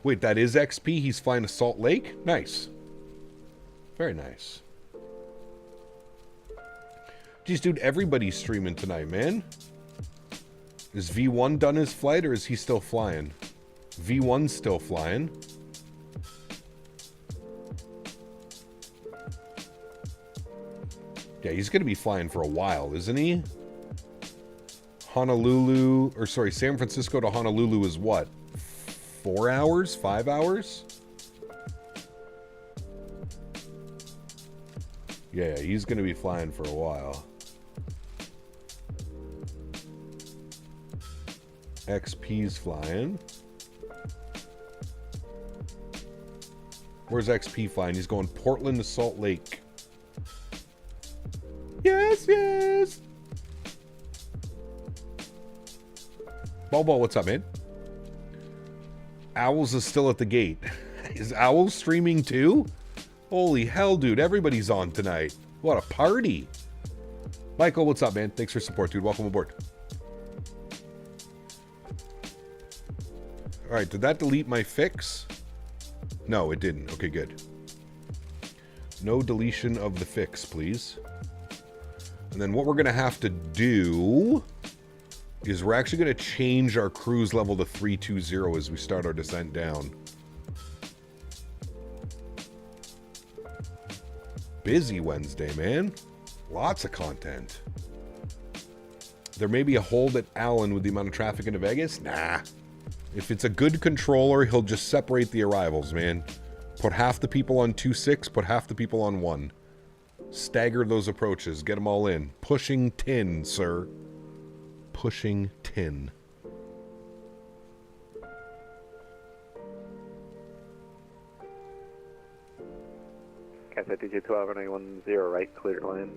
Wait, that is XP? He's flying to Salt Lake? Nice. Very nice. Geez, dude, everybody's streaming tonight, man. Is V1 done his flight, or is he still flying? V1's still flying. Yeah, he's going to be flying for a while, isn't he? Honolulu, or sorry, San Francisco to Honolulu is what? 4 hours? 5 hours? Yeah, he's going to be flying for a while. XP's flying. Where's XP flying? He's going Portland to Salt Lake. Yes, yes! Bobo, what's up, man? Owls is still at the gate. Is Owls streaming too? Holy hell, dude. Everybody's on tonight. What a party. Michael, what's up, man? Thanks for support, dude. Welcome aboard. All right, did that delete my fix? No, it didn't. Okay, good. No deletion of the fix, please. And then what we're going to have to do is we're actually going to change our cruise level to 320 as we start our descent down. Busy Wednesday, man. Lots of content. There may be a hold at Allen with the amount of traffic into Vegas. Nah. If it's a good controller, he'll just separate the arrivals, man. Put half the people on 2-6, put half the people on 1. Stagger those approaches. Get them all in. Pushing 10, sir. Pushing 10. Cathay 212 runway 10 right, clear to land.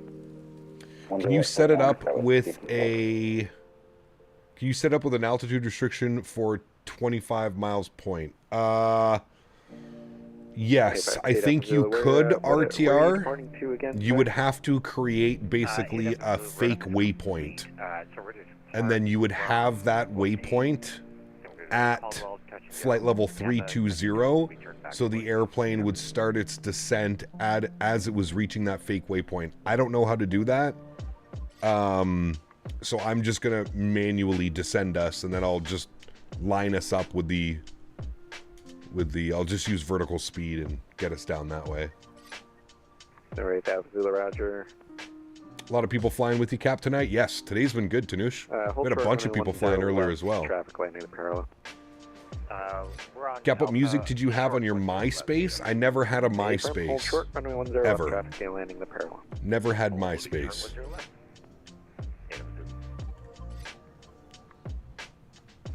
Can you set it up with a... Can you set up with an altitude restriction for 25 miles point? Yes, I think you could, RTR. You would have to create basically a fake waypoint. And then you would have that waypoint at flight level 320, so the airplane would start its descent as it was reaching that fake waypoint. I don't know how to do that. So I'm just going to manually descend us, and then I'll just line us up with the... I'll just use vertical speed and get us down that way. Alright, Zulu, Roger. A lot of people flying with you, Cap, tonight? Yes, today's been good, Tanush. We had a bunch of people flying earlier as well. Traffic landing parallel. Cap, what music did you have on your MySpace? I never had a MySpace. Ever. Never had MySpace.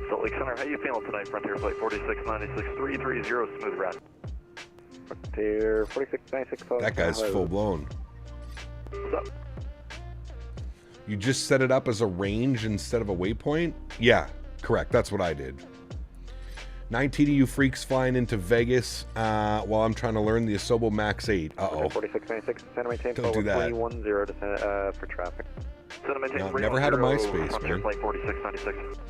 Salt Lake Center, how you feeling tonight? Frontier Flight 4696 330, smooth route. Frontier 4696. That guy's full blown. What's up? You just set it up as a range instead of a waypoint? Yeah, correct. That's what I did. 9 TDU freaks flying into Vegas while I'm trying to learn the Asobo Max 8. Uh-oh. 4696, center maintain. Don't do that. 310 for traffic. Center maintain. No, never had a MySpace, Frontier man. Flight 4696.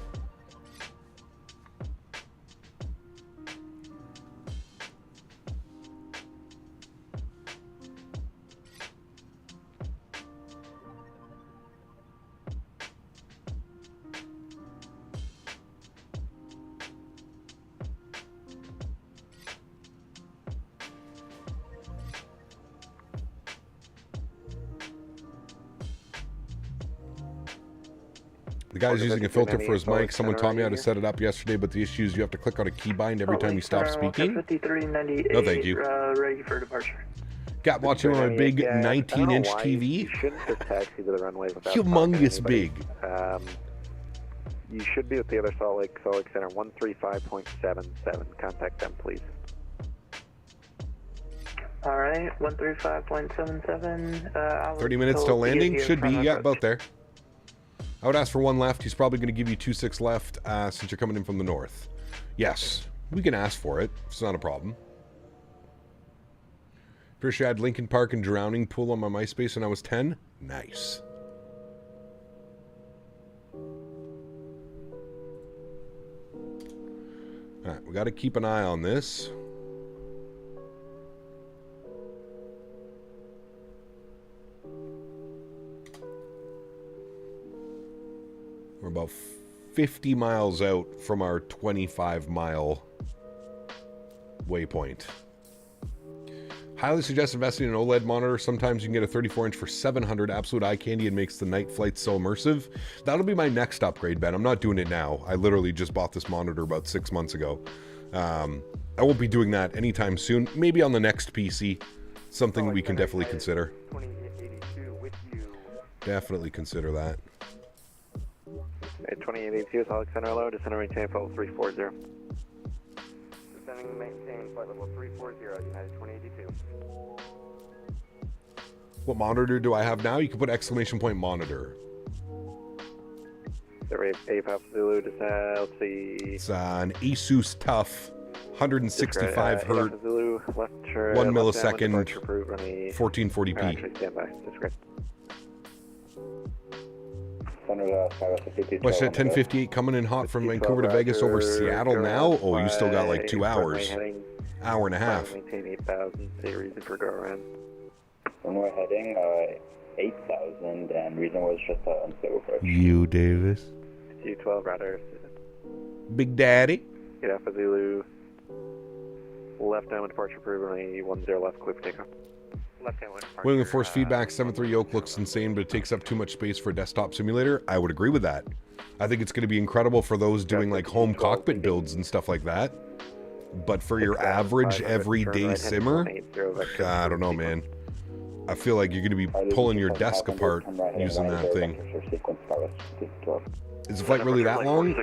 The guy's using a filter for his mic. Someone taught me how to set it up yesterday, but the issue is you have to click on a keybind every time you stop speaking. No, thank you. Ready for departure. Got watching on my big 19-inch TV. You shouldn't just taxi to the runway without Humongous big. You should be with the other Salt Lake Center 135.77. Contact them, please. All right, 135.77. 30 minutes till landing. Should be. Yeah, about there. I would ask for 1 left. He's probably going to give you 2-6 left since you're coming in from the north. Yes, we can ask for it. It's not a problem. Pretty sure I had Lincoln Park and Drowning Pool on my MySpace when I was 10. Nice. Alright, we got to keep an eye on this. We're about 50 miles out from our 25-mile waypoint. Highly suggest investing in an OLED monitor. Sometimes you can get a 34-inch for $700. Absolute eye candy and makes the night flights so immersive. That'll be my next upgrade, Ben. I'm not doing it now. I literally just bought this monitor about 6 months ago. I won't be doing that anytime soon. Maybe on the next PC. Something we can definitely consider. Definitely consider that. 2882 is Alexander Low, descending maintain level 340. Descending maintain flight level 340, United 2082. What monitor do I have now? You can put exclamation point monitor. APAP Zulu, let's see. It's an Asus TUF 165 hertz, 1 millisecond, 1440p. Actually, stand by. That's great. WestJet 1058 coming in hot from Vancouver to Vegas over Seattle now. Oh, you still got like 2 hours. Hour and a half. Maintain 8,000, say reason for go around. When we're heading 8,000 and reason was just unstable approach. You, Davis. U12 radar. Big Daddy. Get Alpha Zulu. Left downwind departure proven 10 left, clear for takeoff. Left downwind departure. Wing and force feedback, 7.3 yoke looks insane, but it takes up too much space for a desktop simulator. I would agree with that. I think it's going to be incredible for those doing like home cockpit builds and stuff like that. But for your average everyday simmer, I don't know, man. I feel like you're going to be pulling your desk apart using that thing. Is the flight really that long?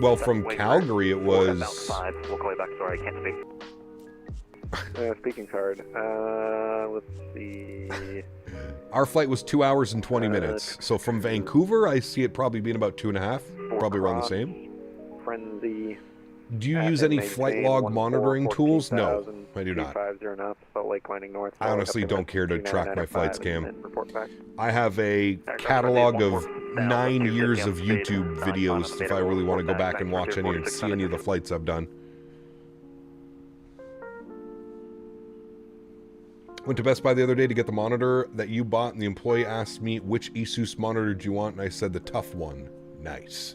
Well, from Calgary it was... We'll call you back. Sorry, I can't speak. Speaking card. Let's see. Our flight was 2 hours and 20 minutes. So from Vancouver, I see it probably being about 2.5. Probably around the same. Frenzy. Do you use any flight log monitoring tools? No, I do not. I honestly don't care to track my flights, Cam. I have a catalog of 9 years of YouTube videos if I really want to go back and watch any and see any of the flights I've done. Went to Best Buy the other day to get the monitor that you bought, and the employee asked me, which Asus monitor do you want? And I said, the tough one. Nice.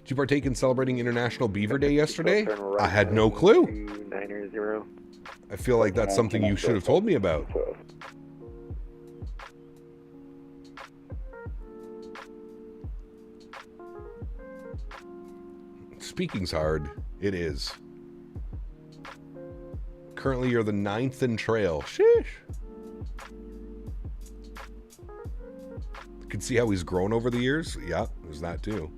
Did you partake in celebrating International Beaver Day yesterday? I had no clue. I feel like that's something you should have told me about. Speaking's hard. It is. Currently, you're the 9th in trail. Sheesh. You can see how he's grown over the years. Yeah, there's that too.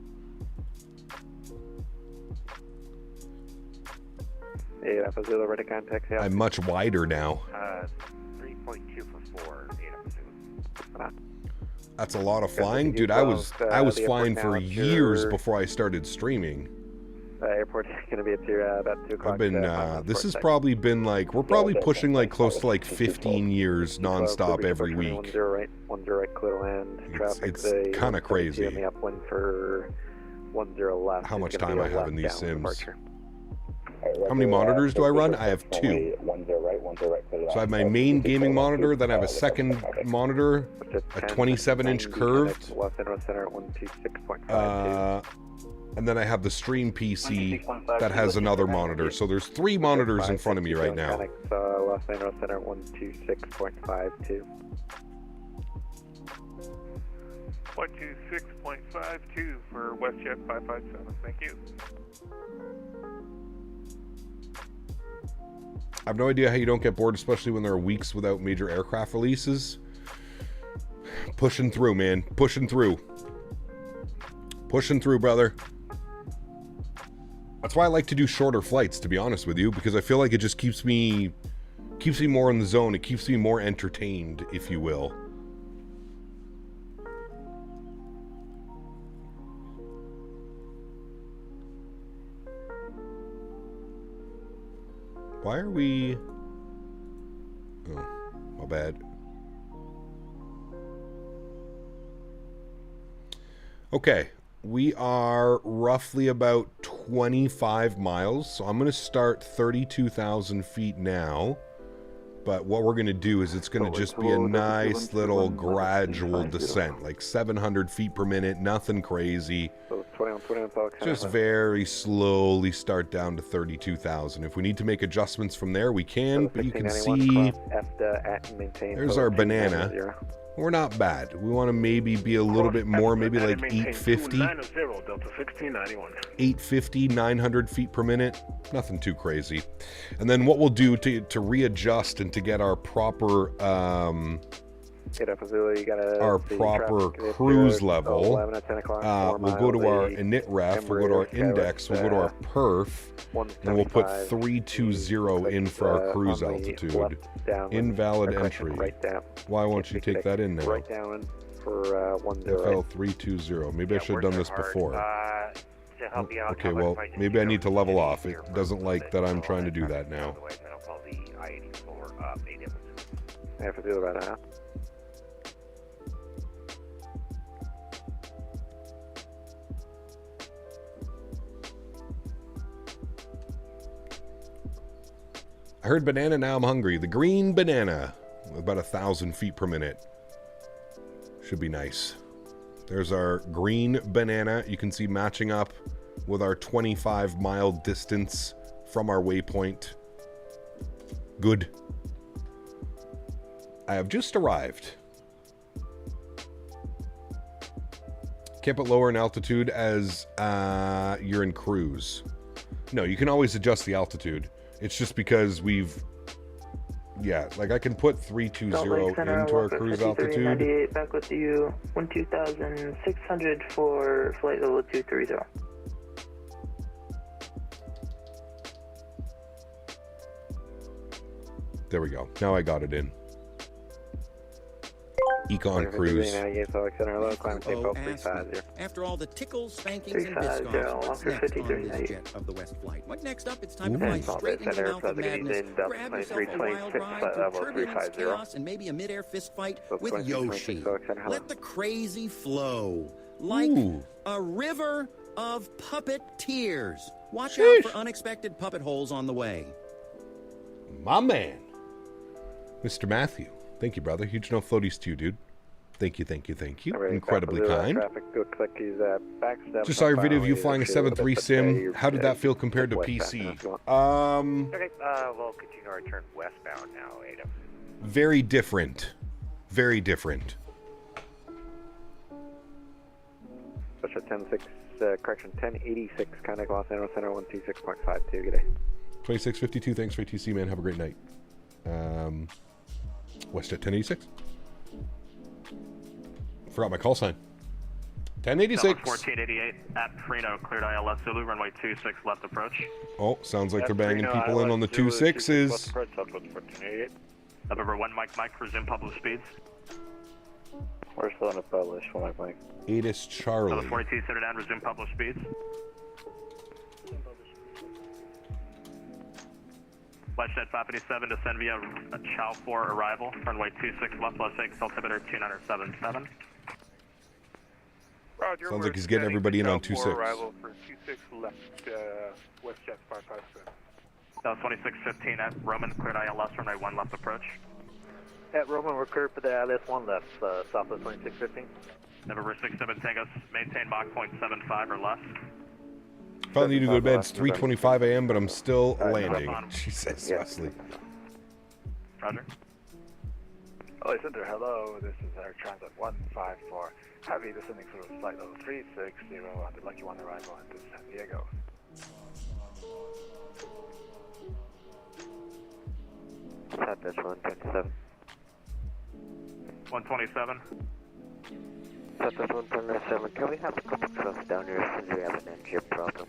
I'm much wider now. 3.2 for 4. 8 That's a lot of flying, dude. I was flying for years before I started streaming. Airport is going to be at about 2 o'clock. I've been. This has probably been like we're probably pushing like close to like 15 years nonstop every week. 10 right, 10 right, clear to land. It's kind of crazy. The upwind for 10 left. How much time I have in these sims. How many monitors do I run? I have 2. So I have my main gaming monitor, then I have a second monitor, a 27-inch curved, and then I have the stream PC that has another monitor. So there's 3 monitors in front of me right now. Los Angeles Center 126.52. 126.52 for WestJet 557. Thank you. I have no idea how you don't get bored, especially when there are weeks without major aircraft releases. Pushing through, man. Pushing through. Pushing through, brother. That's why I like to do shorter flights, to be honest with you, because I feel like it just keeps me more in the zone. It keeps me more entertained, if you will. Why are we... Oh, my bad. Okay, we are roughly about 25 miles, so I'm going to start 32,000 feet now. But what we're going to do is it's going to just be a nice little gradual descent, like 700 feet per minute, nothing crazy. Just very slowly start down to 32,000. If we need to make adjustments from there, we can, but you can see there's our banana. We're not bad. We want to maybe be a little bit more, maybe like 850. 850, 900 feet per minute. Nothing too crazy. And then what we'll do to readjust and to get our proper cruise level, we'll go to our init ref, we'll go to our index, we'll go to our perf, and we'll put 320 in for our cruise altitude. Invalid entry. Why won't you take that in now? FL 320. Maybe I should have done this before. Okay, well, maybe I need to level off. It doesn't like that I'm trying to do that now. I heard banana, now I'm hungry. The green banana. About 1,000 feet per minute. Should be nice. There's our green banana. You can see matching up with our 25-mile distance from our waypoint. Good. I have just arrived. Can't put lower in altitude as you're in cruise. No, you can always adjust the altitude. It's just because we've... Yeah, like I can put 320 into our cruise altitude. 98, back with you. 12,600 for flight level 230. There we go. Now I got it in. Econ cruise. After all the tickles, spankings, and biscoffs, what's next on this jet of the West Flight? What next up? It's time to fly straight into the mouth of madness. Grab yourself a wild ride through turbulence, chaos, and maybe a mid-air fist fight with Yoshi. Let the crazy flow. Like a river of puppet tears. Watch out for unexpected puppet holes on the way. My man. Mr. Matthew. Thank you, brother. Huge no floaties to you, dude. Thank you, thank you, thank you. Incredibly kind. Just saw your video of you flying a 7.3 sim. How did that feel compared to PC? Okay, we'll continue our turn westbound now, Adam. Very different. Very different. Special 10-6, correction, 1086, contact Los Angeles Center 126.52. Good day. 2652, thanks for ATC, man. Have a great night. WestJet 1086. Forgot my call sign. 1086. 1488 at Freno, cleared ILS Zulu, runway 26, left approach. Oh, sounds like they're banging people in on the 26s. November 1, Mike, resume public speeds. We're still in a publish, Mike. 8 is Charlie. Number 42, center down, resume public speeds. WestJet 557, descend via Chow 4 arrival, runway 26 left, plus 6, altimeter 2977. Roger, sounds like he's getting everybody in on 26. Arrival for 26 left, WestJet 557. 2615 at Roman, cleared ILS, runway 1 left approach. At Roman, we're cleared for the ILS 1 left, southwest 2615. November 67 Tango, maintain Mach 0.75 or less. Finally need to go to bed. It's 3:25 a.m., but I'm still landing. She says, Wesley. Roger. Hello, Center. Hello. This is Air Transit 154. Heavy descending through flight level 360 on the Lucky One arrival into San Diego. Southwest 127. 127. Southwest 127. Can we have a couple trucks down here since we have an engine problem?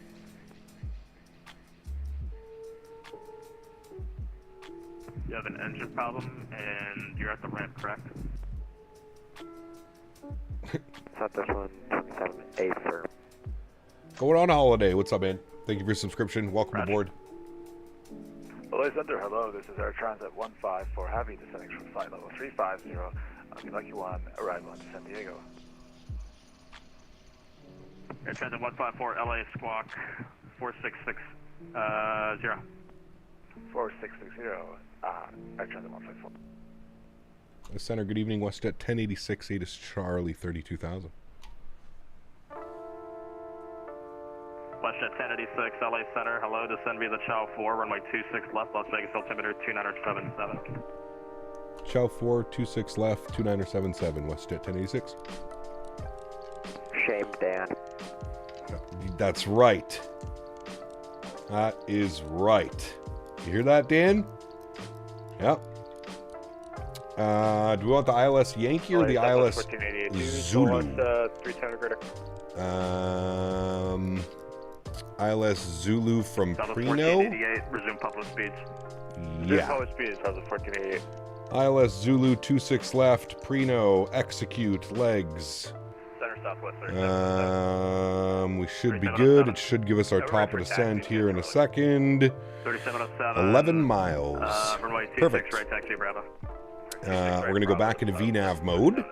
You have an engine problem, and you're at the ramp, correct? Southwest 127, A firm. Going on a holiday. What's up, man? Thank you for your subscription. Welcome aboard. Hello, Center. Hello. This is Air Transit 154. Heavy descending from flight level 350 on the Lucky One arrival into San Diego. Air Transit 154, LA Squawk 4660. 4660. Air Transit 154. Center, good evening. WestJet 1086, 8 is Charlie 32,000. WestJet 1086, LA Center. Hello, descend via the Chow 4, runway 26 left, Las Vegas altimeter 2977. Chow 4, 26 left, 2977. WestJet 1086. Shame, Dan. That's right. That is right. You hear that, Dan? Yep. Do we want the ILS Yankee or the ILS Zulu? ILS Zulu from Prino? Resume public speeds. Yeah. Public speeds, how's it 1488? ILS Zulu 26 left, Prino, execute, legs. Center southwest. We should be good. It should give us our top of descent here in a second. 3707. 11 miles. Perfect. Right, taxi Bravo. We're going to go back into VNAV mode.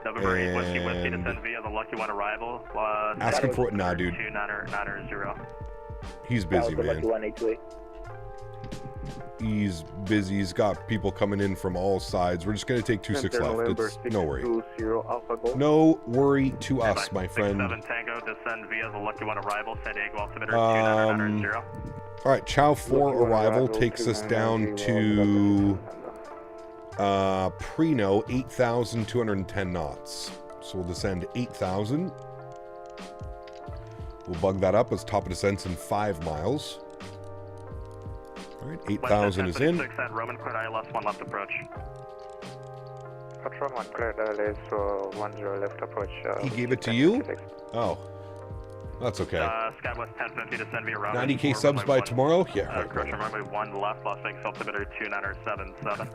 November 8, Whiskey, descend via the Lucky One arrival. Ask him for it. Nah, dude. 2990. He's busy, man. He's busy. He's got people coming in from all sides. We're just going to take 26 left. It's no worry. No worry to us, my friend. 7 Tango, descend via the Lucky One arrival, San Diego altimeter 2990. All right, Chow 4 arrival takes us down to Preno, 8,210 knots. So we'll descend to 8,000. We'll bug that up as top of descents in 5 miles. All right, 8,000 is in. Roman cleared ILS, 1 left approach. Control 1 cleared ILS, 10 left approach. He gave it to you? Oh. That's okay. Skywest 1050, descend via route. 90K subs by tomorrow? Yeah, right. Correction, runway 1 left, Las Vegas altimeter 2977.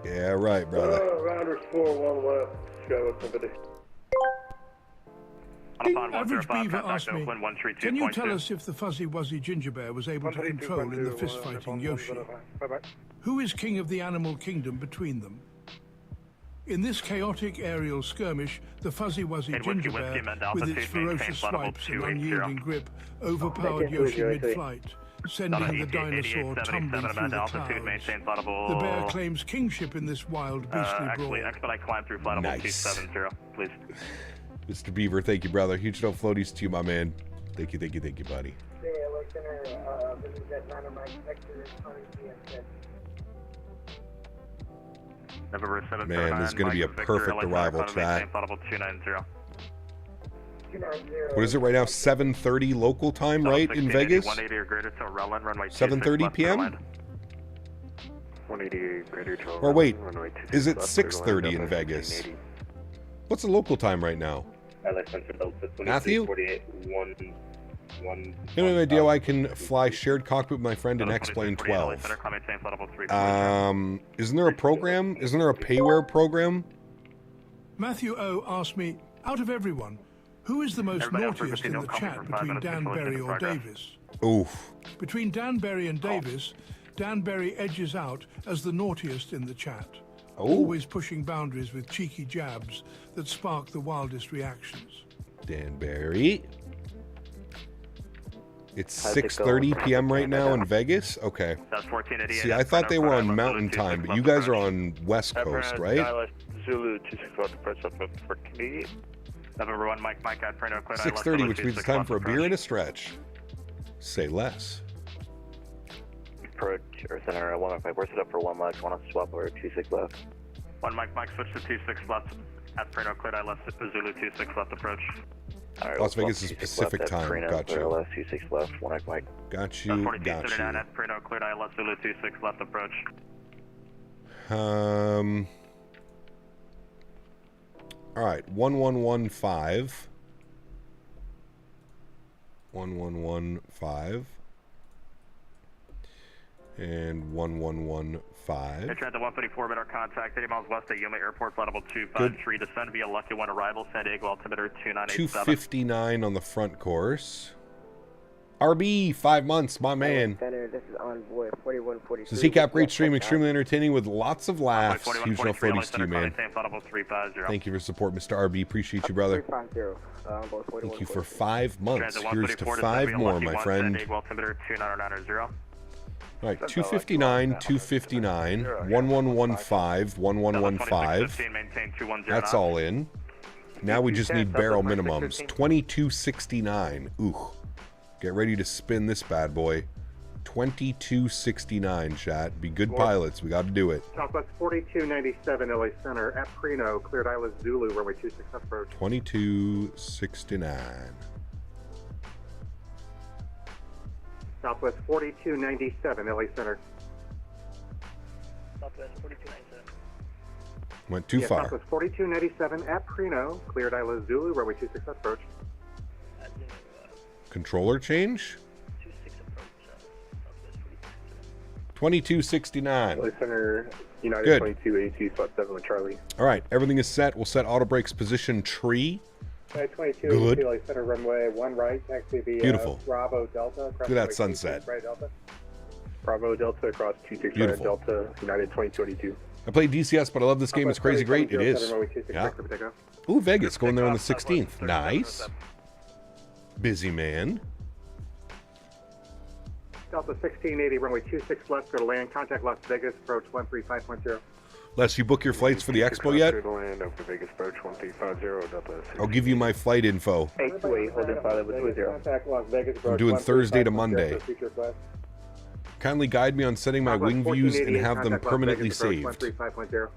Yeah, right, brother. Rounders 4, 1 left, Skywest 1050. Average Beaver asked me, can you tell us if the Fuzzy Wuzzy Ginger Bear was able to control in the fist-fighting Yoshi? Who is king of the animal kingdom between them? In this chaotic aerial skirmish, the Fuzzy Wuzzy Ginger Bear, with its ferocious swipes and unyielding grip, overpowered Yoshi mid-flight, sending the dinosaur tumbling through the clouds. The bear claims kingship in this wild, beastly brawl. Expedite climb through flight level 270, please. Mr. Beaver, thank you, brother. Huge no floaties to you, my man. Thank you, buddy. Man, this is going to be a perfect arrival, chat. What is it right now? 7:30 local time, right, in Vegas? 7:30 p.m.? Or wait, is it 6:30 in Vegas? What's the local time right now? Matthew? Any idea I can fly shared cockpit with my friend in X-Plane 12? Isn't there a program? Isn't there a payware program? Matthew O asked me, out of everyone, who is the most naughtiest in the chat between Dan Berry or Davis? Oof. Between Dan Berry and Davis, Dan Berry edges out as the naughtiest in the chat. Always pushing boundaries with cheeky jabs that spark the wildest reactions. Dan Berry. It's 6:30 p.m. right now in Vegas? Okay. See, I thought they were on Mountain Time, but you guys are on West Coast, right? Zulu 264 approach up for Canadian. November 1, Mike, 6:30, which means it's time for a beer and a stretch. Say less. Approach Earth Center 1 Mike, we're set up for 1 Mike, want to swap over 26 left. 1 Mike, switch to 26 left. At Preno, cleared ILS, Zulu 26 left approach. Right, Las Vegas is Pacific time. Got you. ILS 26 left, 1 Mike. Got you. Got you. At Preno, cleared ILS, Zulu 26 left approach. All right, 1115. 1115. And 1115. Trend to 134 radar contact, 80 miles west at Yuma Airport, flight level 253. Descend via Lucky One arrival, San Diego altimeter 2987. 259 on the front course. RB, 5 months, my man. This is Envoy 4143. So CCAP, great stream, extremely entertaining with lots of laughs. Huge no floaties to you, man. Thank you for support, Mr. RB. Appreciate you, brother. Thank you for 5 months. Here's to 5 more, my friend. All right, 259, 259, 1115, 1115. That's all in. Now we just need barrel minimums. 2269. Ooh. Get ready to spin this bad boy. 2269, chat. Be good pilots. We got to do it. Southwest 4297 LA Center at Preno. Cleared ILS Zulu, runway 26 approach. 2269. Southwest 4297 LA Center. Southwest 4297. Went too far. Southwest 4297 at Preno. Cleared ILS Zulu, runway 26 approach. Controller change? 2269. LA Center, United Good. 2282, spot 7 with Charlie. All right, everything is set. We'll set auto brakes position tree. 2282, LA Center, runway 1 right, taxi via Beautiful. Bravo Delta. Look at that sunset. Right, Delta. Bravo Delta across 26 Beautiful. Delta, United 2282. I played DCS, but I love this game. It's crazy great. It is. Yeah. Ooh, Vegas going there on the 16th. Nice. Busy man. Delta 1680, runway 26 left, go to land. Contact Las Vegas, approach 135.0. Les, you book your flights for the expo yet? Land over Vegas, approach 135.0, Delta. I'll give you my flight info. 828, holding pilot with 20. Contact Las Vegas, approach I'm doing Thursday to Monday. 135.0, future class. Kindly guide me on setting my wing views and have them permanently saved. 135.0.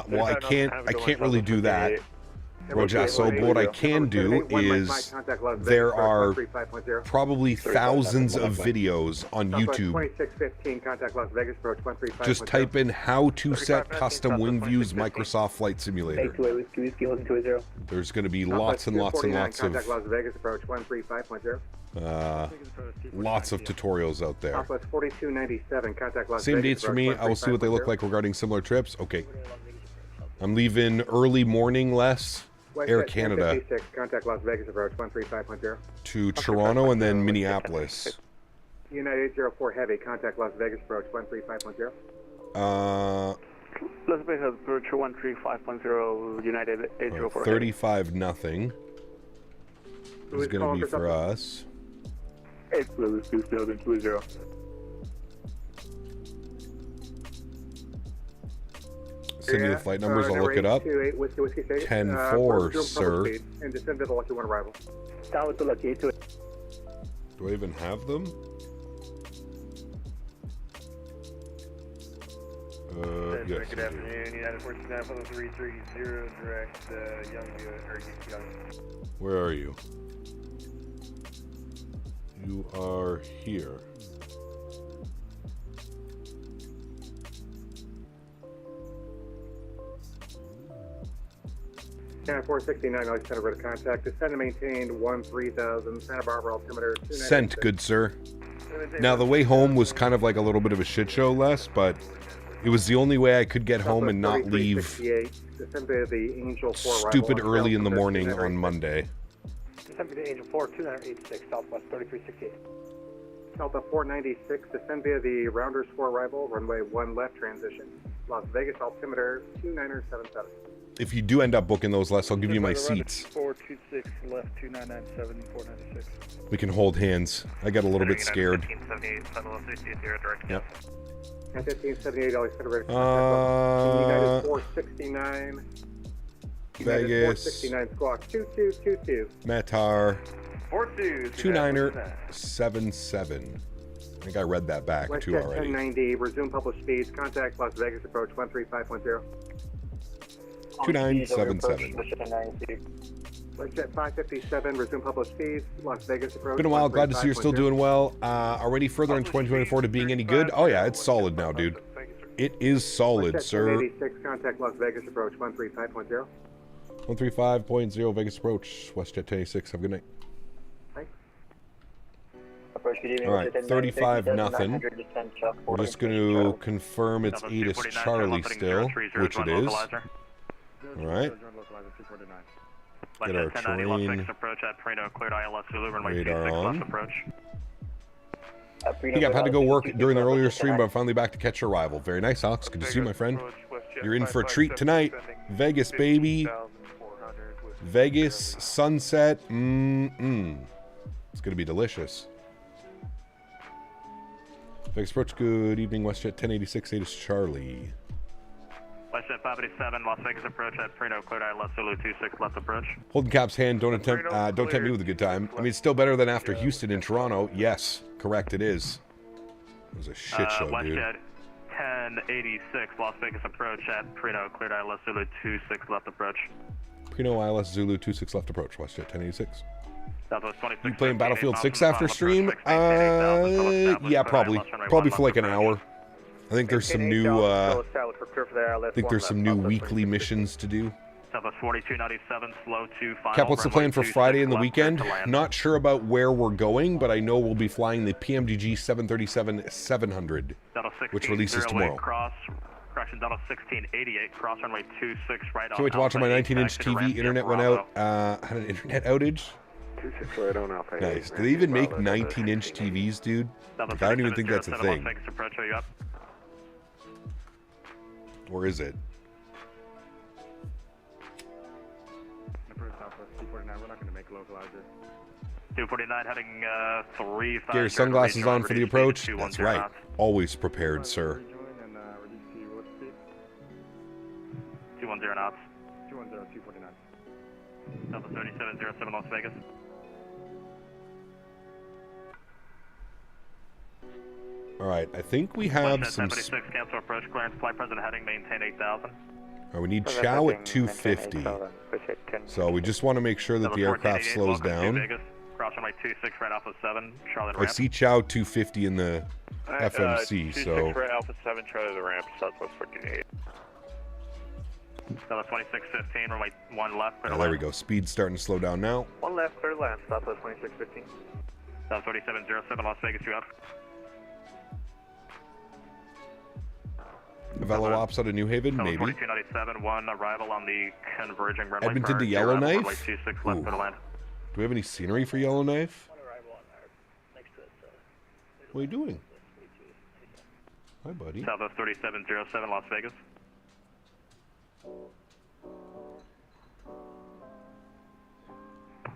Well, I can't really do that, Roger. So what I can do is there are probably thousands of videos on YouTube. 2615, contact Las Vegas, approach 135.0. Just type in how to set custom wing views Microsoft Flight Simulator. 828 whiskey, holding 20. There's going to be lots and lots and lots of contact Las Vegas, approach 135.0. lots of tutorials out there. Southwest 4297, contact Las Same Vegas, dates for me. I will see what they look 135.0. like regarding similar trips. Okay. I'm leaving early morning, Les, Air Canada, 1056, contact Las Vegas, approach 135.0. to Toronto and then Minneapolis. United 804 Heavy, contact Las Vegas, approach 135.0. Las Vegas, approach 135.0, United 804 35 nothing is going to be for us. 8 Louis, 2020. Send you the flight numbers, I'll look it up. 10-4, sir. And descend to the Lucky 1 arrival. Down with the Lucky 828. Do I even have them? Yes. Good afternoon, United 469 direct Youngview, or Young. Where are you? You are here. Channel 469, Alexander, road contact. Descend and maintain 13,000, Santa Barbara altimeter. Sent, good sir. Now, the way home was kind of like a little bit of a shit show, Les, but it was the only way I could get home and not leave stupid early in the morning on Monday. Descend via the Angel 4, 2986, Southwest 3368. Delta 496, descend via the Rounders 4 arrival, runway 1 left transition. Las Vegas altimeter 2977. If you do end up booking those, Les, I'll give you my seats. 426 left 2997 496. We can hold hands. I got a little bit scared. Yep. 1578, Alexander, United 469. United Vegas. 469, squawk 2222. Matar. 42. 2977. I think I read that back too WestJet already. 1090, resume published speeds. Contact Las Vegas, approach 135.0. 2977. WestJet 557, resume published speeds. Las Vegas, approach. Been a while. Glad to see you're still 135.0. doing well. Already further in 2024 to being any good? Oh yeah, it's solid now, dude. It is solid, WestJet sir. 1086, contact Las Vegas, approach 135.0. 135.0 Vegas approach. WestJet 1086. Have a good night. All right, 35 nothing. We're just going to confirm it's ATIS Charlie still, which it is. All right. Get our terrain radar on. I think I've had to go work during the earlier stream, but I'm finally back to catch your arrival. Very nice, Alex. Good to see you, my friend. You're in for a treat tonight. Vegas, baby. Vegas, sunset. It's going to be delicious. Vegas approach, good evening, WestJet 1086, ATIS Charlie. WestJet 587, Las Vegas approach at Prino, cleared ILS Zulu 26, left approach. Holding Cap's hand, don't tempt me with a good time. I mean, it's still better than after Houston and Toronto. Yes, correct, it is. It was a shit show, dude. WestJet 1086, Las Vegas approach at Prino, cleared ILS Zulu 26, left approach. Prino, ILS Zulu 26, left approach, WestJet 1086. You 26, playing Battlefield 6 after stream? Yeah, probably. Probably for like an hour. I think there's some new, weekly missions to do. Southwest 4297, slow to final. Cap, what's the plan for Friday and the weekend? Not sure about where we're going, but I know we'll be flying the PMDG 737-700, which releases tomorrow. Correction, Delta 1688, cross runway 26 right on. Can't wait to watch on my 19-inch TV. Internet went out. Had an internet outage. 26 right on Alpha. Nice. Do they even make 19-inch TVs, dude? Like, I don't even think that's a thing. Or is it? We're not going to make localizer. 249 heading 35. Get your sunglasses on for the approach. That's right. Always prepared, sir. 210 knots. 210, 249. Delta 3707 Las Vegas. All right, I think we have some. 76, cancel approach clearance. Flight present heading, maintain 8,000. We need chow at 250. So we just want to make sure that the aircraft slows down. Cross runway 26 right Alpha 7, Charlie I see chow 250 in the FMC, 26 so. right Alpha 7, Charlie the ramp, Southwest 48. Delta 2615, runway 1 left. Oh, there we go. Speed's starting to slow down now. 1 left, clear land, Southwest 2615. Delta 3707 Las Vegas, you up? Velo ops out of New Haven, maybe. 4297, 1 arrival on the converging runway. Edmonton to Yellowknife? 26 left for the land. Do we have any scenery for Yellowknife? What are you doing? Hi, buddy. Southwest 3707 Las Vegas.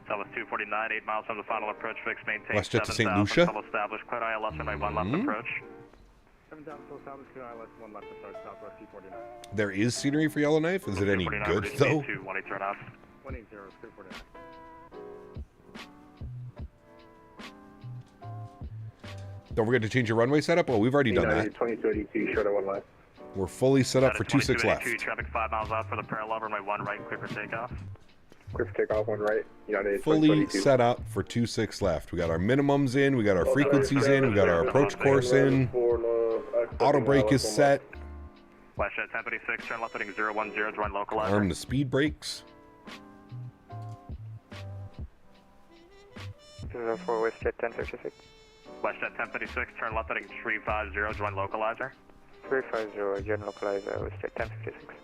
Southwest 249, 8 miles from the final approach, fix, maintain WestJet to St. 7,000, Lucia? full established, clear ILS runway 1 left approach. 7,000 full established, clear ILS 1 left approach, Southwest 249. There is scenery for Yellowknife? Is it any good, though? 180 turn off. 180, clear 49. Don't forget to change your runway setup. Oh, we've already done that. 2032, short of 1 left. We're fully set up for 26 left. Traffic 5 miles out for the parallel, runway 1 right, clear for takeoff. Clear for takeoff, 1 right. United Fully set up for 26 left. We got our minimums in, we got our frequencies in, we got our approach course in. Auto brake is set. WestJet 1056, turn left heading 010, join localizer. Arm the speed brakes. 04 WestJet 1056. WestJet 1056, turn left heading 350, join localizer. 350, join localizer, WestJet 1056.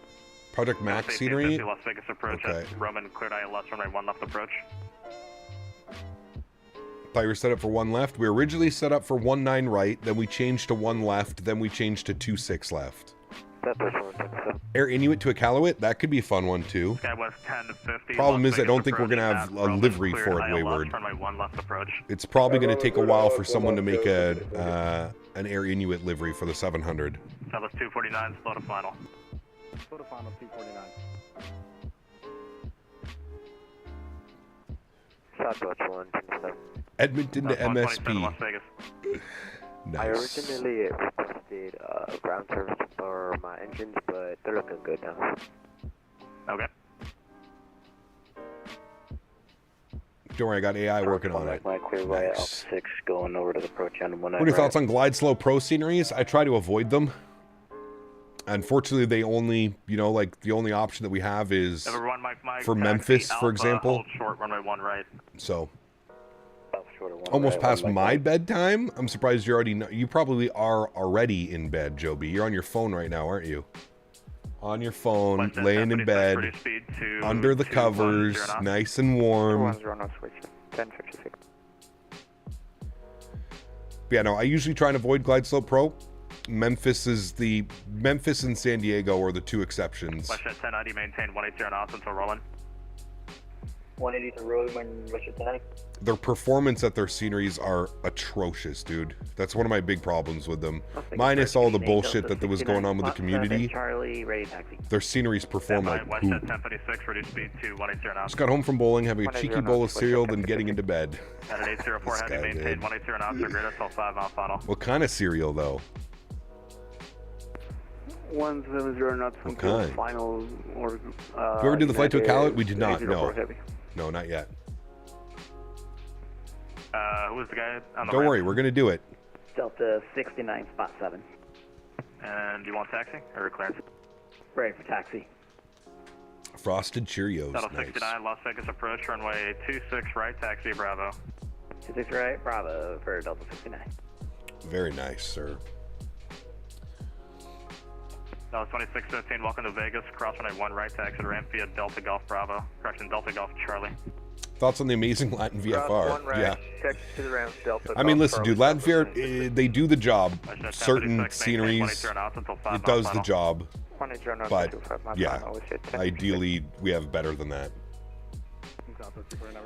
Project Max scenery. Las Vegas approach, okay. Roman cleared ILS, runway 1 left approach. Thought you were set up for 1 left. We were originally set up for 19 right, then we changed to 1 left, then we changed to 26 left. Air Inuit to Iqaluit, that could be a fun one too. Skywest 1050. Problem is I don't think we're going to have a livery for it, Wayward. It's probably going to take a while for someone to make an Air Inuit livery for the 700. Southwest 249, slow to final. Slow to final, 249. Southwest 127. Edmonton to MSP. Las Vegas. Nice. I originally requested ground service for my engines, but they're looking good now. Okay. Don't worry, I got AI working on it. Nice. 6 going over to the approach on 1. What are your thoughts on Glide Slow Pro sceneries? I try to avoid them. Unfortunately, they only, like the only option that we have is for Memphis, for example. Hold short, runway 1 right. So, almost past my bedtime. I'm surprised you're already. You probably are already in bed, Joby. You're on your phone right now, aren't you? On your phone, laying in bed, under the covers, nice and warm. Yeah, no, I usually try and avoid Glide Slope Pro. Memphis and San Diego are the 2 exceptions. WestJet 1090, maintain 180 knots until rolling. 180 to rolling when WestJet 1090. Their performance at their sceneries are atrocious, dude. That's one of my big problems with them. Minus all the bullshit that was going on with the community. Charlie, ready taxi. Their sceneries perform like poop. WestJet 1056, reduce speed to 180 knots. Just got home from bowling, having a cheeky bowl of cereal, then getting into bed. At an 804 heading, maintain 180 knots or greater until 5 mile final. What kind of cereal, though? 170 knots until final. Or, did we ever do the flight to Iqaluit? We did not. No. No, not yet. Who was the guy on the Don't worry, we're going to do it. Delta 69, spot 7. And do you want taxi or clearance? Ready for taxi. Frosted Cheerios. Delta Nice. 69, Las Vegas approach, runway 26 right, taxi Bravo. 26 right, Bravo for Delta 69. Very nice, sir. Delta 2615, welcome to Vegas, cross runway 1 right, taxi ramp via Delta Golf Bravo. Correction, Delta Golf Charlie. Thoughts on the amazing Latin VFR? Right, yeah. check to the ramp, Delta I mean, Golf listen, dude, Latin VFR, they do the job. Certain 76, sceneries, it does the job. But, yeah, ideally, we have better than that.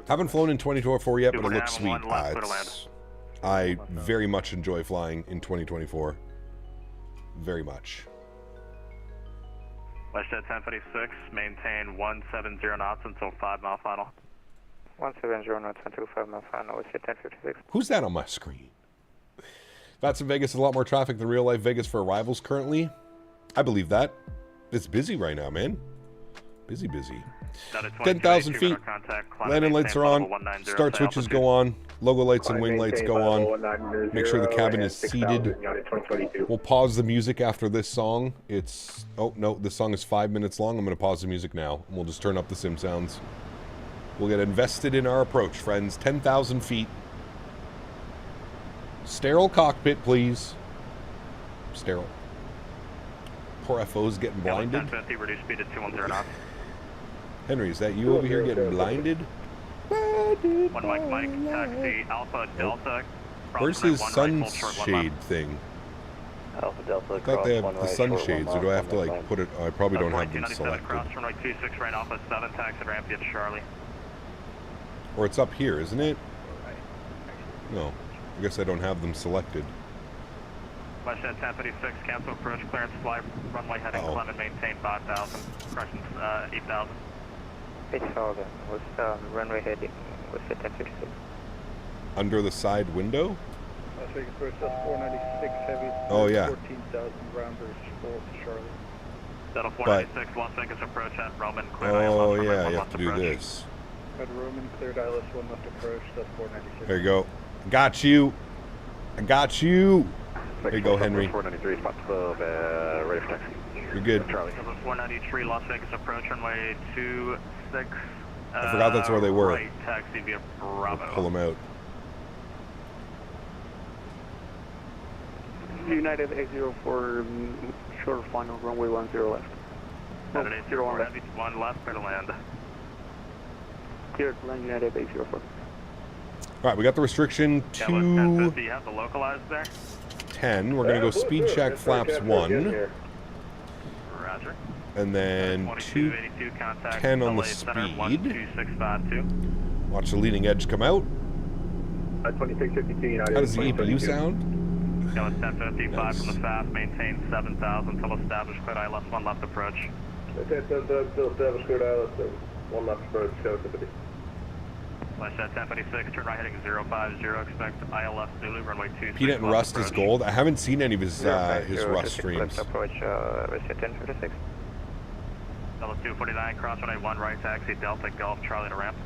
Haven't flown in 2024 yet, but it looks sweet. I very much enjoy flying in 2024. Very much. WestJet 1056, maintain 170 knots until 5 mile final. 170 knots until 5 mile final, WestJet 1056. Who's that on my screen? That's in Vegas is a lot more traffic than real life Vegas for arrivals currently. I believe that. It's busy right now, man. Busy. 10,000 feet. Landing lights are on. Start switches go on. Logo lights and wing lights go on. Make sure the cabin is seated. We'll pause the music after this song. It's... Oh, no. This song is 5 minutes long. I'm going to pause the music now. And we'll just turn up the sim sounds. We'll get invested in our approach, friends. 10,000 feet. Sterile cockpit, please. Sterile. Poor FO's getting blinded. 1050, reduce speed to 210 knots. Henry, is that you over here getting blinded? 1 Mike, taxi, Alpha, Delta. Where's his sunshade thing? Alpha, Delta, I thought they have the sunshades, or do I have to like put it... Oh, I probably don't have them selected. Cross from like 26 right Alpha 7, taxi ramp at Charlie. Or it's up here, isn't it? No. I guess I don't have them selected. WestJet 1056, cancel approach, clearance, fly, runway heading, climb and maintain 5,000, corrections 8,000. 8,000, runway heading, WestJet 1056. Under the side window? Las Vegas approach, that's 496 heavy. Oh, yeah. 14,000 rounders, full Charlie. Settle 496, Las Vegas approach at Roman, clear Oh, yeah, you have to do this. At Roman, cleared ILS 1 left approach, that's 496. There you go. Got you. I got you. There you go, Henry. 493, spot 12, ready for taxi. You're good. Charlie. 493, Las Vegas approach, runway 26. I forgot that's where they were. Right, taxi via Bravo. We'll pull them out. United 804, short final, runway 10 left. United 804, heavy 1 left, clear to land. Cleared to land, United 804. All right, we got the restriction to 1050, you have the localized there? 10. We're going to go speed check flaps 1. Roger. And then 210 on the speed. Watch the leading edge come out. 2652 United. How does the EPU sound? Go at 1055 from the fast, maintain 7,000 until established, cleared ILS 1 left approach. Established cleared ILS 1 left approach, go 50. WestJet 1056, turn right heading 050, expect ILS Zulu, runway 26. Peanut and Rust is gold. I haven't seen any of his Rust streams. Approach, WestJet 1056. Delta 249, cross runway 1 right taxi, Delta Golf, Charlie to ramp.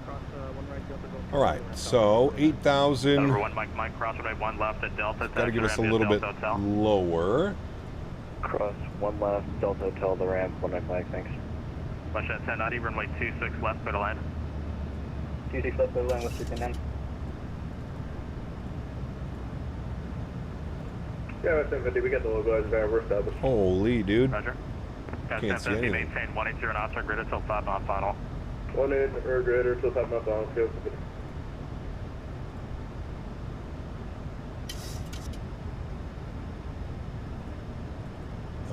Cross 1 right, Delta Golf. All right, so 8,000. Number 1 Mike, cross runway 1 left at Delta. Got to give us a little bit lower. Cross 1 left, Delta Hotel, the ramp, 1 Mike, thanks. WestJet 1090, runway 26 left, clear to land. 26 left, clear to land, WestJet 1090. Yeah, that's 1050, we got the localized van, we're established. Holy, dude. Roger. Can't see anything. Maintain 180 knots, or grid until 5 mile final. 180 or greater until 5 mile final, go 50.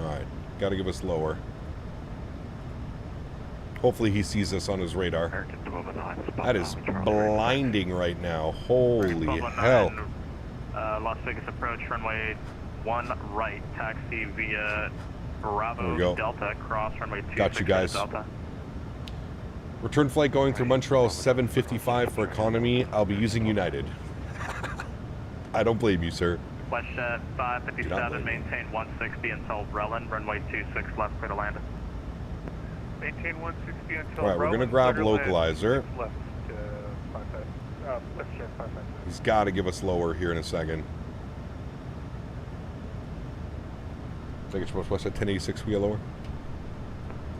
Alright, got to give us lower. Hopefully he sees us on his radar. That is blinding right now. Holy hell. Las Vegas approach, runway 1 right, taxi via Bravo Delta, cross runway 26. Got you guys. Delta. Return flight going through Montreal 755 for economy. I'll be using United. I don't blame you, sir. WestJet 557, maintain 160 until Relin, runway 26 left, clear to land. Maintain 160 until All right, we're going to grab localizer. Left to 55. WestJet 55. He's got to give us lower here in a second. I think it's WestJet 1086, we get lower.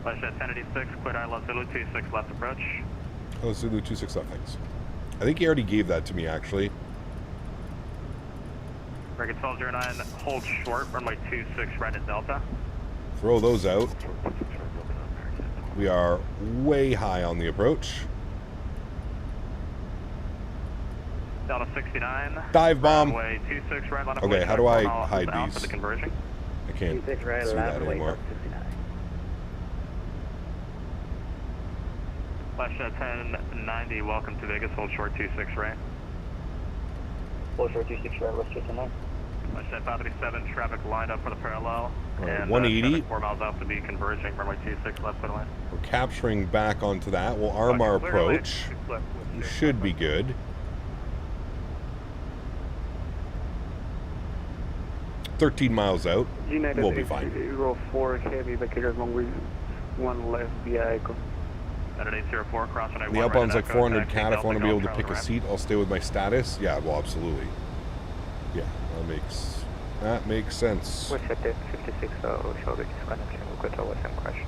WestJet 1086, cleared ILS Zulu 26 left approach. Oh, Zulu 26 left, thanks. I think he already gave that to me, actually. Break 1209, hold short, runway 26 right at Delta. Throw those out. We are way high on the approach. Delta 69. Dive bomb. Runway 26 right line. Okay, how do I hide these? The conversion. I can't see that anymore. WestJet 1090, welcome to Vegas, hold short 26 right. Hold short 26 right, WestJet 1090. WestJet 537, traffic lined up for the parallel. Right, and 180. 4 miles out to be converging, runway 26 left clear line. We're capturing back onto that. We'll arm our approach. We should be good. 13 miles out. United We'll be fine. 04 heavy, vacated runway 1 left via Echo. United 804, cross runway 1 The outbound's right like at Echo, 400 taxi, cat. If I want to be able to Delta pick a Golf, seat, I'll stay with my status. Yeah, well, absolutely. Yeah, that makes sense. WestJet 56, Sólríkt connection, good to Western question.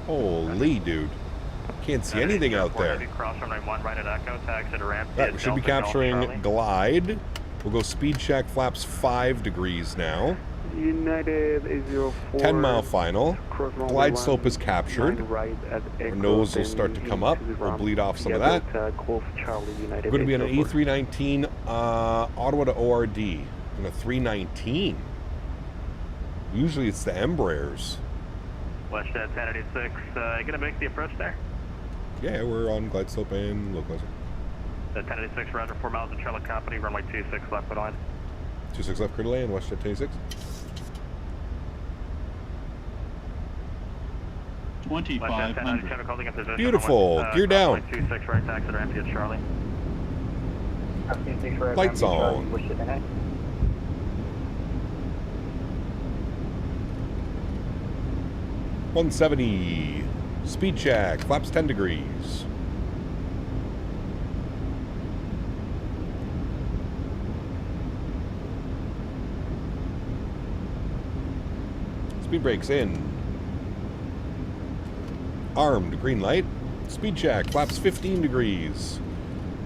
Holy dude. Can't see anything out there. Cross runway 1 right at Echo, taxi to ramp. Right, we should be capturing glide. We'll go speed check, flaps 5 degrees now. United 804. 10 mile final. Glide slope is captured. Right at Our Echo, nose will start to come up. We'll bleed off some of that. Golf Charlie, United We're going to be on an 804. A319 Ottawa to ORD. And a 319. Usually it's the Embraers. WestJet 1086, you gonna make the approach there? Yeah, we're on glide slope and localizer. The 1086 roger 4 miles in Charlotte Company, runway 26 left clear line. 26 left clear lane, WestJet 1086. 2500. Beautiful. Gear down. 26 right, taxi to ramp at Charlie. Lights on. 170. Speed check. Flaps 10 degrees. Speed brakes in. Armed. Green light. Speed check. Flaps 15 degrees.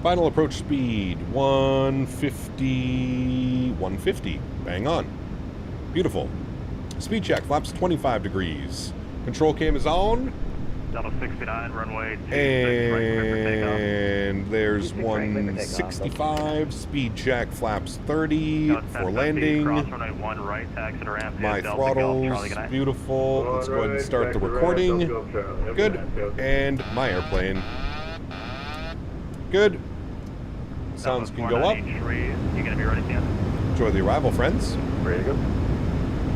Final approach speed 150. 150. Bang on. Beautiful. Speed check. Flaps 25 degrees. Control cam is on. Delta 69, runway 26 And there's 165. Speed check. Flaps 30 for landing. My throttle's beautiful. Let's go ahead and start the recording. Good. And my airplane. Good. Sounds can go up. You gonna be ready, Sam? Enjoy the arrival, friends. Ready to go.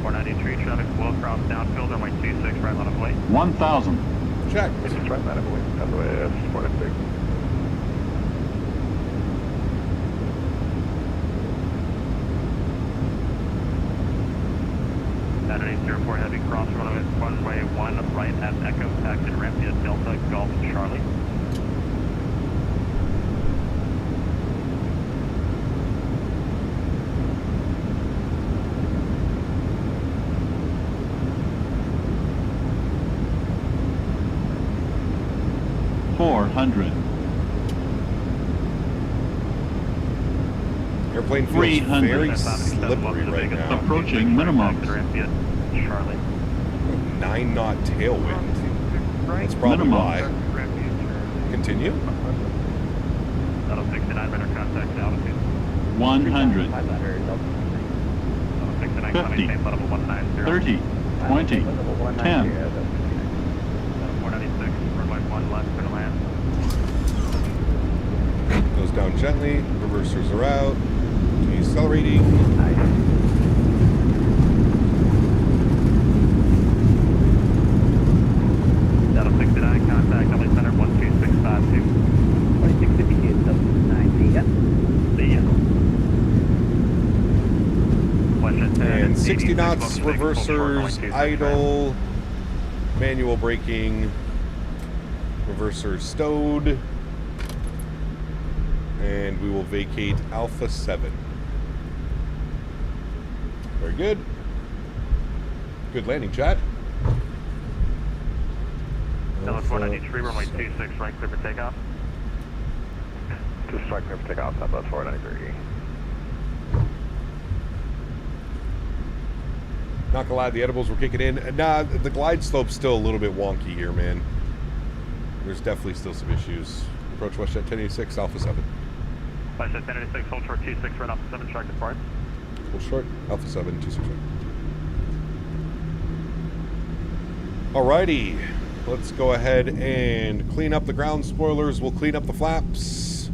493 traffic will cross downfield, runway 26 right line of way. 1000. Check. This is right line of way. That's the way it is. 496. Saturday 04 heavy cross runway 1 right at Echo, taxi to ramp via Delta Golf Charlie. Airplane feels very slippery right now. Approaching minimum. 9 knot tailwind. That's probably why. Continue. Delta 69 radar contact altitude. 100. 50. 30. 20. 10. 496, runway 1 left for the land. Goes down gently. Reversers are out. Decelerating. Delta 69, contact LA Center 12652. 2658, Delta 9, see ya. And 60 knots, reversers, idle, manual braking, reversers stowed, and we will vacate Alpha 7. Very good. Good landing, chat. Delta 493, runway 26, right clear for takeoff. Just right clear for takeoff, Southwest 493. Not gonna lie, the edibles were kicking in. Nah, the glide slope's still a little bit wonky here, man. There's definitely still some issues. Approach WestJet 1086, Alpha 7. WestJet 1086, hold short 26, right Alpha 7, track depart. Hold short, Alpha 7, 261. Alrighty. let's go ahead and clean up the ground spoilers. We'll clean up the flaps.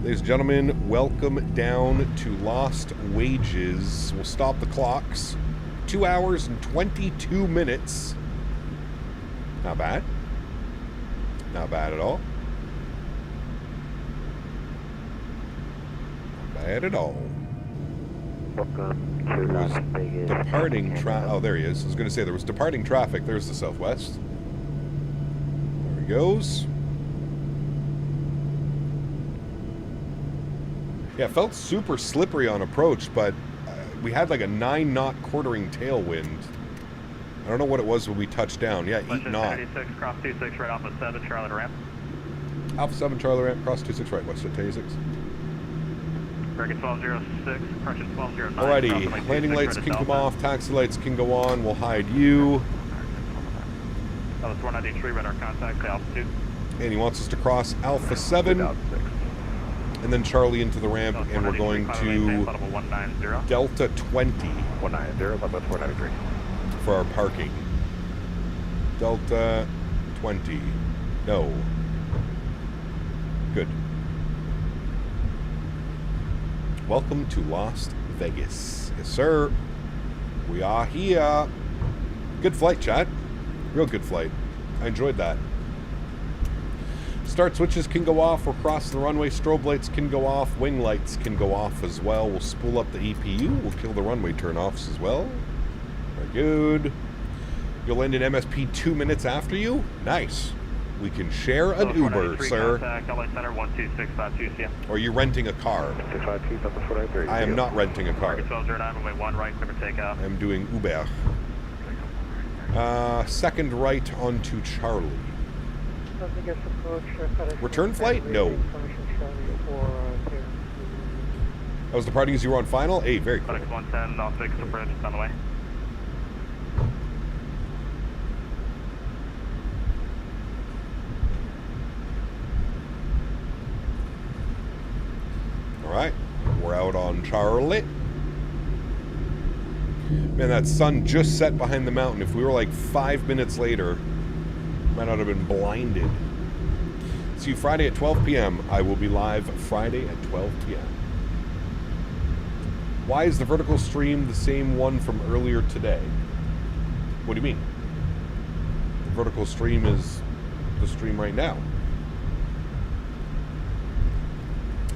Ladies and gentlemen, welcome down to Lost Wages. We'll stop the clocks. 2 hours and 22 minutes. Not bad. Not bad at all. Not bad at all. Welcome to Las Vegas. Departing traffic. Oh, there he is. I was going to say there was departing traffic. There's the Southwest. There he goes. Yeah, it felt super slippery on approach, but we had like a 9-knot quartering tailwind. I don't know what it was when we touched down. Yeah, 8 knot. 86, cross 26 right off of 7, Charlie ramp. Alpha 7, Charlie ramp, cross 26 right, west at 86. Breaking 1206, approaching 1209. Alrighty, landing lights can come off, taxi lights can go on, we'll hide you. That was 493, radar contact, altitude. And he wants us to cross Alpha 7. And then Charlie into the ramp, and we're going to Delta 20. 190, level 493. For our parking. Delta 20. No. Good. Welcome to Las Vegas. Yes, sir. We are here. Good flight, chat. Real good flight. I enjoyed that. Start switches can go off. We're crossing the runway. Strobe lights can go off. Wing lights can go off as well. We'll spool up the EPU. We'll kill the runway turn-offs as well. Very good. You'll land in MSP 2 minutes after you? Nice. We can share an Uber, sir. Or are you renting a car? I am not renting a car. I'm doing Uber. Second right onto Charlie. Return flight? No. That was departing as you were on final? Hey, very cool. 110, I'll fix the bridge, it's on the way. Alright, we're out on Charlie. Man, that sun just set behind the mountain. If we were like 5 minutes later, might not have been blinded. See you Friday at 12 p.m. I will be live Friday at 12 p.m. Why is the vertical stream the same one from earlier today? What do you mean? The vertical stream is the stream right now.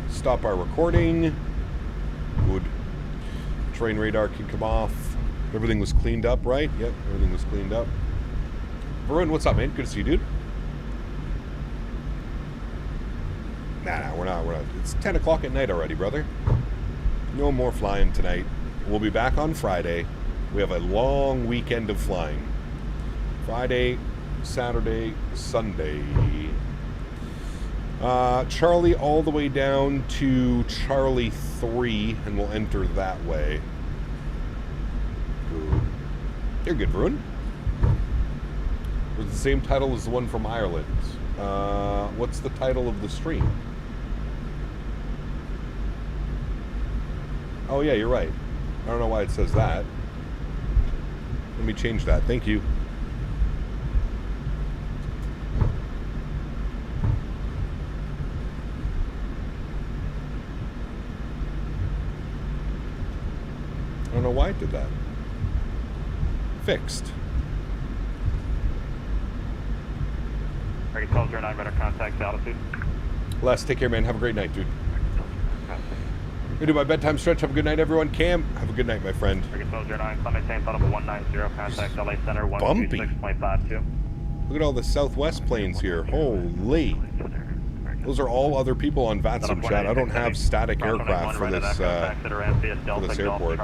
Stop our recording. Good. Terrain radar can come off. Everything was cleaned up, right? Yep, everything was cleaned up. Varun, what's up, man? Good to see you, dude. Nah, we're not. It's 10 o'clock at night already, brother. No more flying tonight. We'll be back on Friday. We have a long weekend of flying. Friday, Saturday, Sunday. Charlie all the way down to Charlie 3, and we'll enter that way. Good. You're good, Varun. It was the same title as the one from Ireland. What's the title of the stream? Oh yeah, you're right. I don't know why it says that. Let me change that. Thank you. I don't know why it did that. Fixed. Ready, 1209, better contact altitude. Les, take care, man. Have a great night, dude. I'm gonna do my bedtime stretch. Have a good night, everyone. Cam, have a good night, my friend. Ready, 1209, Sunday, same level 190, contact LA Center 126.52. Look at all the Southwest planes here. Holy. Those are all other people on VATSIM chat. I don't have static aircraft for this airport.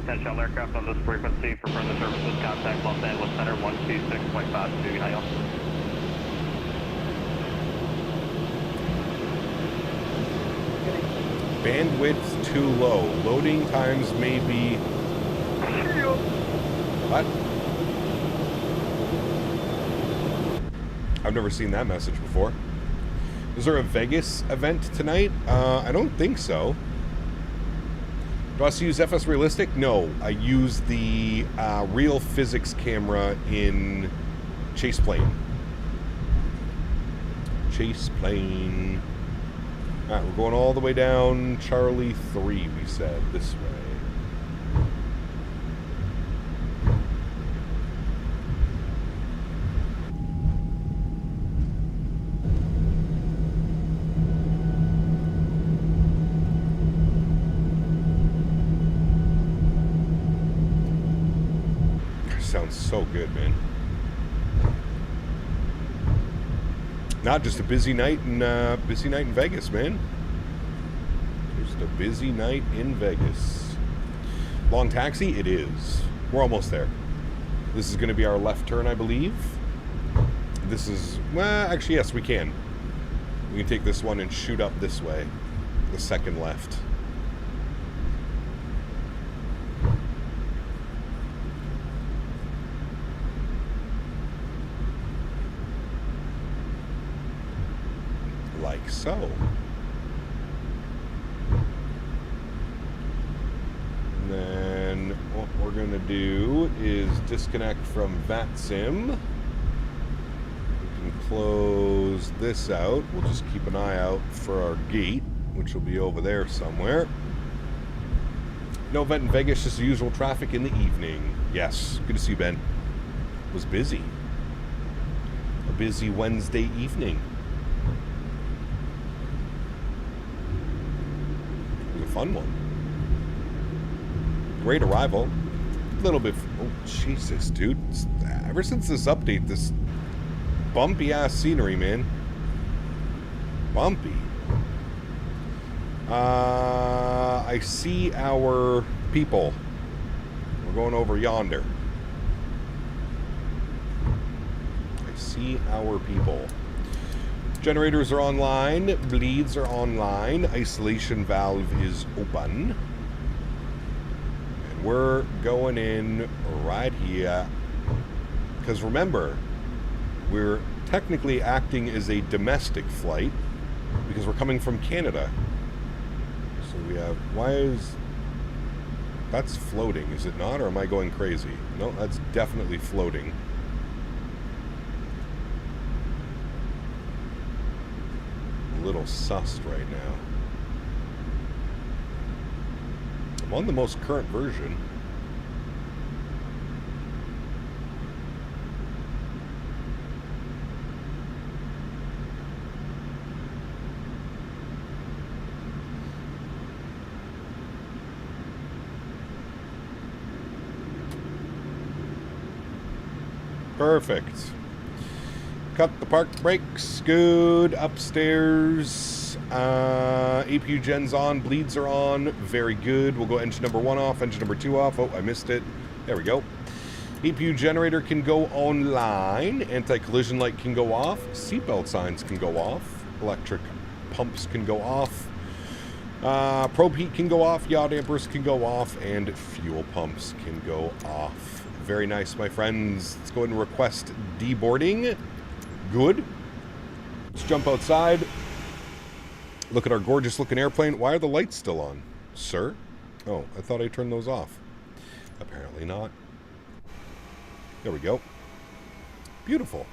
Potential aircraft on this frequency for further services, contact Los Angeles Center 126.52, Hinojosa. Bandwidth too low. Loading times may be... What? I've never seen that message before. Is there a Vegas event tonight? I don't think so. Do I use FS Realistic? No, I use the real physics camera in Chase Plane. Chase Plane. Alright, we're going all the way down Charlie 3, we said, this way. Sounds so good, man. Not just a busy night in Vegas, man. Just a busy night in Vegas. Long taxi? It is. We're almost there. This is going to be our left turn, I believe. This is, well, actually, yes, we can. We can take this one and shoot up this way. The second left. Like so. And then what we're going to do is disconnect from VATSIM. We can close this out. We'll just keep an eye out for our gate, which will be over there somewhere. No event in Vegas, just the usual traffic in the evening. Yes, good to see you, Ben. It was busy. A busy Wednesday evening. Fun one. Great arrival. A little bit. Oh, Jesus, dude. Ever since this update, this bumpy ass scenery, man. Bumpy. I see our people. We're going over yonder. I see our people. Generators are online, bleeds are online, isolation valve is open. And we're going in right here. Because remember, we're technically acting as a domestic flight because we're coming from Canada. So we have, why is, that's floating, is it not? Or am I going crazy? No, that's definitely floating. Little sussed right now. I'm on the most current version. Perfect. Cut the park brakes. Good. Upstairs. APU gens on. Bleeds are on. Very good. We'll go engine number 1 off. Engine number 2 off. Oh, I missed it. There we go. APU generator can go online. Anti-collision light can go off. Seatbelt signs can go off. Electric pumps can go off. Probe heat can go off. Yaw dampers can go off. And fuel pumps can go off. Very nice, my friends. Let's go ahead and request deboarding. Good. Let's jump outside. Look at our gorgeous looking airplane. Why are the lights still on, sir? Oh, I thought I turned those off. Apparently not. There we go. Beautiful.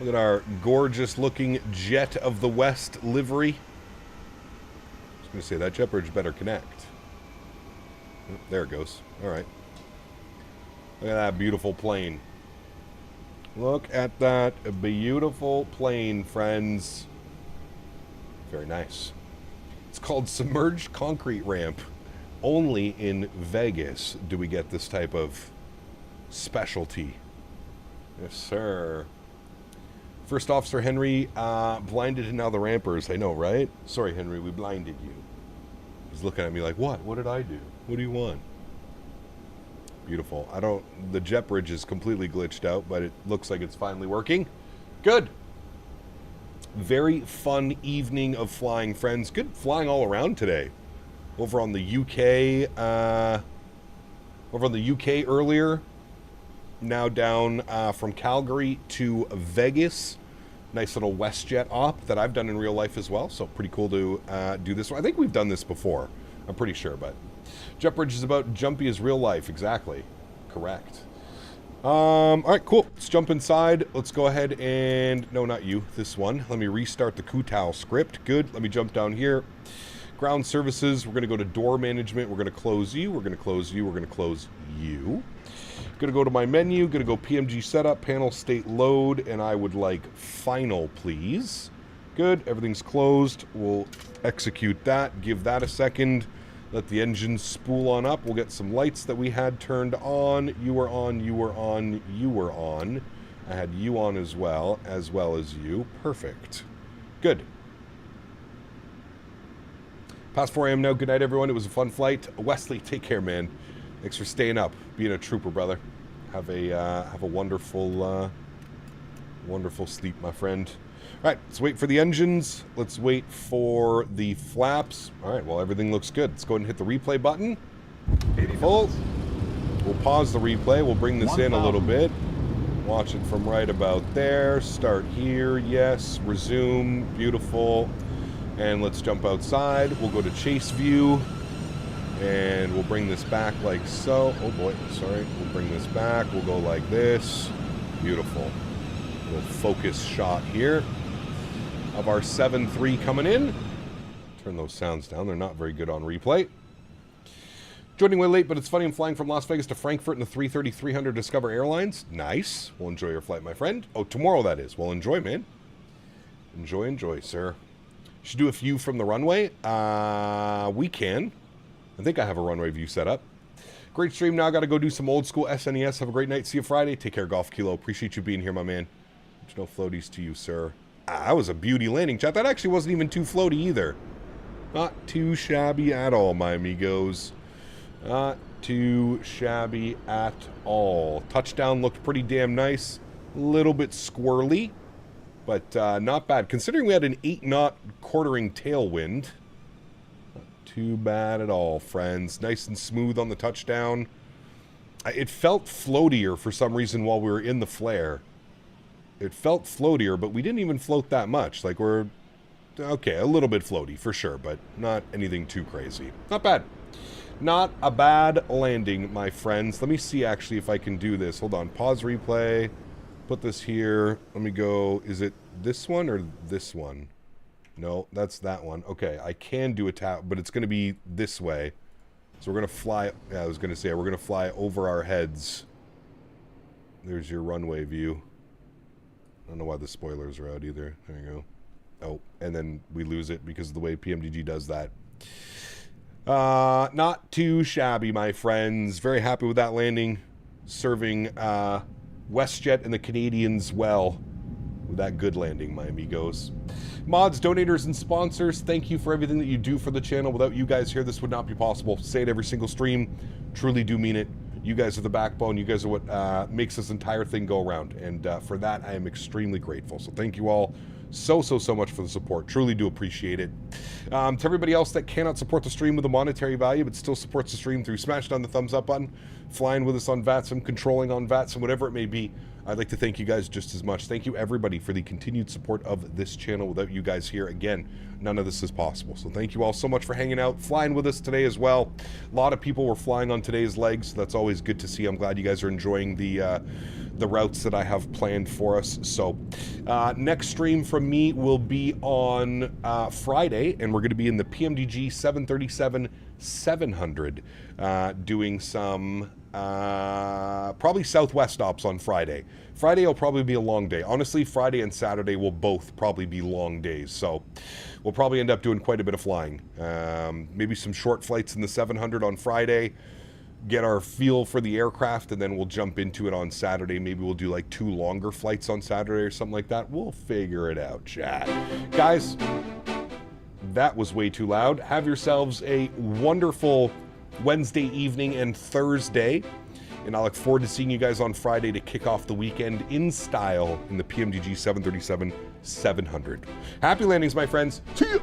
Look at our gorgeous looking Jet of the West livery. I was going to say that jet bridge better connect. Oh, there it goes. All right. Look at that beautiful plane. Look at that beautiful plane, friends. Very nice. It's called Submerged Concrete Ramp. Only in Vegas do we get this type of specialty. Yes, sir. First Officer Henry, blinded and now the rampers. I know, right? Sorry, Henry, we blinded you. He's looking at me like, what? What did I do? What do you want? Beautiful. The jet bridge is completely glitched out, but it looks like it's finally working. Good. Very fun evening of flying, friends. Good flying all around today. Over on the UK, earlier. Now down from Calgary to Vegas. Nice little WestJet op that I've done in real life as well. So pretty cool to do this one. I think we've done this before. I'm pretty sure, but Jet Bridge is about jumpy as real life. Exactly. Correct. All right, cool. Let's jump inside. Let's go ahead and... No, not you. This one. Let me restart the Kutao script. Good. Let me jump down here. Ground services. We're going to go to door management. We're going to close you. We're going to close you. We're going to close you. Going to go to my menu. Going to go PMG setup, panel state load, and I would like final, please. Good. Everything's closed. We'll execute that. Give that a second. Let the engine spool on up. We'll get some lights that we had turned on. You were on, you were on, you were on. I had you on as well as you. Perfect. Good. Past 4 a.m. now. Good night, everyone. It was a fun flight. Wesley, take care, man. Thanks for staying up. Being a trooper, brother. Have a wonderful, wonderful sleep, my friend. All right, let's wait for the engines. Let's wait for the flaps. All right, well, everything looks good. Let's go ahead and hit the replay button. Full. We'll pause the replay. We'll bring this in a little bit. Watch it from right about there. Start here. Yes. Resume. Beautiful. And let's jump outside. We'll go to chase view. And we'll bring this back like so. Oh, boy. Sorry. We'll bring this back. We'll go like this. Beautiful. Little focus shot here of our 7-3 coming in. Turn those sounds down. They're not very good on replay. Joining way late, but it's funny. I'm flying from Las Vegas to Frankfurt in the 330-300 Discover Airlines. Nice. We'll enjoy your flight, my friend. Oh, tomorrow that is. Well, enjoy, man. Enjoy, sir. Should do a few from the runway. We can. I think I have a runway view set up. Great stream. Now I got to go do some old school SNES. Have a great night. See you Friday. Take care, Golf Kilo. Appreciate you being here, my man. There's no floaties to you, sir. That was a beauty landing, chat. That actually wasn't even too floaty either. Not too shabby at all, my amigos. Not too shabby at all. Touchdown looked pretty damn nice. A little bit squirrely, but not bad. Considering we had an 8-knot quartering tailwind. Not too bad at all, friends. Nice and smooth on the touchdown. It felt floatier for some reason while we were in the flare. It felt floatier, but we didn't even float that much. Like, we're... Okay, a little bit floaty, for sure, but not anything too crazy. Not bad. Not a bad landing, my friends. Let me see, actually, if I can do this. Hold on. Pause replay. Put this here. Let me go... Is it this one or this one? No, that's that one. Okay, I can do a tap, but it's going to be this way. So we're going to fly... Yeah, I was going to say, we're going to fly over our heads. There's your runway view. I don't know why the spoilers are out either. There you go. Oh, and then we lose it because of the way PMDG does that. Not too shabby, my friends. Very happy with that landing. Serving WestJet and the Canadians well with that good landing, my amigos. Mods, donators, and sponsors, thank you for everything that you do for the channel. Without you guys here, this would not be possible. Say it every single stream. Truly do mean it. You guys are the backbone. You guys are what makes this entire thing go around. And for that, I am extremely grateful. So thank you all so much for the support. Truly do appreciate it. To everybody else that cannot support the stream with a monetary value, but still supports the stream through smashing on the thumbs up button, flying with us on VATSIM, controlling on VATSIM, whatever it may be, I'd like to thank you guys just as much. Thank you, everybody, for the continued support of this channel. Without you guys here, again, none of this is possible. So thank you all so much for hanging out, flying with us today as well. A lot of people were flying on today's legs. So that's always good to see. I'm glad you guys are enjoying the routes that I have planned for us. So next stream from me will be on Friday, and we're going to be in the PMDG 737-700 doing some probably Southwest stops on Friday. Friday will probably be a long day. Honestly, Friday and Saturday will both probably be long days. So we'll probably end up doing quite a bit of flying. Maybe some short flights in the 700 on Friday. Get our feel for the aircraft, and then we'll jump into it on Saturday. Maybe we'll do like 2 longer flights on Saturday or something like that. We'll figure it out, chat. Guys, that was way too loud. Have yourselves a wonderful Wednesday evening and Thursday, and I look forward to seeing you guys on Friday to kick off the weekend in style in the PMDG 737-700. Happy landings, my friends. See ya!